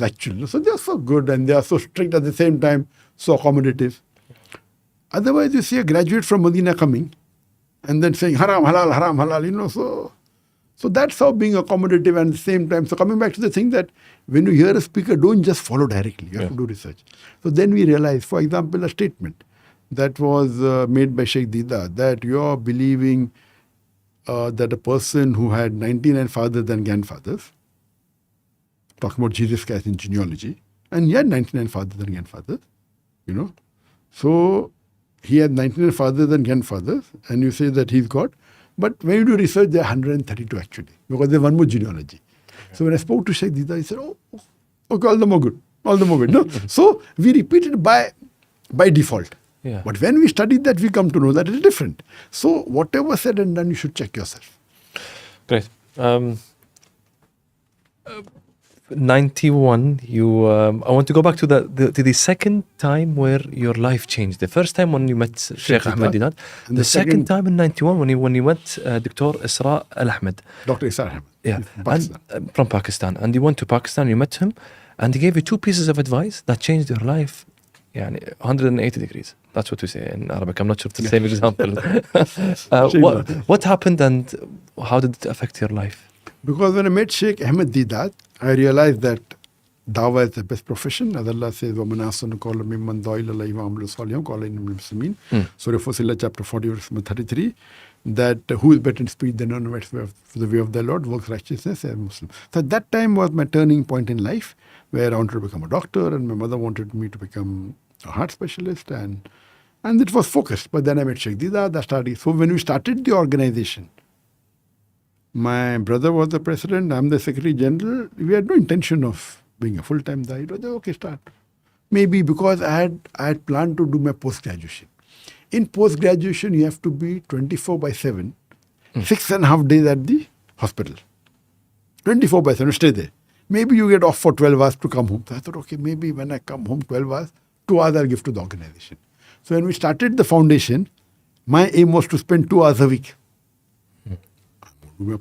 actual. So they are so good and they are so strict at the same time, so accommodative. Otherwise, you see a graduate from Medina coming and then saying haram, halal, so that's how being accommodative and at the same time. So coming back to the thing that when you hear a speaker, don't just follow directly. You have to do research. So then we realize, for example, a statement that was made by Sheikh Dida, that you're believing that a person who had 99 fathers and grandfathers, talking about Jesus Christ in genealogy, and he had 99 fathers and grandfathers, So he had 99 fathers and grandfathers, and you say that he's God. But when you do research, there are 132 actually, because there's one more genealogy. Okay. So when I spoke to Sheikh Dida, he said, okay, all the more good. No? So we repeat it by default. Yeah. But when we studied that, we come to know that it is different. So whatever said and done, you should check yourself. Great. 91, I want to go back to the second time where your life changed. The first time when you met Sheikh Ahmed Dinat. The second time in 91 when you met Dr. Isra Al-Ahmed. Dr. Isra Ahmed. Yeah. Pakistan. From Pakistan. And you went to Pakistan, you met him, and he gave you two pieces of advice that changed your life 180 degrees. That's what we say in Arabic. I'm not sure if it's the same example. What happened and how did it affect your life? Because when I met Sheikh Ahmed Didat, I realized that dawah is the best profession. As Allah says, وَمَنْ أَحْسَنُ قَوْلًا مِمَّنْ دَعَا إِلَى اللَّهِ وَعَمِلَ صَالِحًا قَالَ إِنِّي مِنَ الْمُسْلِمِينَ. Surah Fussilat, chapter 40, verse 33, that who is better in speech than one who waits for the way of the Lord, works righteousness as a Muslim. So that time was my turning point in life, where I wanted to become a doctor, and my mother wanted me to become a heart specialist, and it was focused. But then I met Sheikh Didat, I started. So when we started the organization, my brother was the president, I'm the secretary general. We had no intention of being a full-time da'i. Okay, start. Maybe because I had planned to do my post-graduation. In post-graduation, you have to be 24/7, 6.5 days at the hospital. 24/7, stay there. Maybe you get off for 12 hours to come home. So I thought, okay, maybe when I come home 12 hours, 2 hours I'll give to the organization. So when we started the foundation, my aim was to spend 2 hours a week.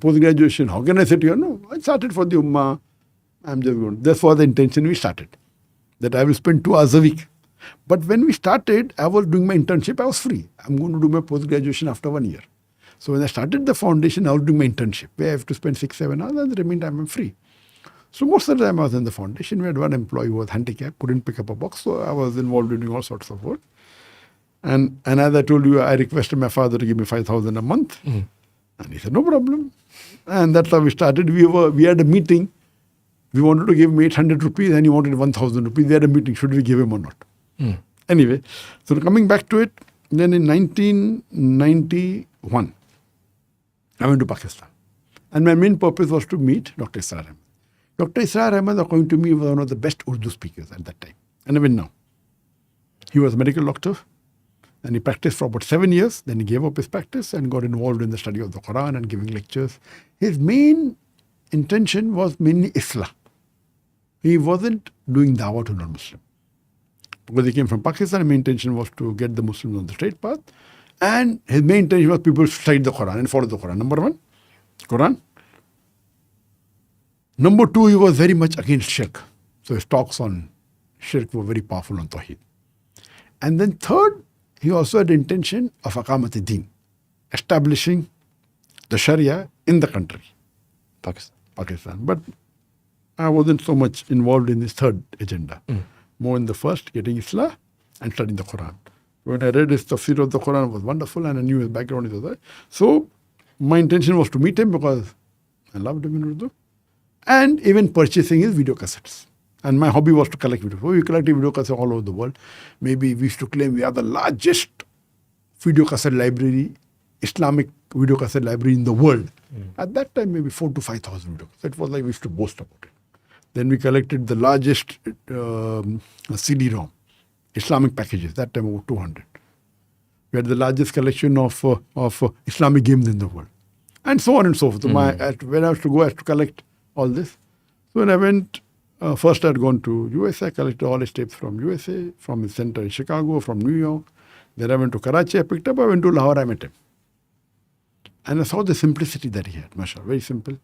Post-graduation, how can I sit here? No, I started for the Ummah. I'm just going. That's for the intention we started, that I will spend 2 hours a week. But when we started, I was doing my internship, I was free. I'm going to do my post-graduation after 1 year. So when I started the foundation, I was doing my internship, where I have to spend 6-7 hours, and the remaining time I'm free. So most of the time I was in the foundation. We had one employee who was handicapped, couldn't pick up a box, so I was involved in doing all sorts of work. And as I told you, I requested my father to give me 5,000 a month. And he said, no problem. And that's how we started. We had a meeting. We wanted to give him 800 rupees and he wanted 1,000 rupees. We had a meeting. Should we give him or not? Anyway, so coming back to it, then in 1991, I went to Pakistan. And my main purpose was to meet Dr. Israr Ahmed. Dr. Israr Ahmed, according to me, was one of the best Urdu speakers at that time. And even now. He was a medical doctor. And he practiced for about 7 years. Then he gave up his practice and got involved in the study of the Quran and giving lectures. His main intention was mainly Islah. He wasn't doing dawah to non-Muslim. Because he came from Pakistan, his main intention was to get the Muslims on the straight path. And his main intention was people to study the Quran and follow the Quran. Number one, Quran. Number two, he was very much against shirk. So his talks on shirk were very powerful on Tawheed. And then third, he also had the intention of aqamat-e-din, establishing the Sharia in the country, Pakistan. But I wasn't so much involved in his third agenda. More in the first, getting Islah and studying the Quran. When I read his tafsir of the Quran, it was wonderful and I knew his background is other. So my intention was to meet him because I loved him in Urdu. And even purchasing his video cassettes. And my hobby was to collect video. So we collected video cassettes all over the world. Maybe we used to claim we are the largest video cassette library, Islamic video cassette library in the world. At that time, maybe 4,000 to 5,000 video cassettes. It was like we used to boast about it. Then we collected the largest CD-ROM, Islamic packages, that time over 200. We had the largest collection of Islamic games in the world. And so on and so forth. So when I was to go, I had to collect all this. So when I went, first I had gone to USA, I collected all his tapes from USA, from his center in Chicago, from New York. Then I went to Karachi, I picked up, I went to Lahore, I met him. And I saw the simplicity that he had, mashallah, very simple.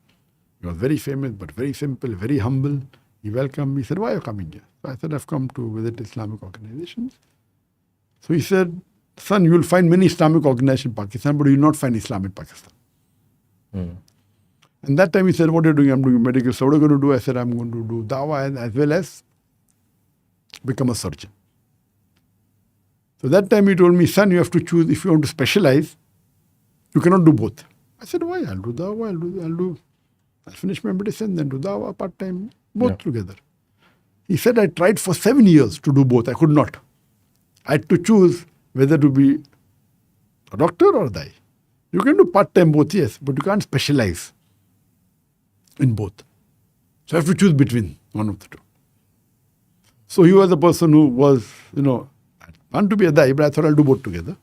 He was very famous, but very simple, very humble. He welcomed me. He said, why are you coming here? So I said, I've come to visit Islamic organizations. So he said, son, you will find many Islamic organizations in Pakistan, but you will not find Islam in Pakistan. And that time he said, what are you doing? I'm doing medical. So what are you going to do? I said, I'm going to do dawah and as well as become a surgeon. So that time he told me, son, you have to choose. If you want to specialize, you cannot do both. I said, why? I'll do dawah, I'll finish my medicine, then do dawah, part-time, both together. He said, I tried for 7 years to do both. I could not. I had to choose whether to be a doctor or a dai. You can do part-time both, yes, but you can't specialize in both. So I have to choose between one of the two. So he was a person who was, I want to be a dai, but I thought I'll do both together.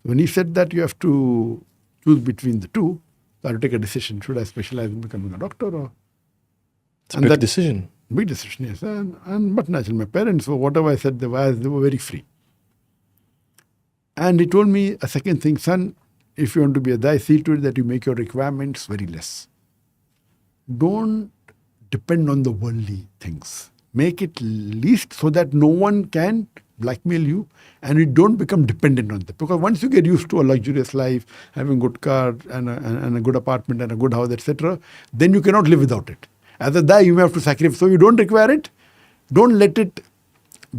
When he said that you have to choose between the two, so I had to take a decision. Should I specialize in becoming a doctor or? It's a big decision. Big decision, yes. But naturally, my parents, so whatever I said, they were very free. And he told me a second thing, son, if you want to be a dai, see to it that you make your requirements very less. Don't depend on the worldly things. Make it least so that no one can blackmail you and you don't become dependent on them. Because once you get used to a luxurious life, having good car and a good apartment and a good house, etc., then you cannot live without it. As a dai, you may have to sacrifice. So you don't require it. Don't let it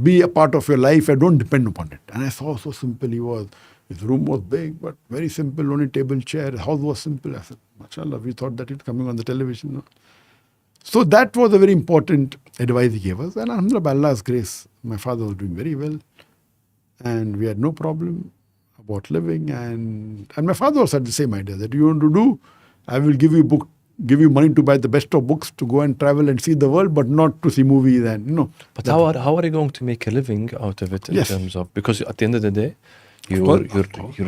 be a part of your life and don't depend upon it. And I saw so simple he was. His room was big, but very simple, only table, chair. His house was simple. I said, mashallah, we thought that it's coming on the television. No? So that was a very important advice he gave us. And alhamdulillah, by Allah's grace, my father was doing very well. And we had no problem about living. And my father also had the same idea that you want to do, I will give you money to buy the best of books, to go and travel and see the world, but not to see movies and. But how are you going to make a living out of it in terms of, because at the end of the day, you're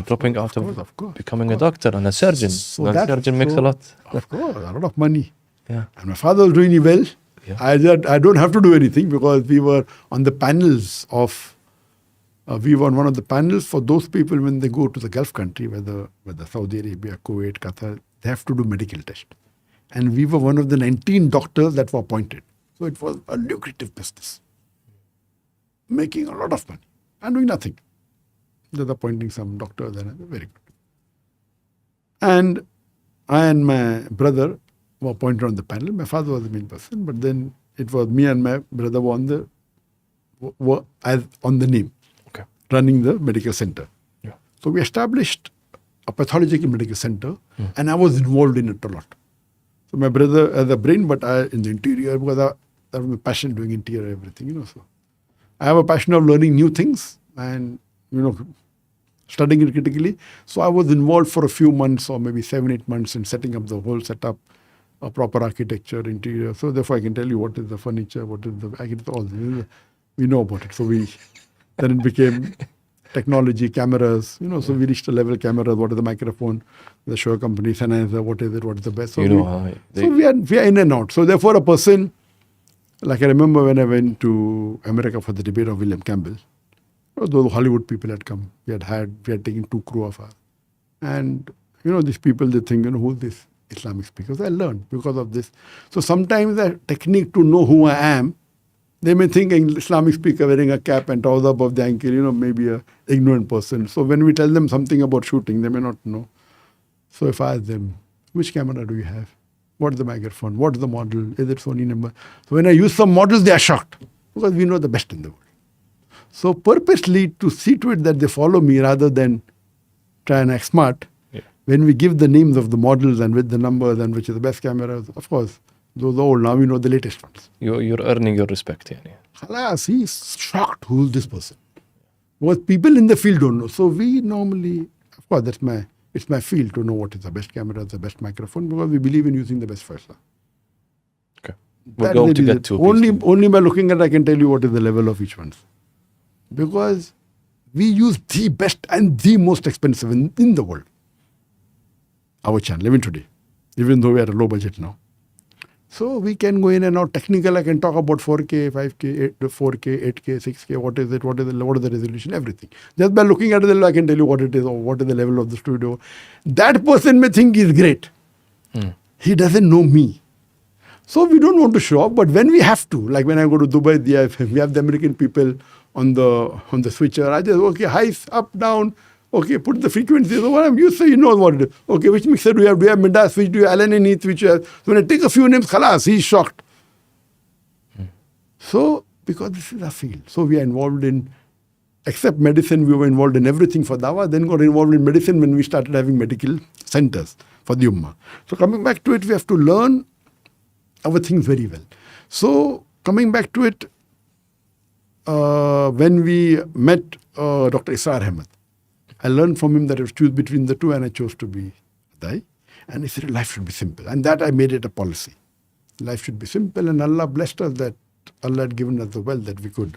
dropping out of becoming a doctor and a surgeon. So a surgeon makes a lot. Of course, a lot of money. Yeah. And my father was doing well. Yeah. I don't have to do anything because we were on the panels of, we were on one of the panels for those people when they go to the Gulf country, whether Saudi Arabia, Kuwait, Qatar, they have to do medical test. And we were one of the 19 doctors that were appointed. So it was a lucrative business. Making a lot of money and doing nothing. Just appointing some doctors and very good. And I and my brother, were appointed on the panel. My father was the main person, but then it was me and my brother were on the name, Okay. running the medical center. Yeah. So we established a pathological medical center, and I was involved in it a lot. So my brother as a brain, but I in the interior, because that was my passion, doing interior everything. So I have a passion of learning new things and studying it critically. So I was involved for a few months, or maybe 7-8 months, in setting up the whole setup, a proper architecture, interior. So therefore, I can tell you what is the furniture, what is all. We know about it. So then it became technology, cameras. So we reached a level cameras. What is the microphone? The show company, Sennheiser, what is it? What is the best? So we are in and out. So therefore, a person, like I remember when I went to America for the debate of William Campbell, those Hollywood people had come. We had taken 2 crew of us. And, these people, they think, who this Islamic speakers? I learned because of this. So sometimes the technique to know who I am, they may think an Islamic speaker wearing a cap and trouser above the ankle, maybe a ignorant person. So when we tell them something about shooting, they may not know. So if I ask them, which camera do you have? What is the microphone? What is the model? Is it Sony number? So when I use some models, they are shocked because we know the best in the world. So purposely to see to it that they follow me rather than try and act smart, when we give the names of the models and with the numbers and which is the best cameras, of course, those are old. Now we know the latest ones. You're earning your respect. Khalas, he's shocked. Who is this person? Because people in the field don't know. So we normally, of course, it's my field to know what is the best camera, the best microphone, because we believe in using the best Faisla. Okay. We're going to get to only by looking at it, I can tell you what is the level of each one. Because we use the best and the most expensive in the world. Our channel, even today, even though we are a low budget now. So we can go in and out technical. I can talk about 4K, 5K, 4K, 8K, 6K, what is it, what is the resolution, everything. Just by looking at it, I can tell you what it is or what is the level of the studio. That person may think he's great. He doesn't know me. So we don't want to show up, but when we have to, like when I go to Dubai, we have the American people on the switcher. I just, okay, highs, up, down. Okay, put the frequency. So what I'm used to, you know what it is. Okay, which mixer do you have? Do you have Midas switch? Do you have Allen and Heath switch? So when I take a few names, khalas, he's shocked. So, because this is our field. So we are involved in, except medicine, we were involved in everything for Dawah, then got involved in medicine when we started having medical centers for the Ummah. So coming back to it, we have to learn our things very well. So coming back to it, when we met Dr. Israr Ahmed, I learned from him that I was choose between the two, and I chose to be Dai. And he said life should be simple. And that I made it a policy. Life should be simple, and Allah blessed us that Allah had given us the wealth that we could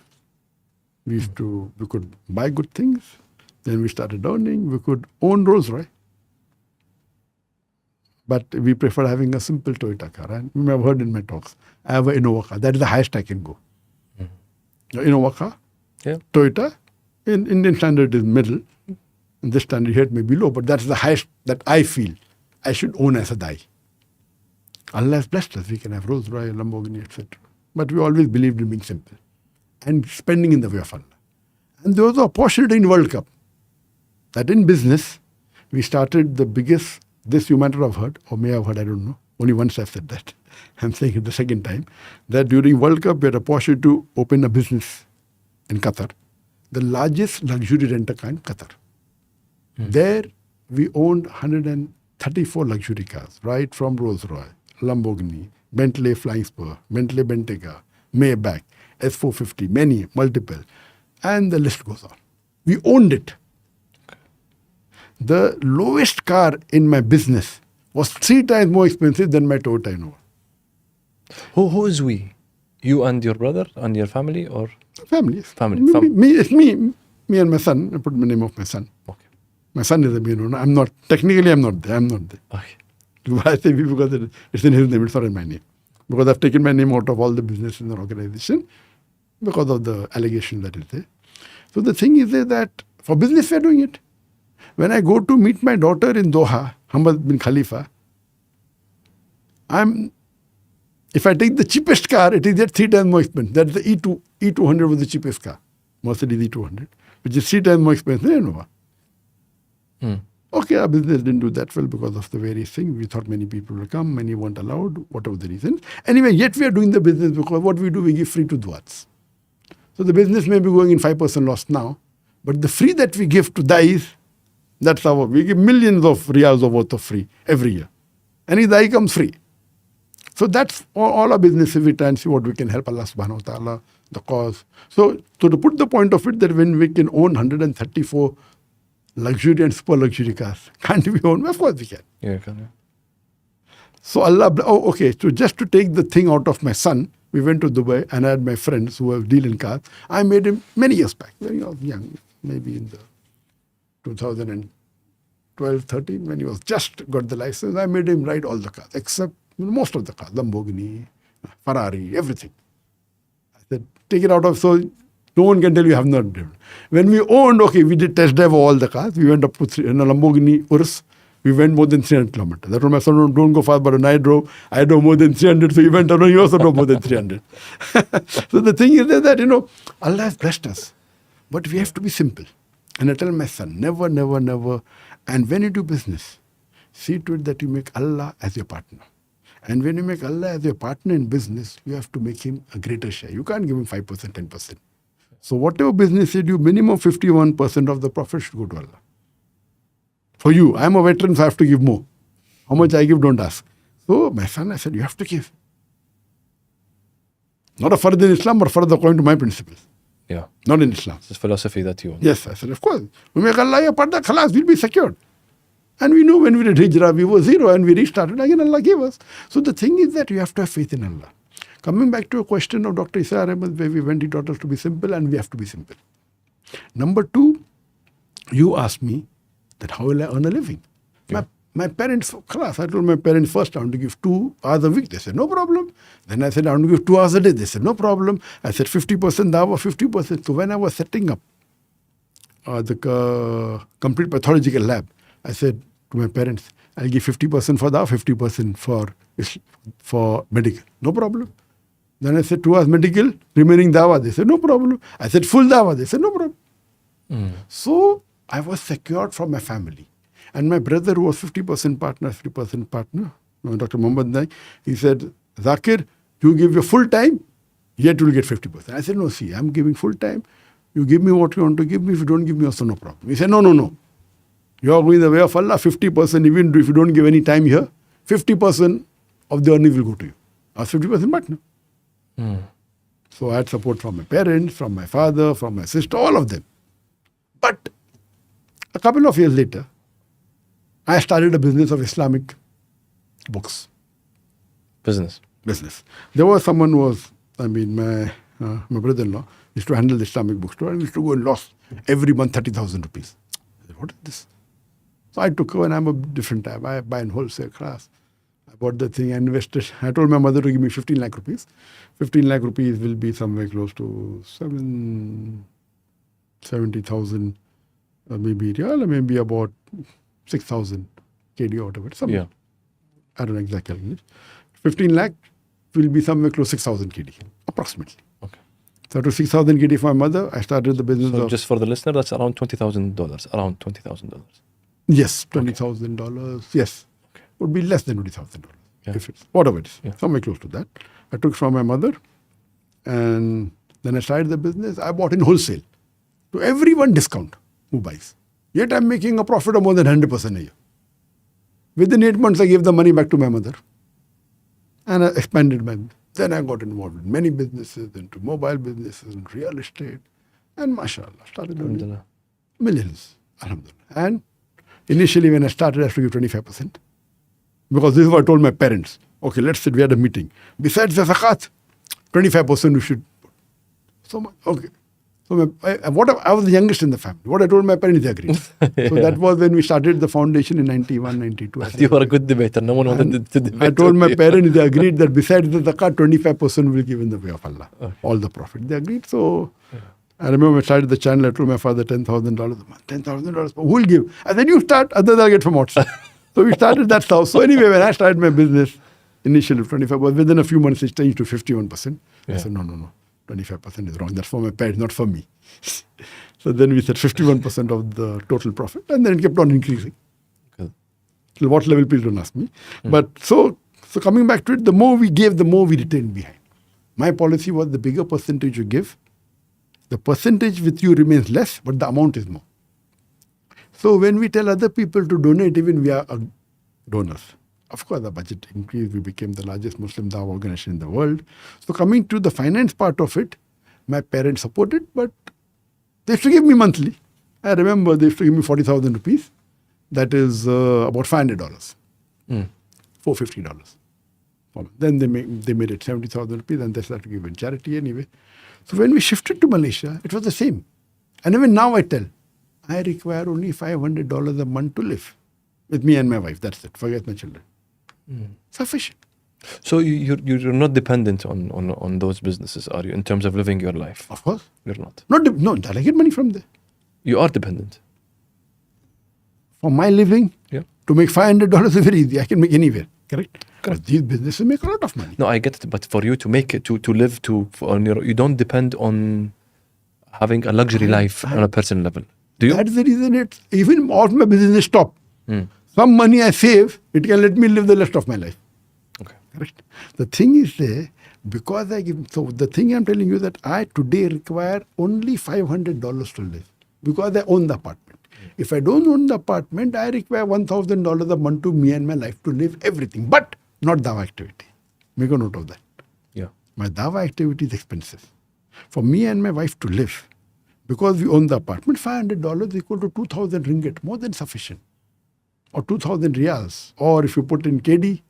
buy good things. Then we started earning. We could own Rolls Royce. But we prefer having a simple Toyota car. And you may have heard in my talks, I have an Innova car. That is the highest I can go. Innova car, Toyota, in Indian standard is middle. In this standard here it may be low, but that's the highest that I feel I should own as a Dai. Allah has blessed us. We can have Rolls Royce, Lamborghini, etc. But we always believed in being simple and spending in the way of Allah. And there was an opportunity in World Cup that in business, we started the biggest, this you might have heard, or may have heard, I don't know. Only once I've said that. I'm saying it the second time, that during World Cup, we had a opportunity to open a business in Qatar, the largest luxury renter car in Qatar. There, we owned 134 luxury cars, right from Rolls Royce, Lamborghini, Bentley Flying Spur, Bentley Bentayga, Maybach, S450, many, multiple. And the list goes on. We owned it. The lowest car in my business was 3 times more expensive than my Toyota Innova. Who is we? You and your brother and your family, or? Family. Family. It's me and my son. I put the name of my son. Okay. My son is a millionaire. I'm not there. Okay. I say because it's in his name, it's not in my name. Because I've taken my name out of all the business in the organization because of the allegation that is there. So the thing is that for business we're doing it. When I go to meet my daughter in Doha, Hamad bin Khalifa, if I take the cheapest car, it is yet 3 times more expensive. That's the E200 was the cheapest car, Mercedes E200, which is 3 times more expensive than Innova. Okay, our business didn't do that well because of the various things. We thought many people will come, many weren't allowed, whatever the reason. Anyway, yet we are doing the business because what we do, we give free to du'ats. So the business may be going in 5% loss now, but the free that we give to dais, that's our, we give millions of riyals of worth of free every year. Any da'i comes free. So that's all our business. We try and see what we can help Allah subhanahu wa ta'ala, the cause. So to put the point of it that when we can own 134 luxury and super luxury cars, can't we own? Of course we can. Yeah, can you? So Allah, okay, so just to take the thing out of my son, we went to Dubai and I had my friends who have deal in cars. I made him many years back, when he was young, maybe in the 2012, 13, when he was just got the license. I made him ride all the cars, except most of the cars, Lamborghini, Ferrari, everything. I said, take it out of, so no one can tell you have not driven. When we owned, okay, we did test drive all the cars. We went up to in a Lamborghini Urus. We went more than 300 kilometers. That was my son, don't go fast, but when I drove more than 300. So he went around, he also drove more than 300. So the thing is that, Allah has blessed us. But we have to be simple. And I tell my son, never, never, never. And when you do business, see to it that you make Allah as your partner. And when you make Allah as your partner in business, you have to make him a greater share. You can't give him 5%, 10%. So whatever business you do, minimum 51% of the profit should go to Allah. For you, I'm a veteran, so I have to give more. How much I give, don't ask. So my son, I said, you have to give. Not a further in Islam, but further according to my principles. Yeah. Not in Islam. It's philosophy that you want. Yes, I said, of course. We make Allah your partner, khalas, we'll be secured. And we know when we did Hijrah, we were zero and we restarted. Again, Allah gave us. So the thing is that you have to have faith in Allah. Coming back to a question of Dr. Isa Ahmed, where we went, he taught us to be simple, and we have to be simple. Number two, you asked me that how will I earn a living? Yeah. My parents, class, I told my parents first I want to give 2 hours a week. They said, no problem. Then I said, I want to give 2 hours a day. They said, no problem. I said, 50% dawah, 50%. So when I was setting up the complete pathological lab, I said to my parents, I'll give 50% for dawah, 50% for medical. No problem. Then I said, 2 hours medical, remaining dawah. They said, no problem. I said, full dawah. They said, no problem. So I was secured from my family. And my brother, who was 50% partner, Dr. Muhammad Naik, he said, Zakir, you give your full time, yet you will get 50%. I said, no, see, I'm giving full time. You give me what you want to give me. If you don't give me, also no problem. He said, no. You are going the way of Allah, 50%, even if you don't give any time here, 50% of the earnings will go to you. I was 50% partner. So I had support from my parents, from my father, from my sister, all of them. But a couple of years later, I started a business of Islamic books. Business. There was someone who was, my brother-in-law used to handle the Islamic bookstore and used to go and lost every month 30,000 rupees. I said, what is this? So I took over and I'm a different type. I buy in wholesale class. I bought the thing, I invested. I told my mother to give me 15 lakh rupees. 15 lakh rupees will be somewhere close to 70,000 maybe real, or maybe about 6,000 KD or whatever. Yeah. I don't know exactly. 15 lakh will be somewhere close to 6,000 KD, approximately. Okay. So to 6,000 KD for my mother, I started the business So of... just for the listener, that's around $20,000. Around $20,000. Yes, $20,000. Yes. Okay. Would be less than $20,000. Yeah. If it's, whatever it is. Yeah. Somewhere close to that. I took from my mother. And then I started the business. I bought in wholesale. To everyone discount who buys. Yet I'm making a profit of more than 100% a year. Within 8 months, I gave the money back to my mother. And I expanded my... Then I got involved in many businesses, into mobile businesses, and real estate. And mashallah, started doing millions. Alhamdulillah. And initially when I started, I had to give 25%. Because this is what I told my parents. Okay, let's say we had a meeting. Besides the zakat, 25% we should put. So much. Okay. So I was the youngest in the family. What I told my parents, they agreed. Yeah. So that was when we started the foundation in 91, 92. You were a good debater. No one wanted to debate. I told my parents, they agreed that besides the zakat, 25% will give in the way of Allah. Okay. All the profit. They agreed. So I remember when I started the channel, I told my father $10,000 a month. $10,000. Who will give? And then you start, others I'll get from outside. So we started that house. So anyway, when I started my business, initially 25, but within a few months it changed to 51%. I said, no. 25% is wrong. That's for my parents, not for me. So then we said 51% of the total profit, and then it kept on increasing. Till what level, please don't ask me. But so coming back to it, the more we gave, the more we retained behind. My policy was the bigger percentage you give, the percentage with you remains less, but the amount is more. So when we tell other people to donate, even we are donors. Of course, the budget increased. We became the largest Muslim Dawah organization in the world. So coming to the finance part of it, my parents supported, but they used to give me monthly. I remember they used to give me 40,000 rupees. That is about $500, $450. Then they made it 70,000 rupees, and they started to give in charity anyway. So when we shifted to Malaysia, it was the same. And even now I tell, I require only $500 a month to live with me and my wife. That's it. Forget my children. Sufficient. So you're not dependent on those businesses, are you, in terms of living your life? Of course. You're not. No, I get money from there. You are dependent. For my living, to make $500 is very easy. I can make anywhere. Correct? But these businesses make a lot of money. No, I get it. But for you to make it, to live, you don't depend on having a luxury life on a personal level. Do you? That's the reason even all my business stop. Some money I save, it can let me live the rest of my life. Okay. Correct? The thing is there, because I give, so the thing I'm telling you that I today require only $500 to live because I own the apartment. If I don't own the apartment, I require $1,000 a month to me and my life to live everything, but not Dawah activity. Make a note of that. Yeah. My Dawah activity is expensive. For me and my wife to live, because we own the apartment, $500 is equal to 2,000 ringgit, more than sufficient. Or 2,000 riyals. Or if you put in KD,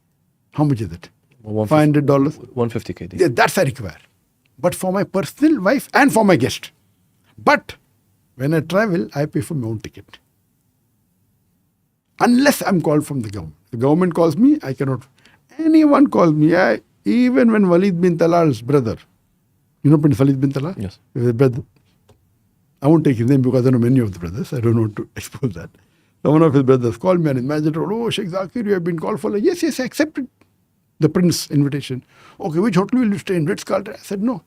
how much is it? $500. 150 KD. Yeah, that's I require. But for my personal wife and for my guest. But when I travel, I pay for my own ticket. Unless I'm called from the government. The government calls me, I cannot. Anyone calls me. Even when Walid bin Talal's brother, you know Prince Walid bin Talal? Yes. His brother. I won't take his name because I know many of the brothers. I don't want to expose that. So one of his brothers called me and his manager told, oh, Sheikh Zakir, you have been called for. Yes, I accepted the prince invitation. Okay, which hotel will you stay in? Ritz-Carlton? I said, no.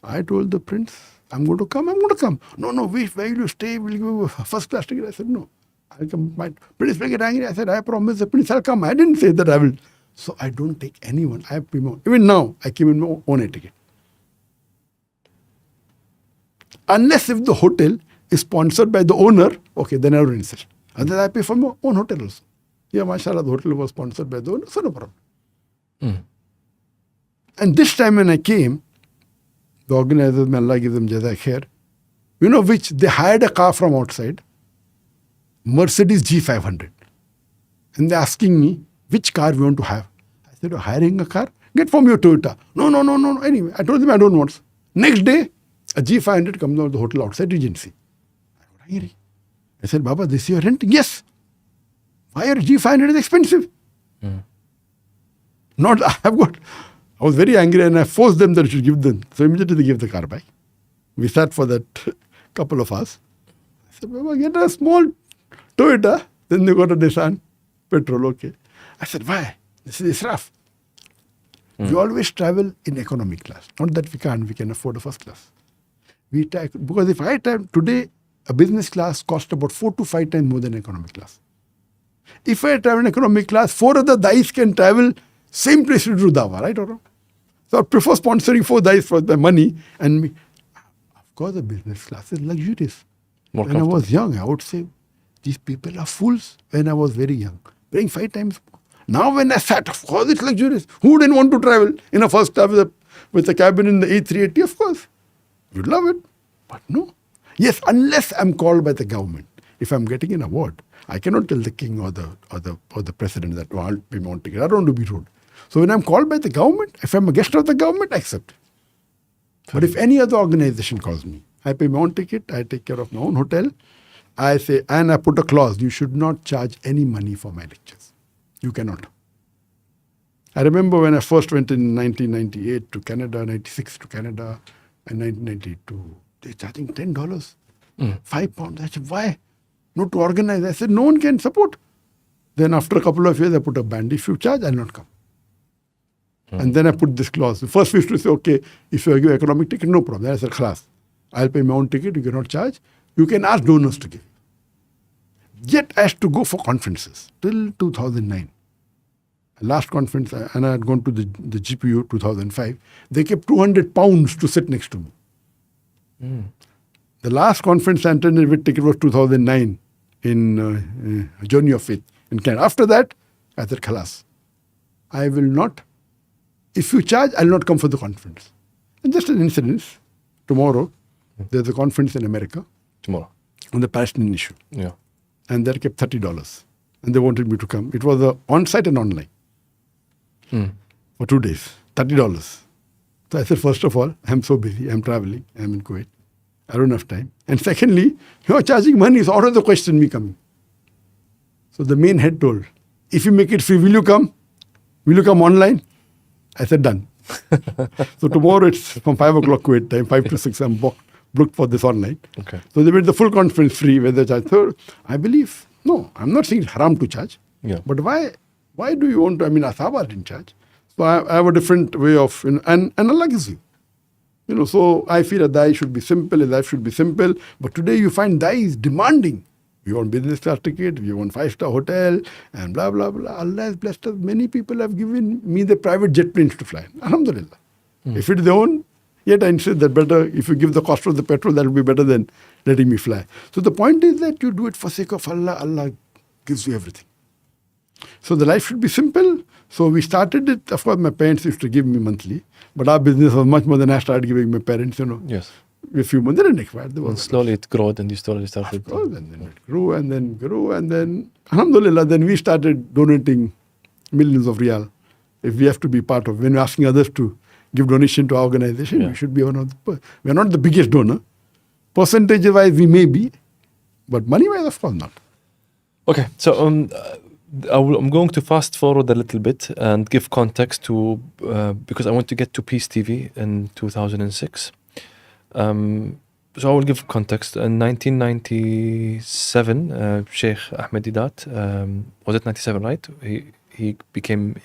I told the prince, I'm going to come. No, where will you stay? Will you give you a first class ticket? I said, no. I'll come. My prince will get angry. I said, I promise the prince I'll come. I didn't say that I will. So I don't take anyone. I pay my own. Even now, I came in my own air ticket. Unless if the hotel is sponsored by the owner, okay, then I will insist. Otherwise, I pay for my own hotel also. Yeah, mashallah, the hotel was sponsored by the owner, so no problem. And this time when I came, the organizers, may Allah give them Zakir, you know which, they hired a car from outside, Mercedes G500. And they're asking me, which car we want to have. I said, you're hiring a car? Get from your Toyota. No. Anyway, I told them I don't want. Next day, a G500 comes out of the hotel outside Regency. I got angry. I said, Baba, this is your rent? Yes. Why your G500 is expensive? I was very angry and I forced them that I should give them. So immediately they gave the car back. We sat for that couple of hours. I said, Baba, get a small Toyota. Then they got a Nissan petrol, okay. I said, why? This is israf. We always travel in economy class. Not that we can afford a first class. Because if I travel today, a business class costs about 4 to 5 times more than economy class. If I travel in economy class, 4 other dais can travel same place to do Dawah, right or wrong? So I prefer sponsoring 4 dais for my money and me. Of course, the business class is luxurious. When I was young, I would say, these people are fools. When I was very young, paying 5 times more. Now when I sat, of course it's luxurious. Who didn't want to travel in a first class with a cabin in the A380? Of course. You'd love it. But no. Yes, unless I'm called by the government. If I'm getting an award, I cannot tell the king or the president that, I'll pay my own ticket. I don't want to be rude. So when I'm called by the government, if I'm a guest of the government, I accept it. But if any other organization calls me, I pay my own ticket, I take care of my own hotel, I say, and I put a clause, you should not charge any money for my lectures. You cannot. I remember when I first went in 1998 to Canada, 96 to Canada, and 1992, they're charging $10, £5. I said, why? Not to organize. I said, no one can support. Then after a couple of years, I put a ban. If you charge, I'll not come. And then I put this clause. First we used to say, okay, if you give economic ticket, no problem. Then I said, khalas, I'll pay my own ticket, you cannot charge. You can ask donors to give. Yet I had to go for conferences till 2009. Last conference, and I had gone to the GPU 2005. They kept 200 pounds to sit next to me. The last conference I attended with ticket was 2009 in Journey of Faith in Canada. After that, I said, Khalas, I will not, if you charge, I will not come for the conference. And just an incident, tomorrow, there's a conference in America. Tomorrow. On the Palestinian issue. Yeah. And they kept $30. And they wanted me to come. It was on-site and online. For 2 days. $30. So I said, first of all, I'm so busy. I'm traveling. I'm in Kuwait. I don't have time. And secondly, you're charging money. So out of the question me coming. So the main head told, if you make it free, will you come? Will you come online? I said, done. So tomorrow it's from 5 o'clock Kuwait time, 5 to 6, I'm booked for this online. Okay. So they made the full conference free with the charge. So I believe, no, I'm not saying it's haram to charge. Yeah. But why do you want to, Asaba didn't charge. So I have a different way of, and Allah gives you. So I feel a dai should be simple, a life should be simple. But today you find dai is demanding. You want business class ticket, you want 5-star hotel, and blah, blah, blah. Allah has blessed us. Many people have given me the private jet planes to fly. Alhamdulillah. If it's their own, yet I insist that better, if you give the cost of the petrol, that will be better than letting me fly. So the point is that you do it for sake of Allah. Allah gives you everything. So the life should be simple. So we started it. Of course, my parents used to give me monthly. But our business was much more than I started giving my parents, Yes. A few months, then it expired. And slowly it grew, and you slowly started. And then it grew, and then, alhamdulillah, then we started donating millions of riyal. If we have to be part of, when we're asking others to give donation to our organization, we should be one of we're not the biggest donor. Percentage-wise, we may be, but money-wise, of course not. Okay, so I'm going to fast forward a little bit and give context to, because I want to get to Peace TV in 2006. So I will give context. In 1997, Sheikh Ahmed Didat, was it 97, right? He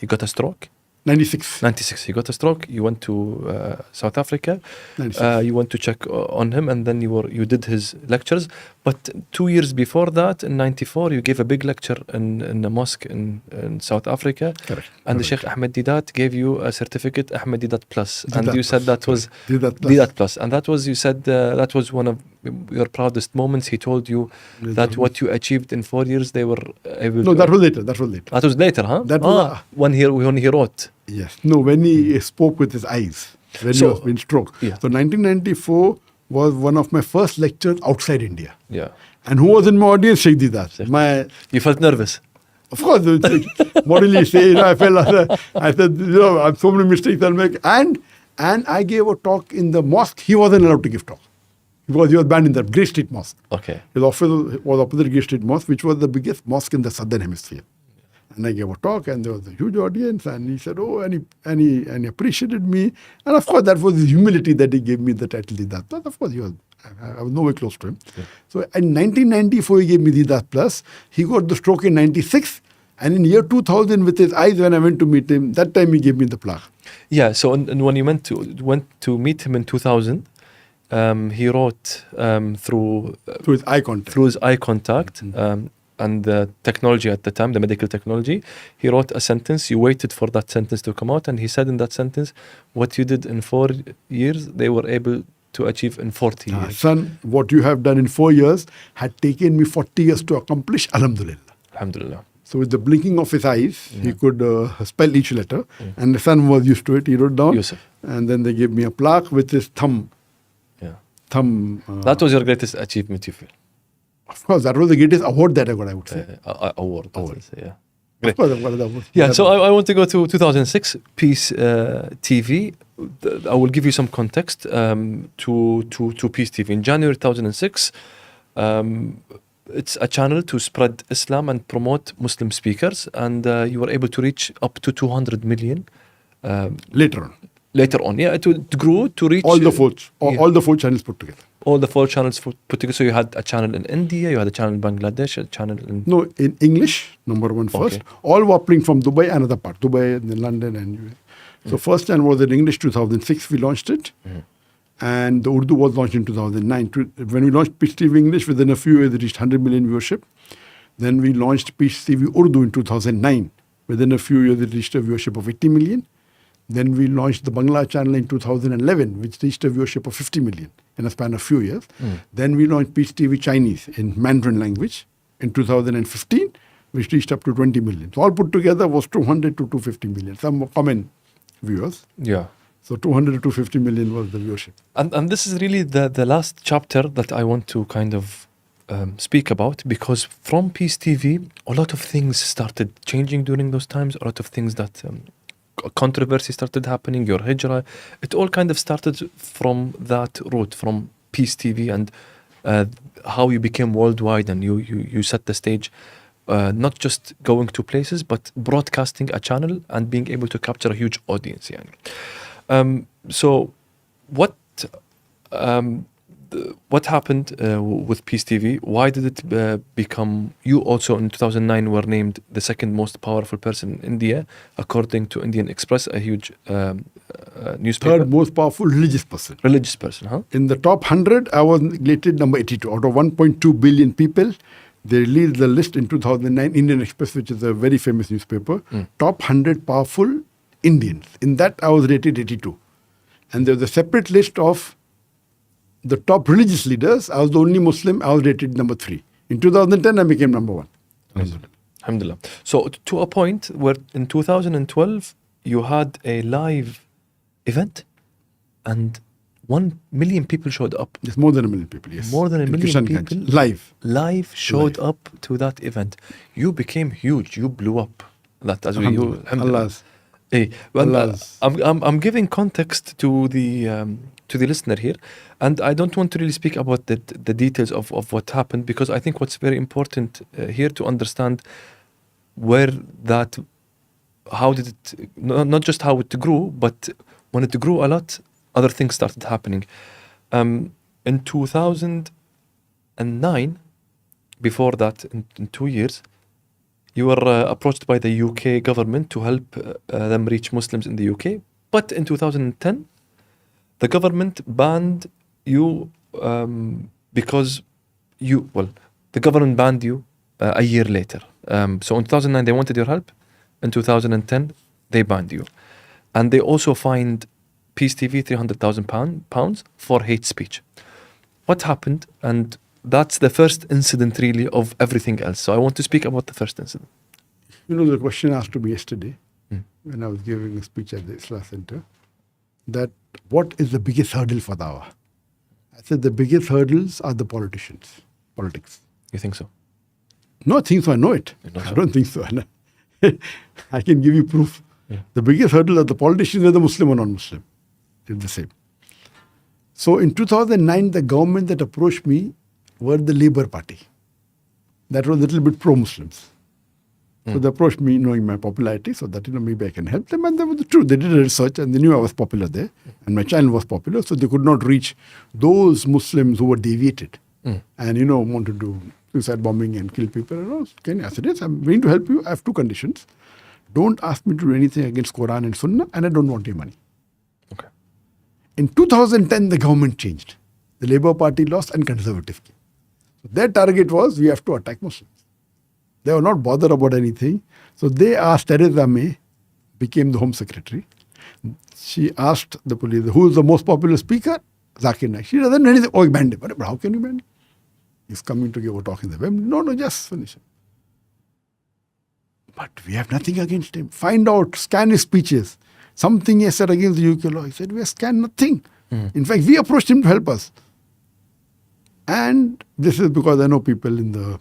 got a stroke. 96. He got a stroke. You went to South Africa. You went to check on him, and then you did his lectures. But 2 years before that, in 94, you gave a big lecture in a mosque in South Africa. Correct. And the Sheikh Ahmed Didat gave you a certificate, Ahmed Didat Plus. And you said that was Didat Plus. And that was, you said, that was one of your proudest moments. He told you that what you achieved in 4 years, they were able to... No, that was later. That was later, huh? That was when he wrote. Yes. No, when he spoke with his eyes, when he was in stroke. Yeah. So 1994 was one of my first lectures outside India. Yeah. And who was in my audience? Sheikh Didat. You felt nervous? Of course. What will he say? I felt, I said, I have so many mistakes I'll make. And I gave a talk in the mosque. He wasn't allowed to give talk. Because he was banned in the Grey Street Mosque. Okay. His office was opposite Grey Street Mosque, which was the biggest mosque in the southern hemisphere. And I gave a talk, and there was a huge audience, and he said, oh, and he appreciated me. And of course, that was his humility that he gave me the title Didat. But of course, I was nowhere close to him. Yeah. So in 1994, he gave me Didat Plus. He got the stroke in 96. And in year 2000, with his eyes, when I went to meet him, that time he gave me the plaque. Yeah, so and when you went to meet him in 2000, he wrote through his eye contact. Through his eye contact. And the technology at the time, the medical technology, he wrote a sentence. You waited for that sentence to come out, and he said in that sentence, what you did in 4 years, they were able to achieve in 40 years. Son, what you have done in 4 years had taken me 40 years to accomplish, alhamdulillah. Alhamdulillah. So with the blinking of his eyes, he could spell each letter. And the son was used to it. He wrote down. Yusuf. And then they gave me a plaque with his thumb. Yeah. Thumb. That was your greatest achievement, you feel? Of course, that was the greatest award that I got, I would say. Award. Yeah. Great. Of course, I've got the award. Yeah, so I want to go to 2006, Peace TV. I will give you some context to Peace TV. In January 2006, it's a channel to spread Islam and promote Muslim speakers, and you were able to reach up to 200 million. Later on, yeah, it grew to reach... All the four channels put together. All the 4 channels put together. So you had a channel in India, you had a channel in Bangladesh, a channel in... No, in English, number one first. Okay. All were playing from Dubai, another part. Dubai, and then London, and... So first channel was in English, 2006 we launched it. And the Urdu was launched in 2009. When we launched Peace TV English, within a few years it reached 100 million viewership. Then we launched Peace TV Urdu in 2009. Within a few years, it reached a viewership of 80 million. Then we launched the Bangla channel in 2011, which reached a viewership of 50 million in a span of few years. Then we launched Peace TV Chinese in Mandarin language in 2015, which reached up to 20 million. So all put together was 200 to 250 million. Some common viewers. Yeah. So 200 to 250 million was the viewership. And this is really the last chapter that I want to kind of speak about, because from Peace TV, a lot of things started changing during those times. A lot of things that controversy started happening, your hijrah. It all kind of started from that route, from Peace TV, and how you became worldwide, and you set the stage. Not just going to places, but broadcasting a channel and being able to capture a huge audience. So what happened with Peace TV? Why did it become... You also in 2009 were named the second most powerful person in India, according to Indian Express, a huge newspaper. Third most powerful religious person. Religious person, huh? In the top 100, I was rated number 82. Out of 1.2 billion people, they released the list in 2009, Indian Express, which is a very famous newspaper, top 100 powerful Indians. In that, I was rated 82. And there was a separate list of the top religious leaders. I was the only Muslim. I was rated number 3. In 2010, I became number 1. Alhamdulillah. So to a point where in 2012, you had a live event and 1 million people showed up. There's more than 1 million people, yes. More than a In million Kishanganj. people Live. showed Live. up to that event. You became huge. You blew up. That as we Allah's. Hey, well, Allah's. I'm giving context to the listener here, and I don't want to really speak about the details of what happened, because I think what's very important here to understand where that, how did it, not just how it grew, but when it grew a lot, other things started happening. In 2009, before that, in 2 years, you were approached by the UK government to help them reach Muslims in the UK. But in 2010, the government banned you because the government banned you a year later. So in 2009, they wanted your help. In 2010, they banned you. And they also fined Peace TV £300,000 for hate speech. What happened? And that's the first incident really of everything else. So I want to speak about the first incident. You know, the question asked to me yesterday when I was giving a speech at the Islah Center, that what is the biggest hurdle for Dawah? I said the biggest hurdles are the politics. You think so? No, I think so. I know it. You know so? I don't think so. I can give you proof. Yeah. The biggest hurdle are the politicians, whether Muslim or non-Muslim. It's the same. So in 2009, the government that approached me were the Labour Party. That was a little bit pro-Muslims. So they approached me knowing my popularity, so that, maybe I can help them. And that was the truth. They did a research and they knew I was popular there. And my channel was popular, so they could not reach those Muslims who were deviated and, wanted to do suicide bombing and kill people. And I said, yes, I'm willing to help you. I have 2 conditions. Don't ask me to do anything against Quran and Sunnah, and I don't want your money. Okay. In 2010, the government changed. The Labour Party lost and Conservative came. So their target was, we have to attack Muslims. They were not bothered about anything. So they asked Theresa May, became the Home Secretary. She asked the police, who is the most popular speaker? Zakir Naik. She doesn't know anything. Oh, you banned him. But how can you ban him? He's coming to give a talk in the web. No, just finish him. But we have nothing against him. Find out, scan his speeches. Something he said against the UK law. He said, we have scanned nothing. In fact, we approached him to help us. And this is because I know people in the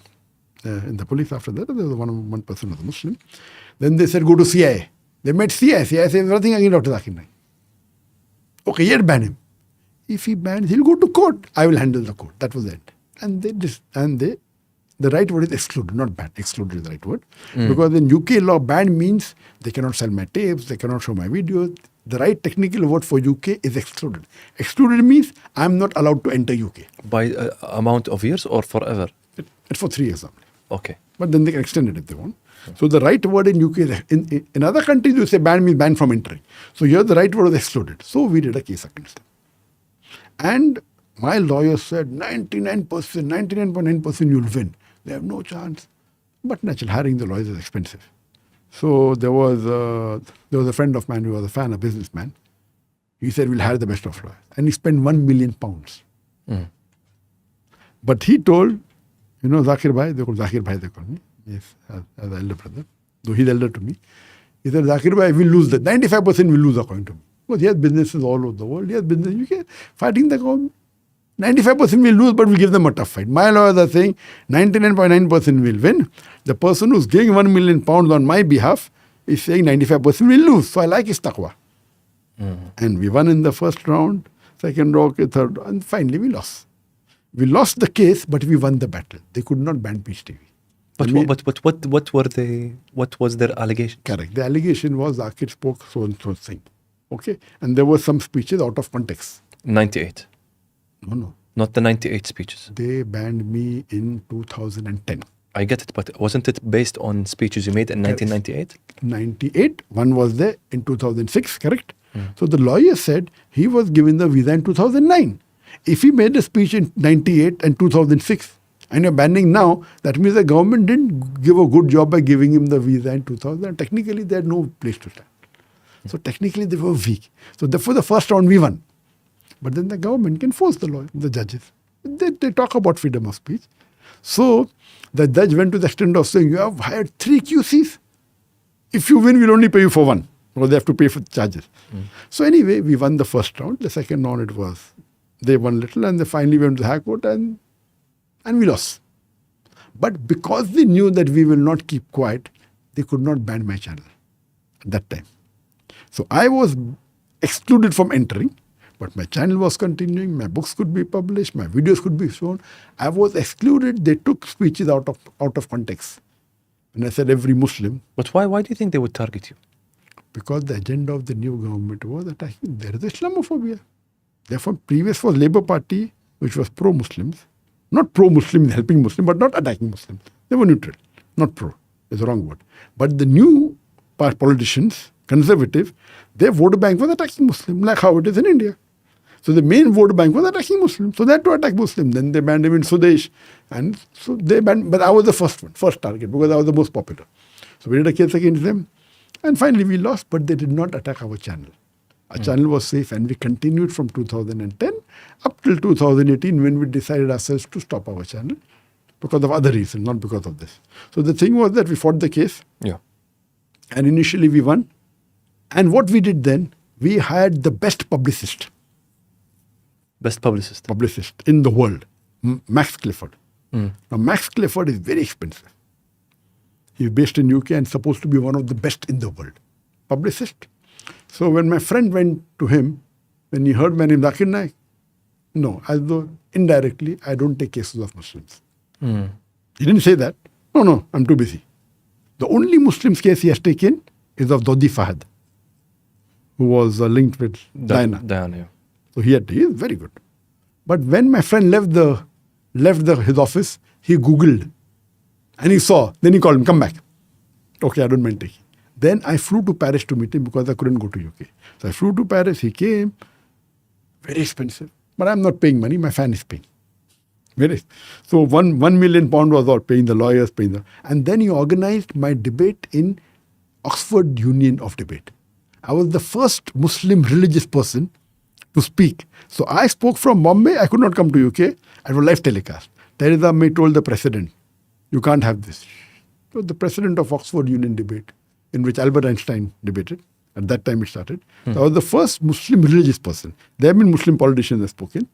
police after that. There was one person was a Muslim. Then they said, go to CIA. They met CIA. CIA says nothing against Dr. Zakir Naik. Okay, yet ban him. If he bans, he'll go to court. I will handle the court. That was it. And the right word is excluded, not ban. Excluded is the right word. Because in UK law, ban means they cannot sell my tapes, they cannot show my videos. The right technical word for UK is excluded. Excluded means I'm not allowed to enter UK. By amount of years or forever? It's for 3 years only. Okay. But then they can extend it if they want. So the right word in UK is, in other countries you say ban means ban from entering. So here the right word is excluded. So we did a case against them. And my lawyer said 99.9% you'll win. They have no chance. But naturally, hiring the lawyers is expensive. So there was a friend of mine who was a fan, a businessman. He said, we'll hire the best of lawyers. And he spent £1 million. But he told, Zakir Bhai, they call Zakir Bhai, they call me, yes, as the elder brother, though he's elder to me. He said, Zakir Bhai, we'll lose 95% will lose according to me. Because he has businesses all over the world. He has business in UK, fighting the government. 95% will lose, but we'll give them a tough fight. My lawyers are saying 99.9% will win. The person who's giving £1 million on my behalf is saying 95% will lose. So I like his taqwa. And we won in the first round, second round, third, and finally we lost. We lost the case, but we won the battle. They could not ban Peach TV. But what was their allegation? Correct. The allegation was Zakir spoke so and so thing. Okay? And there were some speeches out of context. 98. No. Not the 98 speeches. They banned me in 2010. I get it, but wasn't it based on speeches you made in 1998? 98, one was there in 2006, correct? So the lawyer said he was given the visa in 2009. If he made a speech in 98 and 2006 and you're banning now, that means the government didn't give a good job by giving him the visa in 2000. Technically, they had no place to stand. So technically, they were weak. So therefore, the first round we won. But then the government can force the judges. They talk about freedom of speech. So the judge went to the extent of saying, you have hired 3 QCs. If you win, we'll only pay you for 1. Because they have to pay for the charges. So anyway, we won the first round. The second round, they won little, and they finally went to the High Court and we lost. But because they knew that we will not keep quiet, they could not ban my channel at that time. So I was excluded from entering, but my channel was continuing, my books could be published, my videos could be shown. I was excluded. They took speeches out of context. And I said every Muslim. But why do you think they would target you? Because the agenda of the new government was attacking. There is Islamophobia. Therefore, previous was Labour Party, which was pro-Muslims. Not pro-Muslim, helping Muslims, but not attacking Muslims. They were neutral, not pro. It's the wrong word. But the new politicians, conservative, their vote bank was attacking Muslims, like how it is in India. So the main vote bank was attacking Muslims. So they had to attack Muslims. Then they banned him in Sudesh. And so they banned, but I was the first target, because I was the most popular. So we did a case against them. And finally we lost, but they did not attack our channel. Our channel was safe, and we continued from 2010 up till 2018, when we decided ourselves to stop our channel because of other reasons, not because of this. So the thing was that we fought the case. Yeah. And initially we won. And what we did then, we hired the best publicist. Best publicist in the world, Max Clifford. Now, Max Clifford is very expensive. He's based in UK and supposed to be one of the best in the world. Publicist. So when my friend went to him, when he heard my name, Zakir Naik, no, as though indirectly, I don't take cases of Muslims. He didn't say that. No, I'm too busy. The only Muslim's case he has taken is of Dodi Fahad, who was linked with Diana. Diana, yeah. So he is very good. But when my friend left his office, he Googled and he saw. Then he called him, come back. Okay, I don't mind taking. Then I flew to Paris to meet him because I couldn't go to UK. So I flew to Paris, he came. Very expensive. But I'm not paying money, my fan is paying. So £1 million was all, paying the lawyers, and then he organized my debate in Oxford Union of Debate. I was the first Muslim religious person to speak. So I spoke from Bombay. I could not come to UK. I was live telecast. Theresa May told the president, you can't have this. So the president of Oxford Union Debate, in which Albert Einstein debated. At that time it started. So I was the first Muslim religious person. There have been Muslim politicians that have spoken.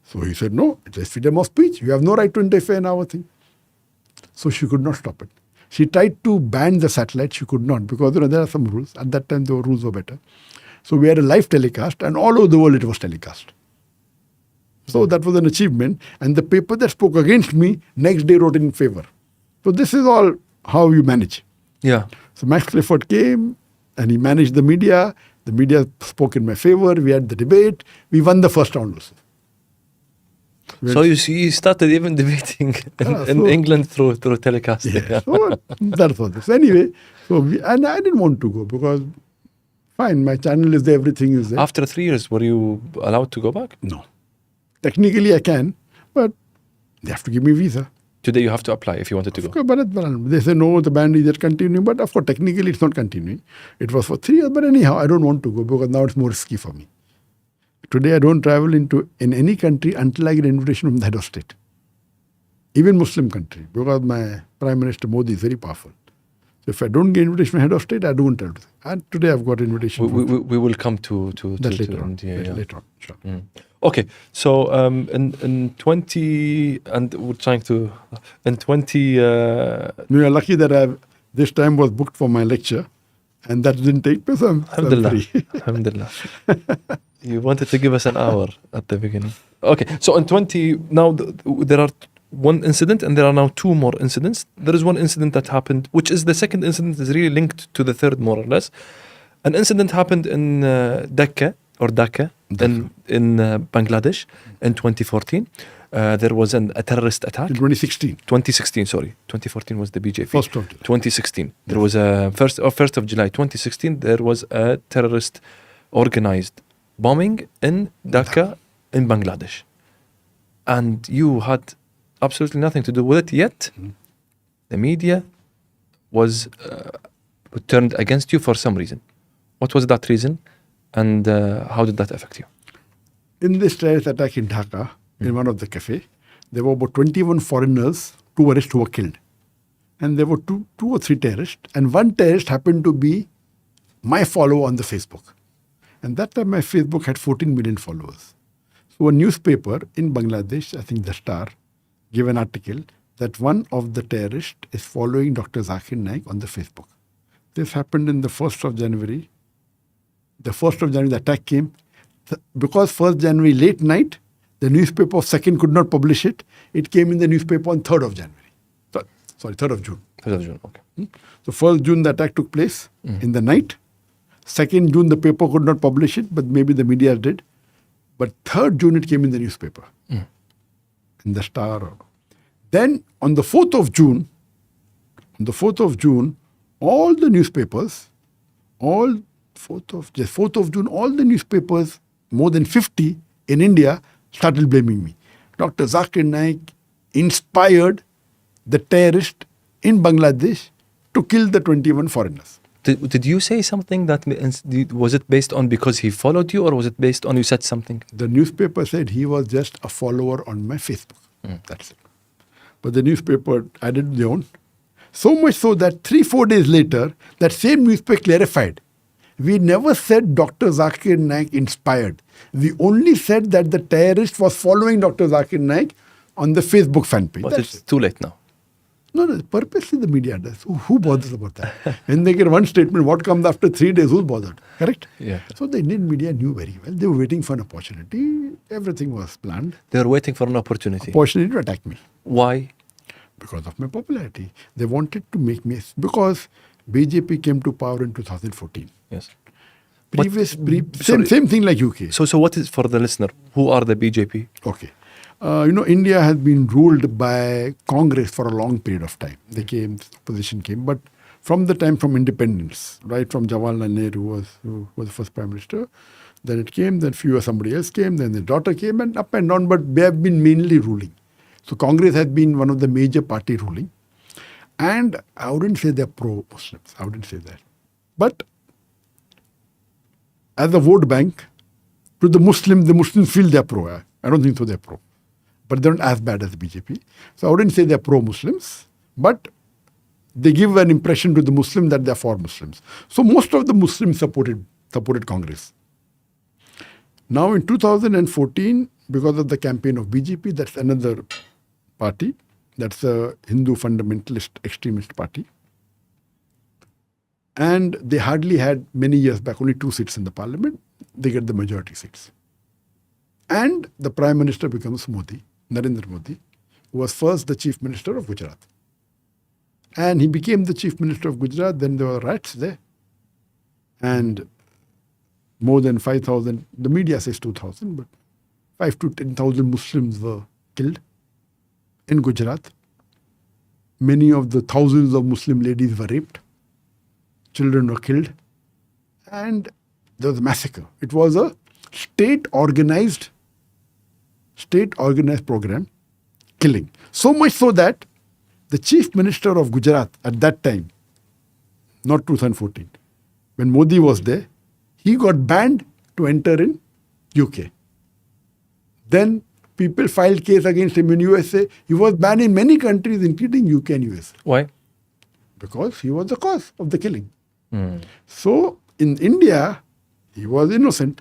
So he said, no, it is freedom of speech. You have no right to interfere in our thing. So she could not stop it. She tried to ban the satellite. She could not, because there are some rules. At that time, the rules were better. So we had a live telecast, and all over the world it was telecast. So that was an achievement. And the paper that spoke against me, next day wrote in favor. So this is all how you manage. Yeah. So Max Clifford came, and he managed the media. The media spoke in my favor. We had the debate. We won the first round also. So you see, you started even debating in England through telecasting. Yeah, so that was it. So anyway, and I didn't want to go because, fine, my channel is there, everything is there. After 3 years, were you allowed to go back? No. Technically I can, but they have to give me visa. Today you have to apply if you wanted to go. But they say no, the ban is yet continuing. But of course, technically it's not continuing. It was for 3 years. But anyhow, I don't want to go because now it's more risky for me. Today I don't travel in any country until I get an invitation from the head of state. Even Muslim country, because my Prime Minister Modi is very powerful. So if I don't get invitation from head of state, I don't travel. And today I've got invitation. We will come to that later on. yeah. Later on, sure. Okay, so in 20 and we're trying to in 20. We are lucky that this time was booked for my lecture, and that didn't take place. I'm Alhamdulillah. free. Alhamdulillah. You wanted to give us an hour at the beginning. Okay, so in 20 now there are one incident and there are now 2 more incidents. There is one incident that happened, which is the second incident is really linked to the third more or less. An incident happened in Dhaka in Bangladesh in 2014. There was a terrorist attack. In 2016. 2016, sorry. 2014 was the BJP. 1st of July. 2016. There was a 1st of July 2016, there was a terrorist organized bombing in Dhaka in Bangladesh. And you had absolutely nothing to do with it, yet the media was turned against you for some reason. What was that reason, and how did that affect you? In this terrorist attack in Dhaka, in one of the cafe, there were about 21 foreigners, 2 tourists who were killed. And there were two or three terrorists, and one terrorist happened to be my follower on the Facebook. And that time my Facebook had 14 million followers. So a newspaper in Bangladesh, I think the Star, gave an article that one of the terrorists is following Dr. Zakir Naik on the Facebook. This happened in the 1st of January. The 1st of January, the attack came. Because 1st January late night, the newspaper of 2nd could not publish it. It came in the newspaper on 3rd of January. 3rd of June. 3rd of June, okay. So 1st June, the attack took place in the night. 2nd June, the paper could not publish it, but maybe the media did. But 3rd June, it came in the newspaper, in the Star. Then on the 4th of June, all the newspapers, all the newspapers, more than 50 in India, started blaming me. Dr. Zakir Naik inspired the terrorist in Bangladesh to kill the 21 foreigners. Did you say something that was it based on because he followed you, or was it based on you said something? The newspaper said he was just a follower on my Facebook. That's it. But the newspaper added their own. So much so that 3-4 days later, that same newspaper clarified. We never said Dr. Zakir Naik inspired. We only said that the terrorist was following Dr. Zakir Naik on the Facebook fan page. But That's it's too late now. No, purposely the media does. Who bothers about that? When they get one statement, what comes after 3 days, who's bothered? Correct? Yeah. So the Indian media knew very well. They were waiting for an opportunity. Everything was planned. They were waiting for an opportunity. Opportunity to attack me. Why? Because of my popularity. They wanted to make me... Because BJP came to power in 2014. Yes. Same thing like UK. So what is, for the listener, who are the BJP? Okay. India has been ruled by Congress for a long period of time. They came, opposition came, but from the time from independence, right from Jawaharlal Nehru who was the first Prime Minister, then it came, then somebody else came, then the daughter came, and up and down, but they have been mainly ruling. So Congress has been one of the major party ruling. And I wouldn't say they're pro-Muslims. I wouldn't say that. But as a vote bank, to the Muslims feel they're pro. I don't think so they're pro. But they're not as bad as the BJP. So I wouldn't say they're pro-Muslims, but they give an impression to the Muslim that they're for Muslims. So most of the Muslims supported Congress. Now in 2014, because of the campaign of BJP, that's another party. That's a Hindu fundamentalist extremist party. And they hardly had, many years back, only 2 seats in the parliament. They get the majority seats. And the Prime Minister becomes Modi, Narendra Modi, who was first the Chief Minister of Gujarat. And he became the Chief Minister of Gujarat. Then there were riots there. And more than 5,000, the media says 2,000, but 5,000 to 10,000 Muslims were killed in Gujarat. Many of the thousands of Muslim ladies were raped. Children were killed. And there was a massacre. It was a state-organized program, killing. So much so that the chief minister of Gujarat at that time, not 2014, when Modi was there, he got banned to enter in UK. Then people filed case against him in USA. He was banned in many countries, including UK and US. Why? Because he was the cause of the killing. So in India, he was innocent.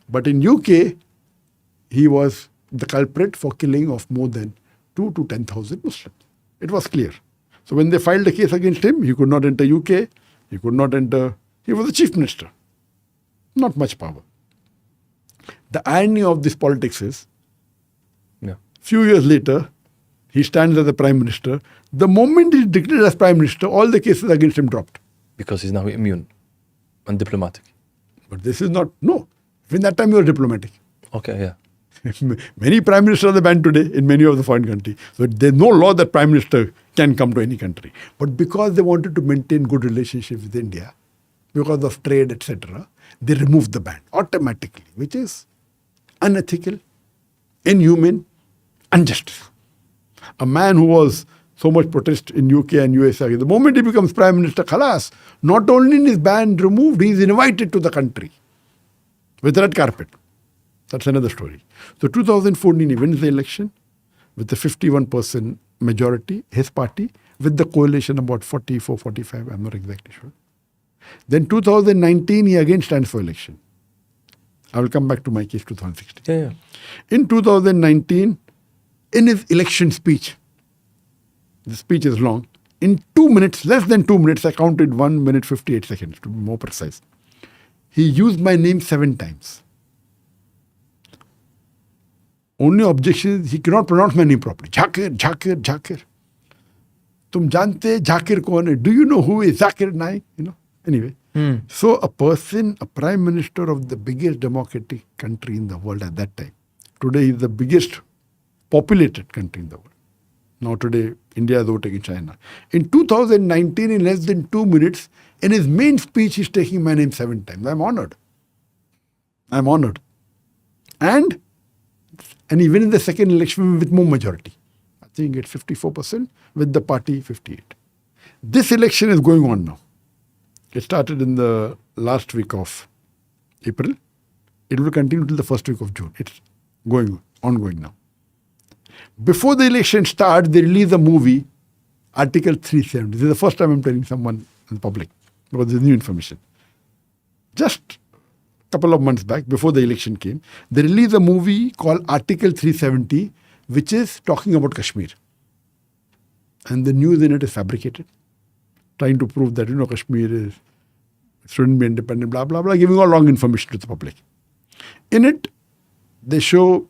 But in UK, he was the culprit for killing of more than 2 to 10,000 Muslims. It was clear. So when they filed a case against him, he could not enter UK. He could not enter. He was the chief minister. Not much power. The irony of this politics is, few years later, he stands as the prime minister. The moment he's declared as prime minister, all the cases against him dropped. Because he's now immune and diplomatic. But this is not, no. In that time, he was diplomatic. Okay, yeah. Many prime ministers are banned today in many of the foreign countries. So there's no law that prime minister can come to any country. But because they wanted to maintain good relationships with India, because of trade, etc., they removed the ban automatically, which is unethical, inhumane, injustice. A man who was so much protest in UK and USA, the moment he becomes prime minister, khalas, not only is his ban removed, he is invited to the country with red carpet. That's another story. So 2014, he wins the election with the 51% majority, his party, with the coalition about 44, 45, I'm not exactly sure. Then 2019, he again stands for election. I will come back to my case 2016. Yeah. In 2019, in his election speech, the speech is long, in 2 minutes, less than 2 minutes, I counted 1 minute 58 seconds to be more precise. He used my name 7 times. Only objection is he cannot pronounce my name properly. Zakir, Zakir, Zakir. Tum jante Zakir kaun hai? Do you know who is Zakir Naik? Anyway. So a person, a prime minister of the biggest democratic country in the world at that time. Today is the biggest populated country in the world. Now today, India is overtaking China. In 2019, in less than 2 minutes, in his main speech, he's taking my name 7 times. I'm honored. And even in the second election with more majority. I think it's 54%, with the party 58. This election is going on now. It started in the last week of April. It will continue till the first week of June. It's ongoing now. Before the election starts, they release a movie, Article 370. This is the first time I'm telling someone in the public, because this is new information. Just a couple of months back, before the election came, they released a movie called Article 370, which is talking about Kashmir. And the news in it is fabricated, trying to prove that, Kashmir shouldn't be independent, blah, blah, blah, giving all wrong information to the public. In it, they show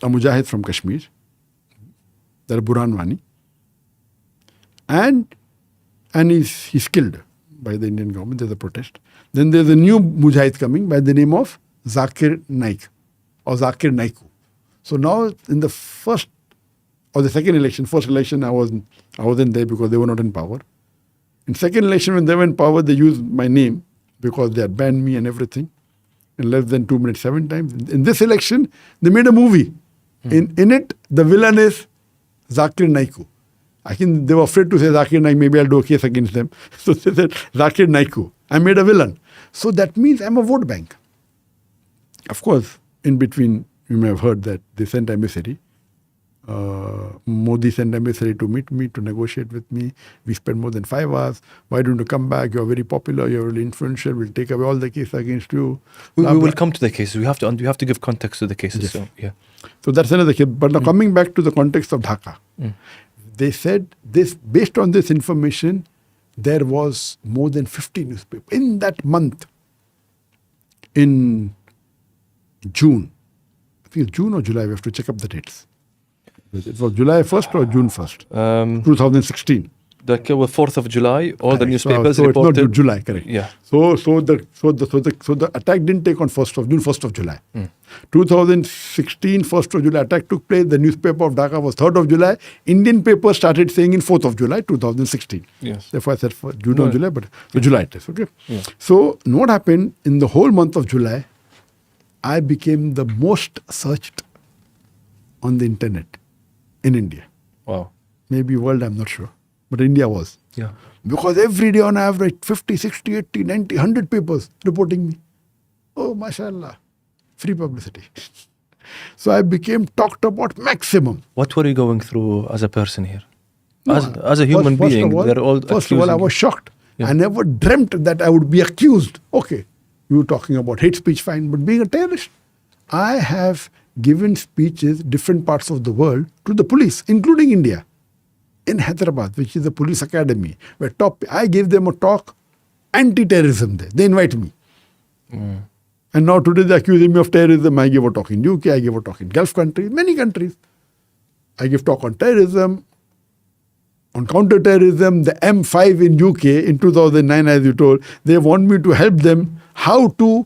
a mujahid from Kashmir, that Burhan Wani, and he's killed by the Indian government. There's a protest. Then there's a new mujahid coming by the name of Zakir Naik or Zakir Naiku. So now in the first or the second election, first election I wasn't there because they were not in power. In second election when they were in power, they used my name because they had banned me and everything in less than 2 minutes 7 times. In this election, they made a movie. In it, the villain is Zakir Naiku. I think they were afraid to say Zakir Naik, maybe I'll do a case against them. So they said Zakir Naiku. I made a villain. So that means I'm a vote bank. Of course, in between, you may have heard that they sent emissary. Modi sent emissary to meet me, to negotiate with me. We spent more than 5 hours. Why don't you come back? You're very popular. You're really influential. We'll take away all the cases against you. We will come to the cases. We have to give context to the cases. Yes. So, yeah. So that's another case. But now coming back to the context of Dhaka, they said this, based on this information, there was more than 50 newspapers in that month. In June, I think it's June or July. We have to check up the dates. It was July 1st or June 1st, 2016. The 4th of July, all the Correct. newspapers so reported. It's not July, correct. Yeah. So the attack didn't take on June 1st of July. 2016, 1st of July attack took place. The newspaper of Dhaka was 3rd of July. Indian papers started saying in 4th of July, 2016. Yes. Therefore I said for June or July, but July it is. Okay. Yeah. So what happened in the whole month of July, I became the most searched on the internet in India. Wow. Maybe world, I'm not sure. but India was. Yeah. Because every day on average, 50, 60, 80, 90, 100 papers reporting me. Oh, mashallah. Free publicity. So I became talked about maximum. What were you going through as a person here? No, As a human first being, of all, they're all First of all, I accusing was shocked. Yeah. I never dreamt that I would be accused. Okay, you were talking about hate speech, fine, but being a terrorist. I have given speeches different parts of the world to the police, including India. In Hyderabad, which is a police academy, where I gave them a talk, anti-terrorism there. They invite me. And now today they're accusing me of terrorism. I give a talk in UK, I give a talk in Gulf countries, many countries. I give talk on terrorism, on counter-terrorism, the M5 in UK in 2009, as you told, they want me to help them how to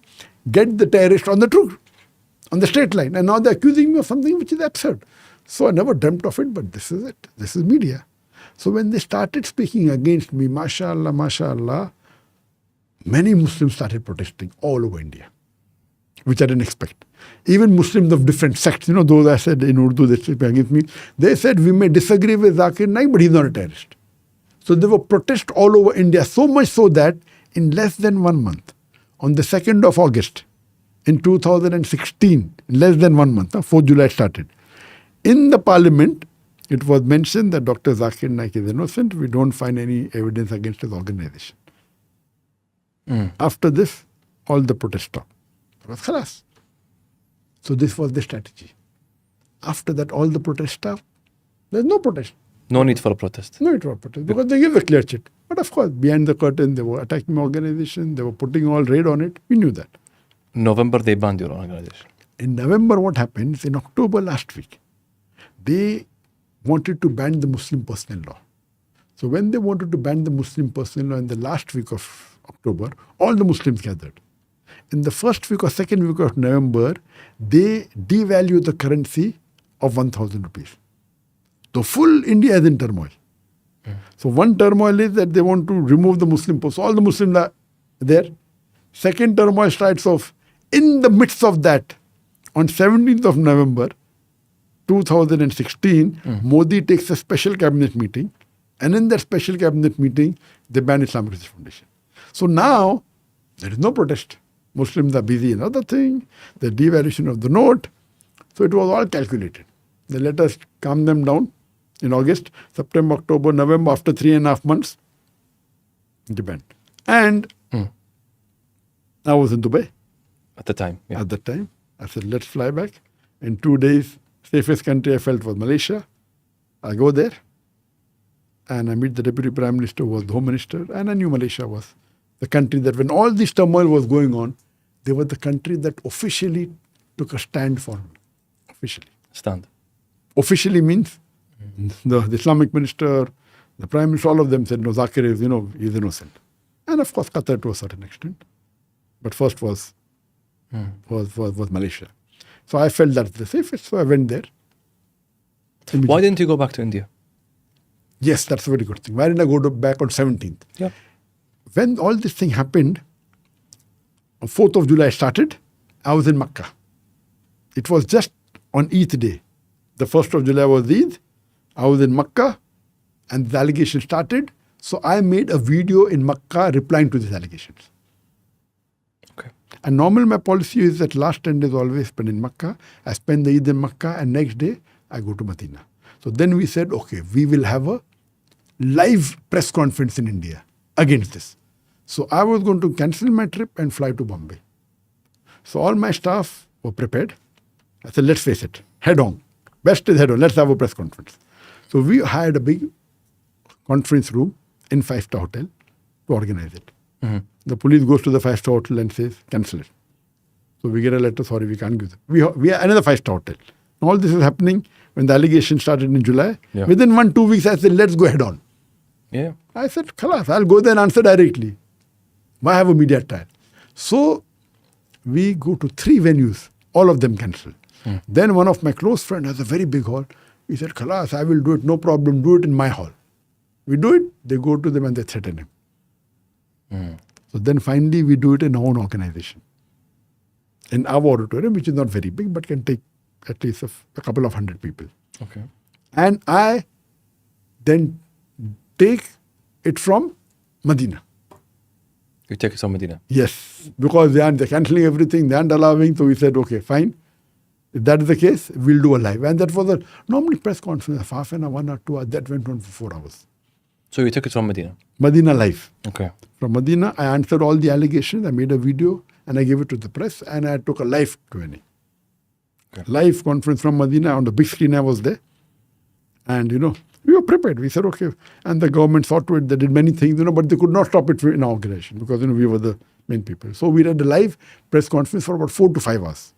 get the terrorist on the straight line. And now they're accusing me of something which is absurd. So I never dreamt of it, but this is it. This is media. So when they started speaking against me, mashallah, mashallah, many Muslims started protesting all over India, which I didn't expect. Even Muslims of different sects, those I said in Urdu, they speak against me. They said, we may disagree with Zakir Naik, but he's not a terrorist. So there were protests all over India, so much so that in less than 1 month, on the 2nd of August in 2016, in less than 1 month, 4th July started. In the parliament, it was mentioned that Dr. Zakir Naik is innocent. We don't find any evidence against his organization. After this, all the protests stopped. It was khalas. So this was the strategy. After that, all the protests stopped. There's no protest. No need for a protest. No need for a protest because they give a clear check. But of course, behind the curtain, they were attacking my organization. They were putting all raid on it. We knew that. In November, they banned your organization. In November, what happens? In October last week, they wanted to ban the Muslim personal law. So when they wanted to ban the Muslim personal law in the last week of October, all the Muslims gathered. In the first week or second week of November, they devalue the currency of 1,000 rupees. So full India is in turmoil. So one turmoil is that they want to remove the Muslim post. So all the Muslims are there. Second turmoil starts off. In the midst of that, on 17th of November 2016, Modi takes a special cabinet meeting. And in that special cabinet meeting, they ban Islamic Research Foundation. So now, there is no protest. Muslims are busy in other things, the devaluation of the note. So it was all calculated. They let us calm them down in August, September, October, November, after 3.5 months, they banned. And I was in Dubai. At the time. Yeah. At that time, I said, let's fly back. In 2 days, safest country I felt was Malaysia. I go there and I meet the Deputy Prime Minister, who was the Home Minister, and I knew Malaysia was the country that when all this turmoil was going on, they were the country that officially took a stand for me. Officially. Stand. Officially means the Islamic Minister, the Prime Minister, all of them said, no, Zakir is, he's innocent. And of course, Qatar to a certain extent. But first was Malaysia. So I felt that's the safest, so I went there. Why didn't you go back to India? Yes, that's a very good thing. Why didn't I go back on 17th? Yeah. When all this thing happened, on 4th of July started, I was in Makkah. It was just on Eid day. The 1st of July was Eid. I was in Makkah and the allegation started. So I made a video in Makkah replying to these allegations. Okay. And normal my policy is that last 10 days always spend in Makkah. I spend the Eid in Makkah and next day I go to Medina. So then we said, okay, we will have a live press conference in India against this. So I was going to cancel my trip and fly to Bombay. So all my staff were prepared. I said, let's face it, head on. Best is head on. Let's have a press conference. So we hired a big conference room in 5-star hotel to organize it. The police goes to the 5-star hotel and says, cancel it. So we get a letter, sorry, we can't give it. We are another 5-star hotel. All this is happening when the allegation started in July. Yeah. Within 1-2 weeks, I said, let's go head on. Yeah. I said, khalas, I'll go there and answer directly. Why have a media trial? So we go to 3 venues, all of them cancelled. Then one of my close friends has a very big hall. He said, khalas, I will do it, no problem, do it in my hall. We do it, they go to them and they threaten him. So then finally we do it in our own organization. In our auditorium, which is not very big, but can take at least a couple of 100 people. Okay. And I then take it from Medina. You take it from Medina. Yes, because they're cancelling everything, they aren't allowing. So we said, okay, fine. If that is the case, we'll do a live. And that was a normally press conference of half an hour, 1 or 2 hours. That went on for 4 hours. So you took it from Medina? Medina live. Okay. From Medina, I answered all the allegations. I made a video and I gave it to the press and I took a live Q&A. Okay. Live conference from Medina. On the big screen I was there. And, we were prepared. We said, okay. And the government saw to it. They did many things, but they could not stop it for inauguration because, we were the main people. So we did a live press conference for about 4 to 5 hours.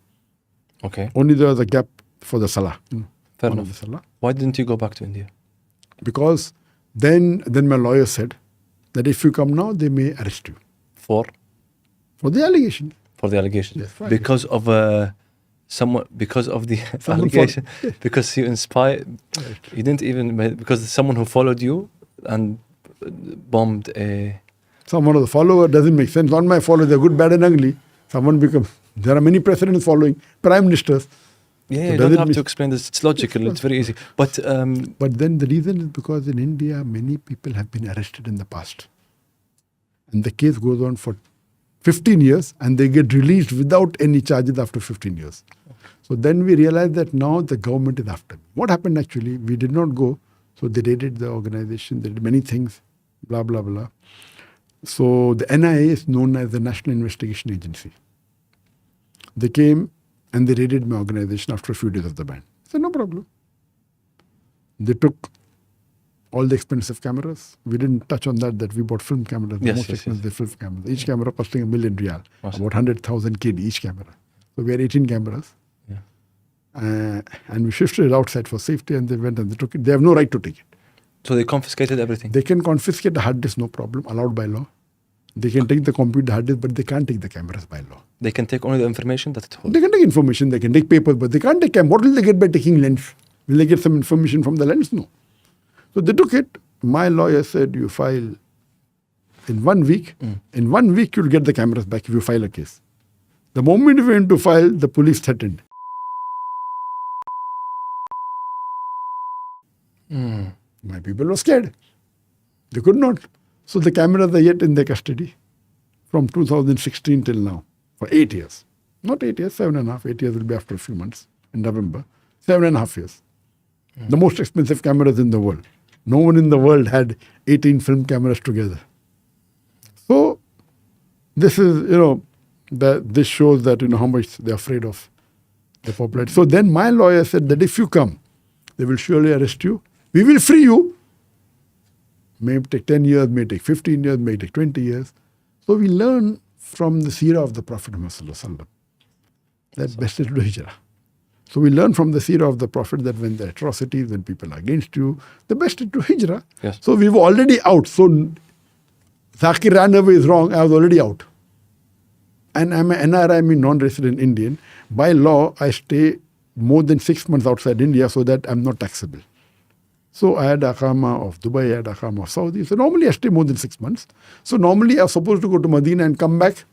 Okay. Only there was a gap for the Salah. Fair one enough. of the Salah. Why didn't you go back to India? Because then my lawyer said that if you come now, they may arrest you. For the allegation. For the allegation? Yes, right. Because of because of the Someone allegation? yes. Because you inspired, Right. you didn't even, because someone who followed you and bombed a... Someone of the follower doesn't make sense. Not my follower, they're good, bad and ugly. There are many presidents following, prime ministers. Yeah, So you does don't it have mean- to explain this. It's logical. It's very easy. But But then the reason is because in India, many people have been arrested in the past. And the case goes on for 15 years and they get released without any charges after 15 years. So then we realized that now the government is after me. What happened actually? We did not go. So they raided the organization. They did many things, blah, blah, blah. So the NIA is known as the National Investigation Agency. They came and they raided my organization after a few days of the ban. I said, no problem. They took all the expensive cameras. We didn't touch on that we bought film cameras, the Yes, most yes, expensive film cameras. Each camera costing $1 million, Awesome. about 100,000 KD each camera. So we had 18 cameras. Yeah. And we shifted it outside for safety and they went and they took it. They have no right to take it. So they confiscated everything? They can confiscate the hard disk, no problem, allowed by law. They can take the computer hard disk, but they can't take the cameras by law. They can take only the information that it holds? They can take information, they can take papers, but they can't take camera. What will they get by taking lens? Will they get some information from the lens? No. So they took it. My lawyer said, you file in 1 week. In 1 week, you'll get the cameras back if you file a case. The moment we went to file, the police threatened. My people were scared. They could not. So the cameras are yet in their custody from 2016 till now for 8 years. Not 8 years, 7.5. 8 years will be after a few months in November. 7.5 years. The most expensive cameras in the world. No one in the world had 18 film cameras together. So this is, this shows that, how much they're afraid of the popularity. So then my lawyer said that if you come, they will surely arrest you. We will free you. May take 10 years, may take 15 years, may take 20 years. So we learn from the seerah of the Prophet Muhammad that best is to do hijrah. So we learn from the seerah of the Prophet that when there are atrocities, when people are against you, the best is to hijrah. Yes. So we were already out. So Zakir ran away is wrong. I was already out. And I'm an NRI, non-resident Indian. By law, I stay more than 6 months outside India so that I'm not taxable. So I had Akama of Dubai, I had Akama of Saudi. So normally I stay more than 6 months. So normally I was supposed to go to Medina and come back.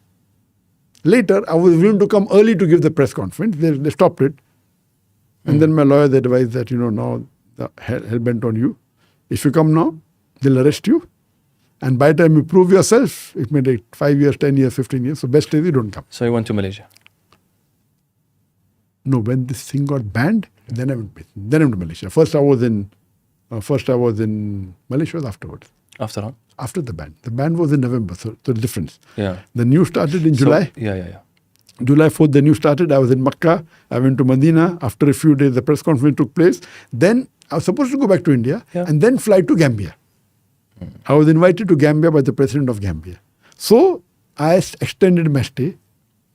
Later, I was willing to come early to give the press conference. They stopped it. And then my lawyers advised that, now the hell bent on you. If you come now, they'll arrest you. And by the time you prove yourself, it may take 5 years, 10 years, 15 years. So best is you don't come. So you went to Malaysia? No, when this thing got banned, then I went to Malaysia. First I was in Malaysia afterwards. After the ban. The ban was in November, so the difference. Yeah. The news started in July. Yeah. July 4th, the news started. I was in Makkah. I went to Medina. After a few days, the press conference took place. Then I was supposed to go back to India and then fly to Gambia. I was invited to Gambia by the president of Gambia. So I extended my stay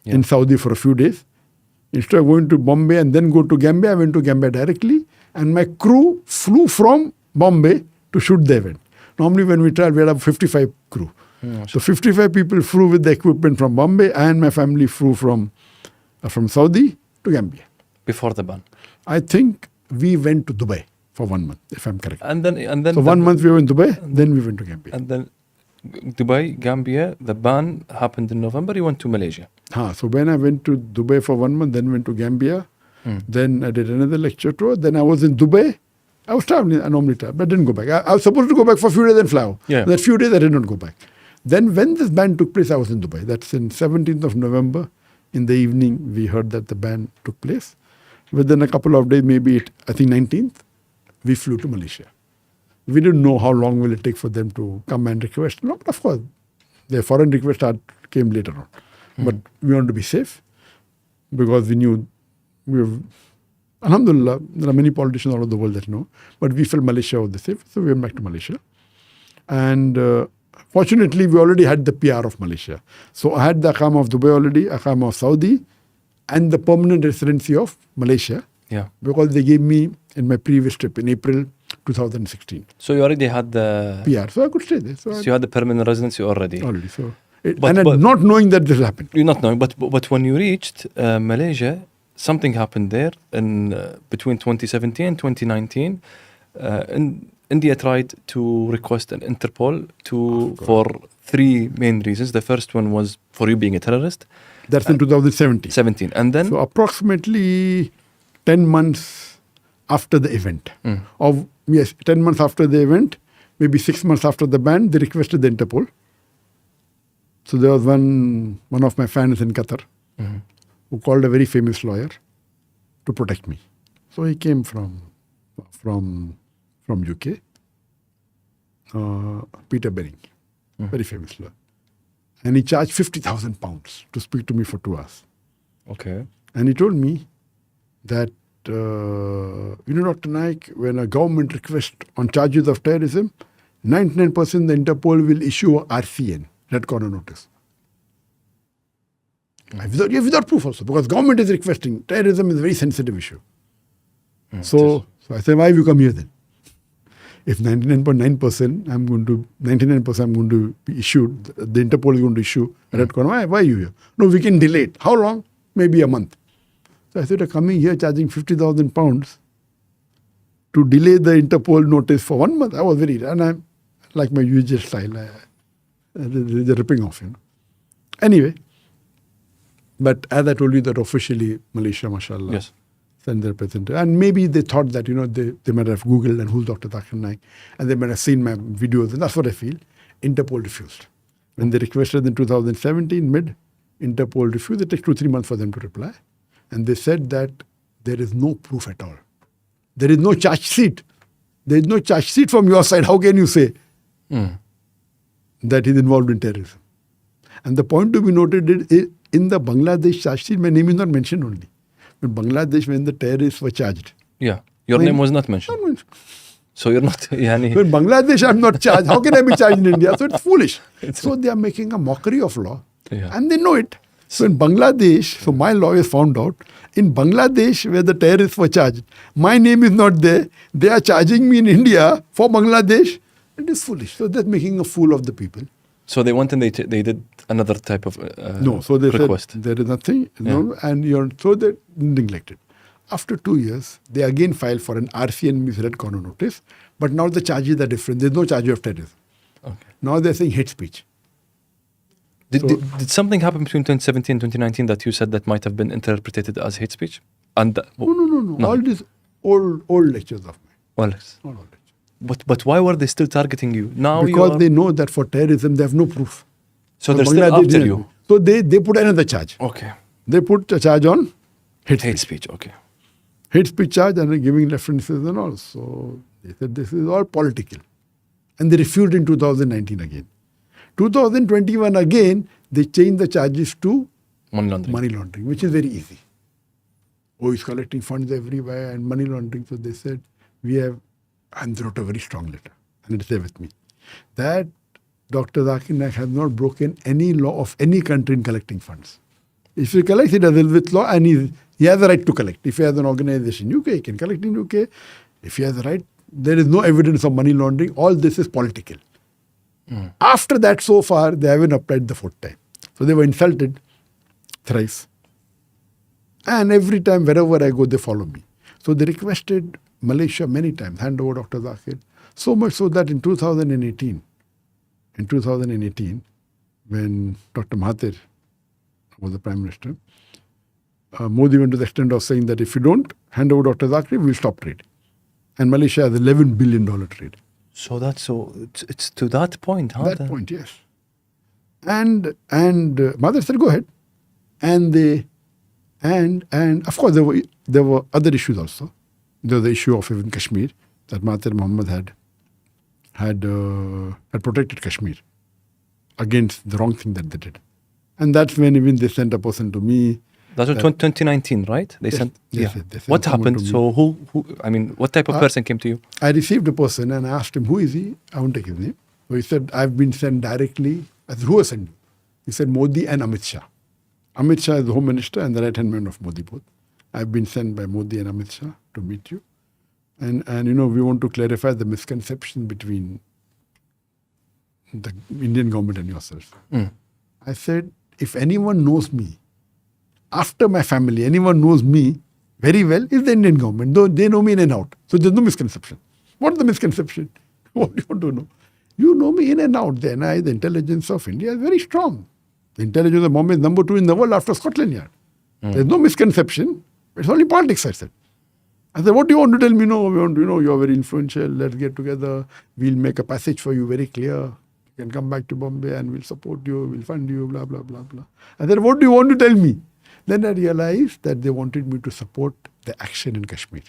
in Saudi for a few days. Instead of going to Bombay and then go to Gambia, I went to Gambia directly. And my crew flew from Bombay to shoot the event. Normally when we travel, we had 55 crew. So 55 people flew with the equipment from Bombay and my family flew from Saudi to Gambia. Before the ban? I think we went to Dubai for 1 month, if I'm correct. And then So 1 month we were in Dubai, then we went to Gambia. And then Dubai, Gambia, the ban happened in November, you went to Malaysia. So when I went to Dubai for 1 month, then went to Gambia, then I did another lecture tour, then I was in Dubai. I was traveling, I normally travel, but I didn't go back. I was supposed to go back for a few days and fly out. Yeah. That few days I did not go back. Then when this ban took place, I was in Dubai. That's in 17th of November. In the evening, we heard that the ban took place. Within a couple of days, maybe I think 19th, we flew to Malaysia. We didn't know how long will it take for them to come and request. No, but of course, their foreign request came later on. But we wanted to be safe because we knew Alhamdulillah, there are many politicians all over the world that know, but we felt Malaysia was the safe, so we went back to Malaysia. And fortunately, we already had the PR of Malaysia. So I had the Aqama of Dubai already, Aqama of Saudi, and the permanent residency of Malaysia. Yeah. Because they gave me in my previous trip in April 2016. So you already had the PR, so I could stay there. So you had the permanent residency already. already. So But not knowing that this happened. You're not knowing, but when you reached Malaysia, something happened there in between 2017 and 2019. India tried to request an Interpol for three main reasons. The first one was for you being a terrorist. That's in 2017. 17. And then? So approximately 10 months after the event. 10 months after the event, maybe 6 months after the ban, they requested the Interpol. So there was one of my fans in Qatar who called a very famous lawyer to protect me. So he came from UK, Peter Bering, very famous lawyer. And he charged £50,000 to speak to me for 2 hours. Okay. And he told me that, Dr. Naik, when a government requests on charges of terrorism, 99% the Interpol will issue a RCN, Red Corner Notice. Without proof also, because government is requesting. Terrorism is a very sensitive issue. So I said, why have you come here then? If 99.9% I'm going to be issued, the Interpol is going to issue a Red Corner. Why are you here? No, we can delay it. How long? Maybe a month. So I said, coming here charging £50,000 to delay the Interpol notice for 1 month. I was and I'm like my usual style, the ripping off, Anyway, but as I told you that officially Malaysia, mashallah, yes, sent their representative. And maybe they thought that, they might have Googled and who's Dr. Zakir Naik, and they might have seen my videos, and that's what I feel. Interpol refused. When they requested in 2017, Interpol refused. It takes 2-3 months for them to reply. And they said that there is no proof at all. There is no charge sheet. There is no charge sheet from your side. How can you say that he's involved in terrorism? And the point to be noted is, in the Bangladesh charge sheet, my name is not mentioned only. But Bangladesh, when the terrorists were charged. Yeah, your name was not mentioned. Not mentioned. So you're not... When Bangladesh, I'm not charged. How can I be charged in India? So it's foolish. So they are making a mockery of law. Yeah. And they know it. So in Bangladesh, so my lawyers found out, in Bangladesh, where the terrorists were charged, my name is not there. They are charging me in India for Bangladesh. It is foolish. So they're making a fool of the people. So they went and they did another type of no, so they request. Said there is nothing, and so they neglected. After 2 years, they again filed for an RCN, means Red Corner Notice, but now the charges are different. There's no charge of terrorism. Okay. Now they're saying hate speech. Did something happen between 2017 and 2019 that you said that might have been interpreted as hate speech? And No. All these old lectures of mine. All lectures. But why were they still targeting you? Now because they know that for terrorism they have no proof. So they're still after you. So they put another charge. Okay. They put a charge on hate speech. Okay. Hate speech charge and giving references and all. So they said this is all political. And they refused in 2019 again. 2021 again, they changed the charges to money laundering, which is very easy. Oh, he's collecting funds everywhere and money laundering. So they said, and they wrote a very strong letter. And it's there with me. That Dr. Zakir Naik has not broken any law of any country in collecting funds. If he collects, he does it with law, and he has the right to collect. If he has an organization in UK, he can collect in UK. If he has the right, there is no evidence of money laundering. All this is political. After that, so far, they haven't applied the 4th time. So they were insulted thrice. And every time, wherever I go, they follow me. So they requested Malaysia many times, hand over Dr. Zakir. So much so that in 2018, when Dr. Mahathir was the Prime Minister, Modi went to the extent of saying that if you don't hand over Dr. Zakir, we'll stop trade. And Malaysia has $11 billion trade. So it's to that point, huh? That point, yes. And Mother said, go ahead. And of course there were other issues also. There was the issue of even Kashmir, that Mahathir Mohamad had protected Kashmir against the wrong thing that they did. And that's when even they sent a person to me. That was 2019, right? They sent. Yes, Yeah. they sent What someone happened? to me. So who? I mean, what type of person came to you? I received a person and I asked him, who is he? I won't take his name. So he said, I've been sent directly. I said, who has sent you? He said, Modi and Amit Shah. Amit Shah is the Home Minister and the right-hand man of Modi both. I've been sent by Modi and Amit Shah to meet you. And we want to clarify the misconception between the Indian government and yourself. I said, if anyone knows me, after my family, anyone knows me very well is the Indian government, though they know me in and out. So there's no misconception. What's the misconception? What do you want to know? You know me in and out. The NI, the intelligence of India is very strong. The intelligence of Bombay is number 2 in the world after Scotland Yard. There's no misconception. It's only politics, I said. I said, what do you want to tell me? No, we want, you're very influential. Let's get together. We'll make a passage for you very clear. You can come back to Bombay and we'll support you, we'll fund you, blah, blah, blah, blah. I said, what do you want to tell me? Then I realized that they wanted me to support the action in Kashmir.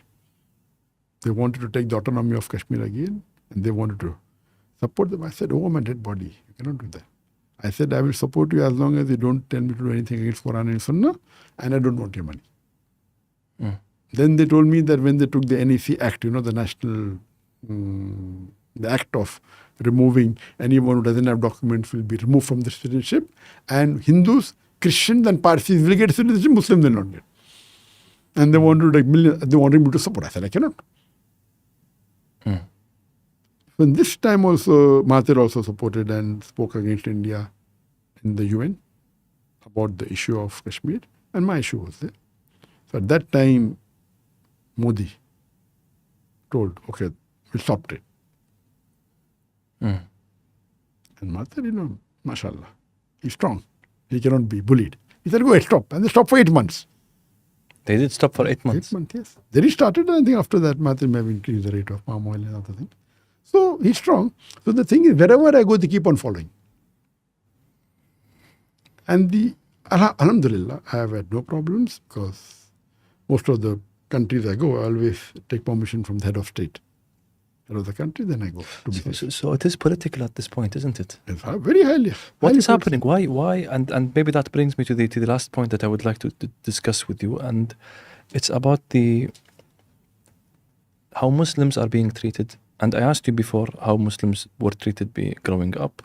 They wanted to take the autonomy of Kashmir again, and they wanted to support them. I said, oh, my dead body, you cannot do that. I said, I will support you as long as you don't tell me to do anything against Quran and Sunnah, and I don't want your money. Then they told me that when they took the NEC Act, the national, the act of removing anyone who doesn't have documents will be removed from the citizenship, and Hindus, Christians and Parsis will get citizenship, Muslims will not get. And they wanted me to support. I said, I cannot. When this time also, Mahathir also supported and spoke against India in the UN about the issue of Kashmir, and my issue was there. So at that time, Modi told, okay, we'll stop it. And Mahathir, mashallah, he's strong. He cannot be bullied. He said, go ahead, stop. And they stopped for 8 months. They did stop for 8 months. 8 months, yes. They restarted, and I think after that, Mahathir may have increased the rate of palm oil and other things. So he's strong. So the thing is, wherever I go, they keep on following. And alhamdulillah, I have had no problems because most of the countries I go, I always take permission from the head of state. Head of the country, then I go to be So it is political at this point, isn't it? It's very highly. What is happening? Why? And maybe that brings me to the last point that I would like to discuss with you, and it's about how Muslims are being treated. And I asked you before how Muslims were treated growing up,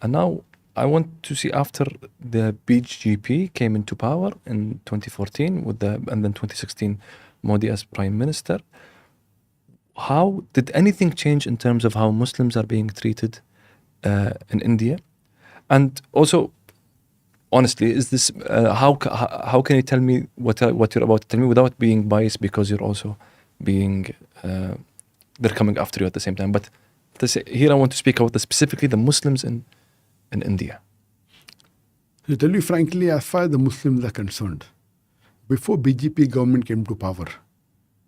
and now I want to see after the BJP came into power in 2014 and then 2016 Modi as Prime Minister. How did anything change in terms of how Muslims are being treated in India? And also, honestly, is this how can you tell me what you're about to tell me without being biased, because you're also being they're coming after you at the same time. But here I want to speak about specifically the Muslims in India. To tell you frankly, as far as the Muslims are concerned, before BJP government came to power,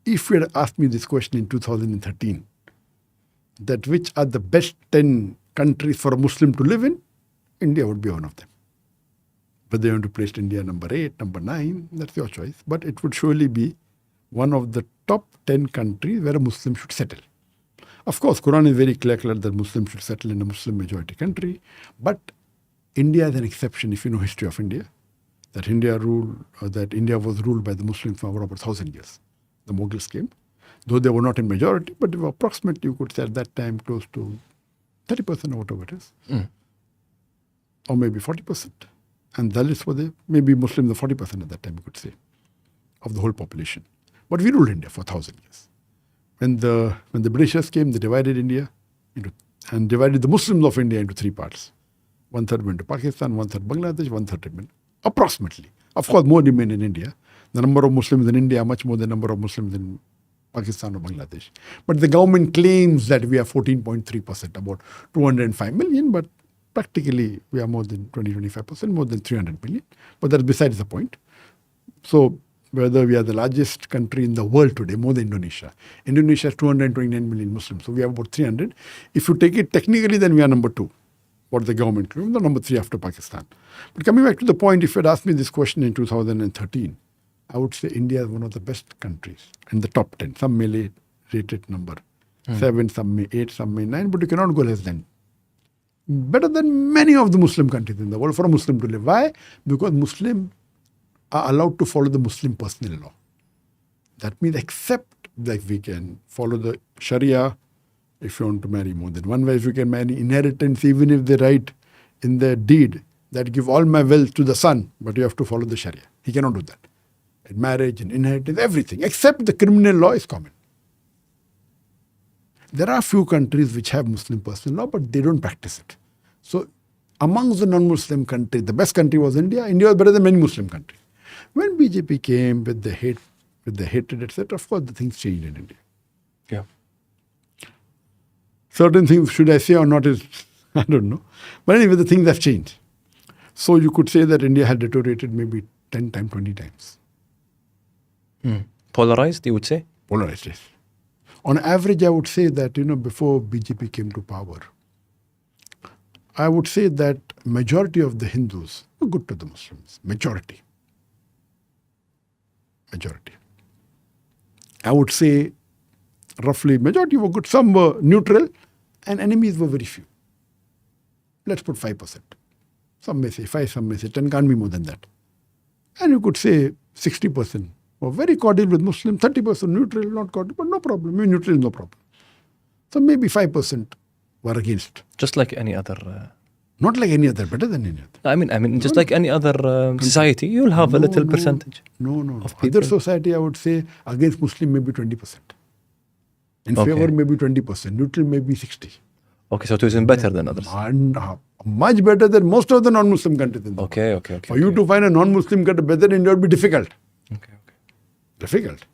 if you had asked me this question in 2013, that which are the best 10 countries for a Muslim to live in, India would be one of them. But they want to place India number 8, number 9, that's your choice. But it would surely be one of the top 10 countries where a Muslim should settle. Of course, Quran is very clear that Muslims should settle in a Muslim majority country. But India is an exception if you know history of India. That India was ruled by the Muslims for over 1,000 years. The Mughals came. Though they were not in majority, but they were approximately, you could say at that time, close to 30% or whatever it is. Or maybe 40%. And Dalits were there. Maybe Muslims were 40% at that time, you could say, of the whole population. But we ruled India for 1,000 years. When the Britishers came, they divided India and divided the Muslims of India into 3 parts. 1/3 went to Pakistan, 1/3 Bangladesh, 1/3 remained. Approximately. Of course, more remain in India. The number of Muslims in India are much more than the number of Muslims in Pakistan or Bangladesh. But the government claims that we are 14.3%, about 205 million, but practically we are more than 20-25%, more than 300 million. But that's besides the point. So whether we are the largest country in the world today, more than Indonesia. Indonesia has 229 million Muslims, so we have about 300. If you take it technically, then we are number 2. What the government claims, the number 3 after Pakistan. But coming back to the point, if you had asked me this question in 2013, I would say India is one of the best countries in the top 10. Some may rate it number 7, some may 8, some may 9, but you cannot go less than. Better than many of the Muslim countries in the world for a Muslim to live. Why? Because Muslims are allowed to follow the Muslim personal law. That means except that we can follow the Sharia. If you want to marry more than one wife, you can marry inheritance, even if they write in their deed that give all my wealth to the son, but you have to follow the Sharia. He cannot do that. In marriage, in inheritance, everything, except the criminal law is common. There are few countries which have Muslim personal law, but they don't practice it. So amongst the non-Muslim countries, the best country was India. India was better than many Muslim countries. When BJP came with the hate, with the hatred, etc., of course the things changed in India. Yeah. Certain things, should I say or not, is I don't know. But anyway, the things have changed. So you could say that India had deteriorated maybe 10 times, 20 times. Polarized, you would say? Polarized, yes. On average, I would say that, before BJP came to power, I would say that majority of the Hindus were good to the Muslims. Majority. I would say roughly majority were good. Some were neutral and enemies were very few. Let's put 5%. Some may say 5, some may say 10, can't be more than that. And you could say 60% were very cordial with Muslims, 30% neutral, not cordial, but no problem. Maybe neutral is no problem. So maybe 5% were against. Just like any other... Not like any other, better than any other. I mean, just like any other society, you'll have a little percentage. No. Of people. Other society, I would say, against Muslim maybe 20%. In favor, maybe 20%. Neutral, maybe 60%. Okay, so it isn't better than others. And, much better than most of the non-Muslim countries in the world. Okay. For you to find a non-Muslim country better than India would be difficult. Okay. Difficult.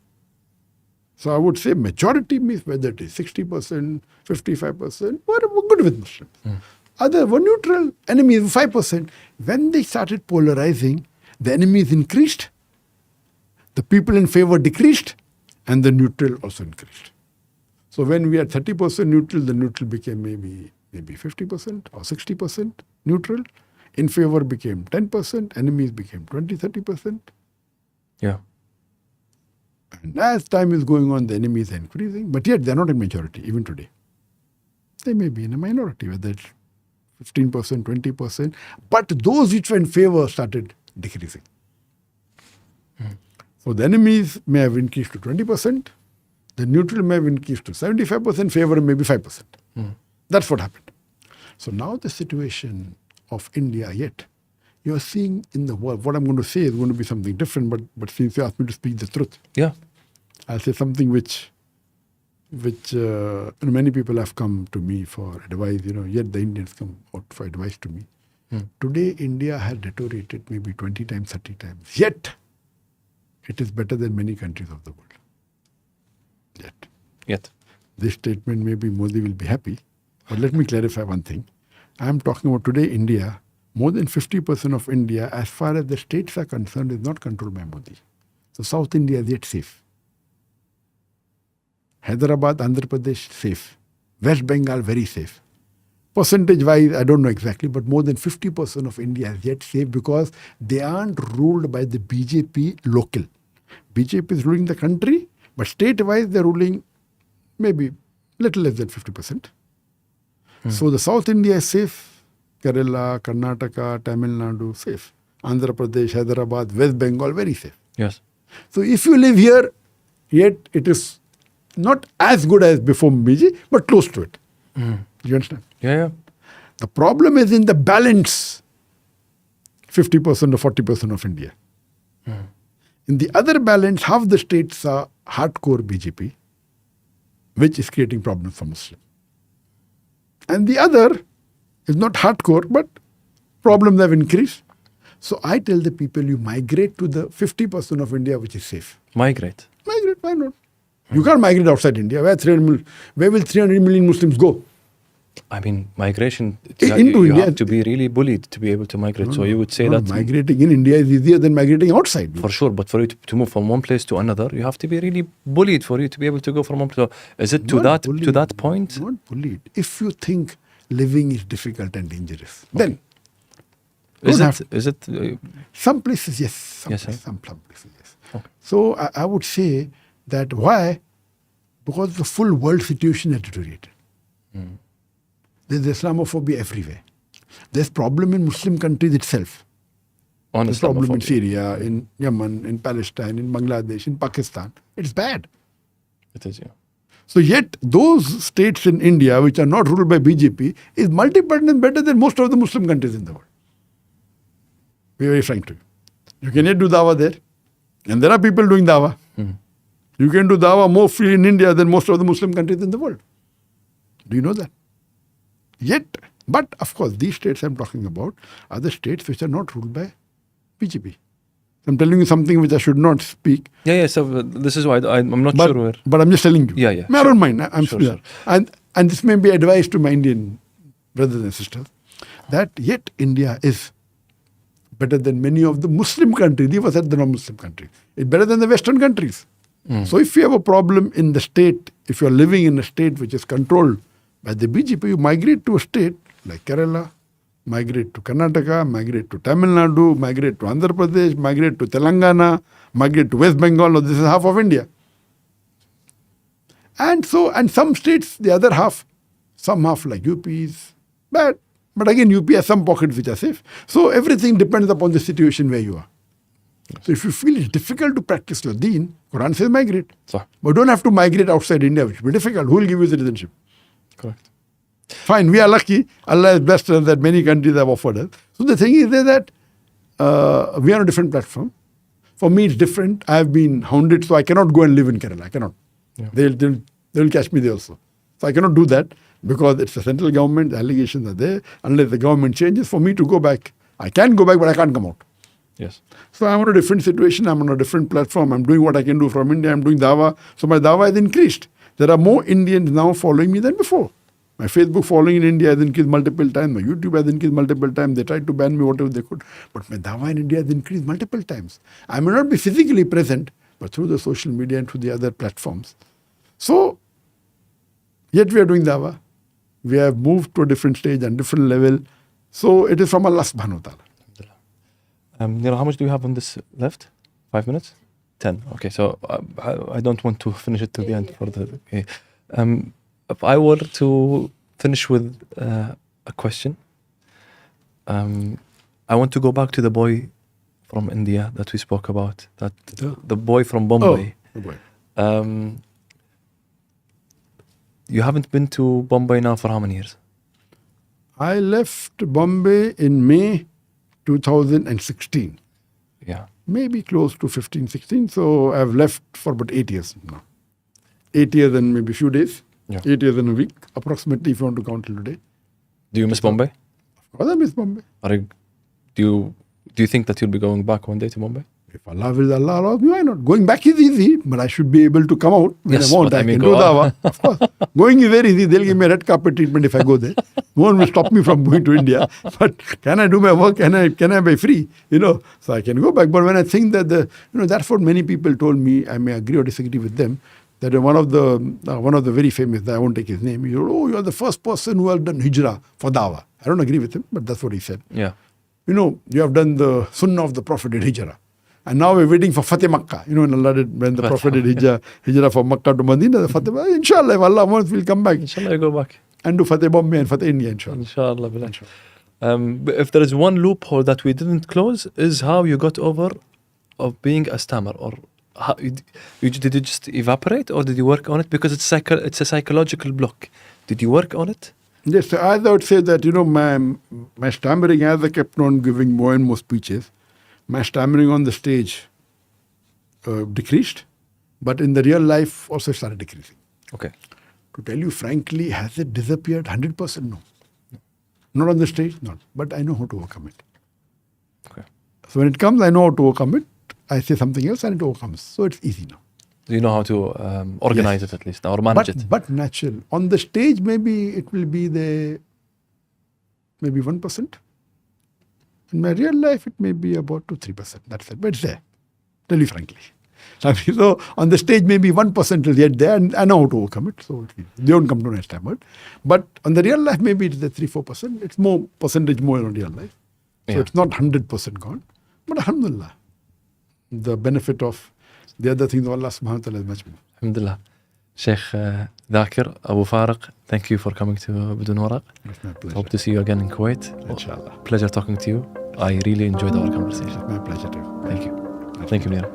So I would say majority means whether it is 60%, 55%, were good with Muslims. Others were neutral, enemies were 5%. When they started polarizing, the enemies increased, the people in favor decreased, and the neutral also increased. So when we had 30% neutral, the neutral became maybe 50% or 60% neutral. In favor became 10%, enemies became 20-30%. Yeah. And as time is going on, the enemies are increasing, but yet they're not a majority, even today. They may be in a minority, whether it's 15%, 20%, but those which were in favor started decreasing. So the enemies may have increased to 20%, the neutral may have increased to 75%, favor maybe 5%. That's what happened. So now the situation of India, yet you're seeing in the world, what I'm going to say is going to be something different, but since you asked me to speak the truth, I'll say something which many people have come to me for advice, yet the Indians come out for advice to me. Today, India has deteriorated maybe 20 times, 30 times. Yet, it is better than many countries of the world. Yet. This statement, maybe Modi will be happy. But let me clarify one thing. I am talking about today, India. More than 50% of India, as far as the states are concerned, is not controlled by Modi. So South India is yet safe. Hyderabad, Andhra Pradesh, safe. West Bengal, very safe. Percentage-wise, I don't know exactly, but more than 50% of India is yet safe because they aren't ruled by the BJP local. BJP is ruling the country, but state-wise, they're ruling maybe little less than 50%. So the South India is safe. Kerala, Karnataka, Tamil Nadu, safe. Andhra Pradesh, Hyderabad, West Bengal, very safe. Yes. So if you live here, yet it is not as good as before BJP, but close to it. You understand? Yeah. The problem is in the balance, 50% or 40% of India. In the other balance, half the states are hardcore BJP, which is creating problems for Muslims. And the other is not hardcore, but problems have increased. So I tell the people, you migrate to the 50% of India which is safe. Migrate, why not? You can't migrate outside India. Where will 300 million Muslims go? I mean, migration, Into you India- have to be really bullied to be able to migrate. So you would say that migrating in India is easier than migrating outside. for sure, but for you to move from one place to another, you have to be really bullied for you to be able to go from one place. Is it to Not that bullied, point? Not bullied. If you think living is difficult and dangerous, then Is don't it? some places, yes. Yes, sir. Some places, yes. Okay. So I would say that why? Because the full world situation has deteriorated. There's Islamophobia everywhere. There's problem in Muslim countries itself. On There's problem in Islamophobia. Syria, in Yemen, in Palestine, in Bangladesh, in Pakistan. It's bad. It is, yeah. So yet those states in India which are not ruled by BJP is multiple times better than most of the Muslim countries in the world. Be very frank to you. You can yet do dawah there. And there are people doing dawah. You can do dawah more free in India than most of the Muslim countries in the world. Do you know that? Yet, but of course, these states I'm talking about are the states which are not ruled by BJP. I'm telling you something which I should not speak. Yeah. So this is why I'm not sure where. But I'm just telling you. Yeah, yeah, I don't mind. I'm Sure, sure. sure. And this may be advice to my Indian brothers and sisters that yet India is better than many of the Muslim countries. Leave aside the non-Muslim countries. It's better than the Western countries. So if you have a problem in the state, if you're living in a state which is controlled by the BJP, you migrate to a state like Kerala, migrate to Karnataka, migrate to Tamil Nadu, migrate to Andhra Pradesh, migrate to Telangana, migrate to West Bengal. Now, this is half of India. And some states, the other half, some half like UP is bad. But again, UP has some pockets which are safe. So everything depends upon the situation where you are. So if you feel it's difficult to practice your deen, Quran says migrate. So, But don't have to migrate outside India, which will be difficult. Who will give you citizenship? correct. Fine, we are lucky. Allah has blessed us that many countries have offered us. So the thing is that we are on a different platform. For me, it's different. I have been hounded, so I cannot go and live in Kerala. I cannot. Yeah. They'll catch me there also. So I cannot do that because it's the central government. The allegations are there. Unless the government changes, for me to go back, I can go back, but I can't come out. Yes. So I'm on a different situation. I'm on a different platform. I'm doing what I can do from India. I'm doing dawah. So my dawah has increased. There are more Indians now following me than before. My Facebook following in India has increased multiple times. My YouTube has increased multiple times. They tried to ban me whatever they could. But my dawah in India has increased multiple times. I may not be physically present, but through the social media and through the other platforms. So, yet we are doing dawah. We have moved to a different stage and different level. So it is from Allah subhanahu wa ta'ala. How much do you have on this left? 5 minutes? 10. Okay, so I don't want to finish it to the end. Okay. If I were to finish with a question, I want to go back to the boy from India that we spoke about, the boy from Bombay. Oh, boy. You haven't been to Bombay now for how many years? I left Bombay in May 2016. Yeah. Maybe close to 15, 16. So I've left for about 8 years now. 8 years and maybe a few days. Yeah. 8 years and a week, approximately, if you want to count till today. Do you miss Bombay? Of course I miss Bombay. Do you think that you'll be going back one day to Bombay? If Allah wills, Allah allows me, why not? Going back is easy, but I should be able to come out when Yes, I want. but I I mean, can go do dawah. Of course. Going is very easy. They'll give me a red carpet treatment if I go there. No one will stop me from going to India. But can I do my work? Can I be free? So I can go back. But when I think that that's what many people told me, I may agree or disagree with them, that one of the very famous, I won't take his name, he said, oh, you're the first person who has done hijrah for dawah. I don't agree with him, but that's what he said. Yeah. You have done the sunnah of the Prophet did hijrah. And now we're waiting for Fateh Makkah. When the Prophet did hijrah from Makkah to Medina, the Fateh, inshallah, if Allah wants, we'll come back. Inshallah, you go back. And do Fateh Bombay and Fateh India, inshallah. Inshallah. But if there is one loophole that we didn't close, is how you got over of being a stammer, or how, did you just evaporate, or did you work on it? Because it's a psychological block. Did you work on it? Yes, so as I would say that, my stammering, as I kept on giving more and more speeches, my stammering on the stage decreased, but in the real life also started decreasing. Okay. To tell you frankly, has it disappeared? 100% no. Not on the stage, not. But I know how to overcome it. Okay. So when it comes, I know how to overcome it. I say something else and it overcomes. So it's easy now. You know how to organize Yes. it at least, or manage it. But natural. On the stage, maybe it will be maybe 1%. In my real life, it may be about 2-3%. That's it. But it's there. Tell you frankly. So on the stage, maybe 1% is yet there, and I know how to overcome it. So they don't come to next time. But on the real life, maybe it's the 3-4%. It's more percentage more on real life. So Yeah. it's not 100% gone. But alhamdulillah, the benefit of the other things of Allah subhanahu wa ta'ala is much more. Alhamdulillah. Sheikh Zakir, Abu Faraq, thank you for coming to Bidun Waraq. It's my pleasure. Hope to see you again in Kuwait. Inshallah. Pleasure talking to you. I really enjoyed our conversation. It's my pleasure too. Thank you. Thank you, Mira.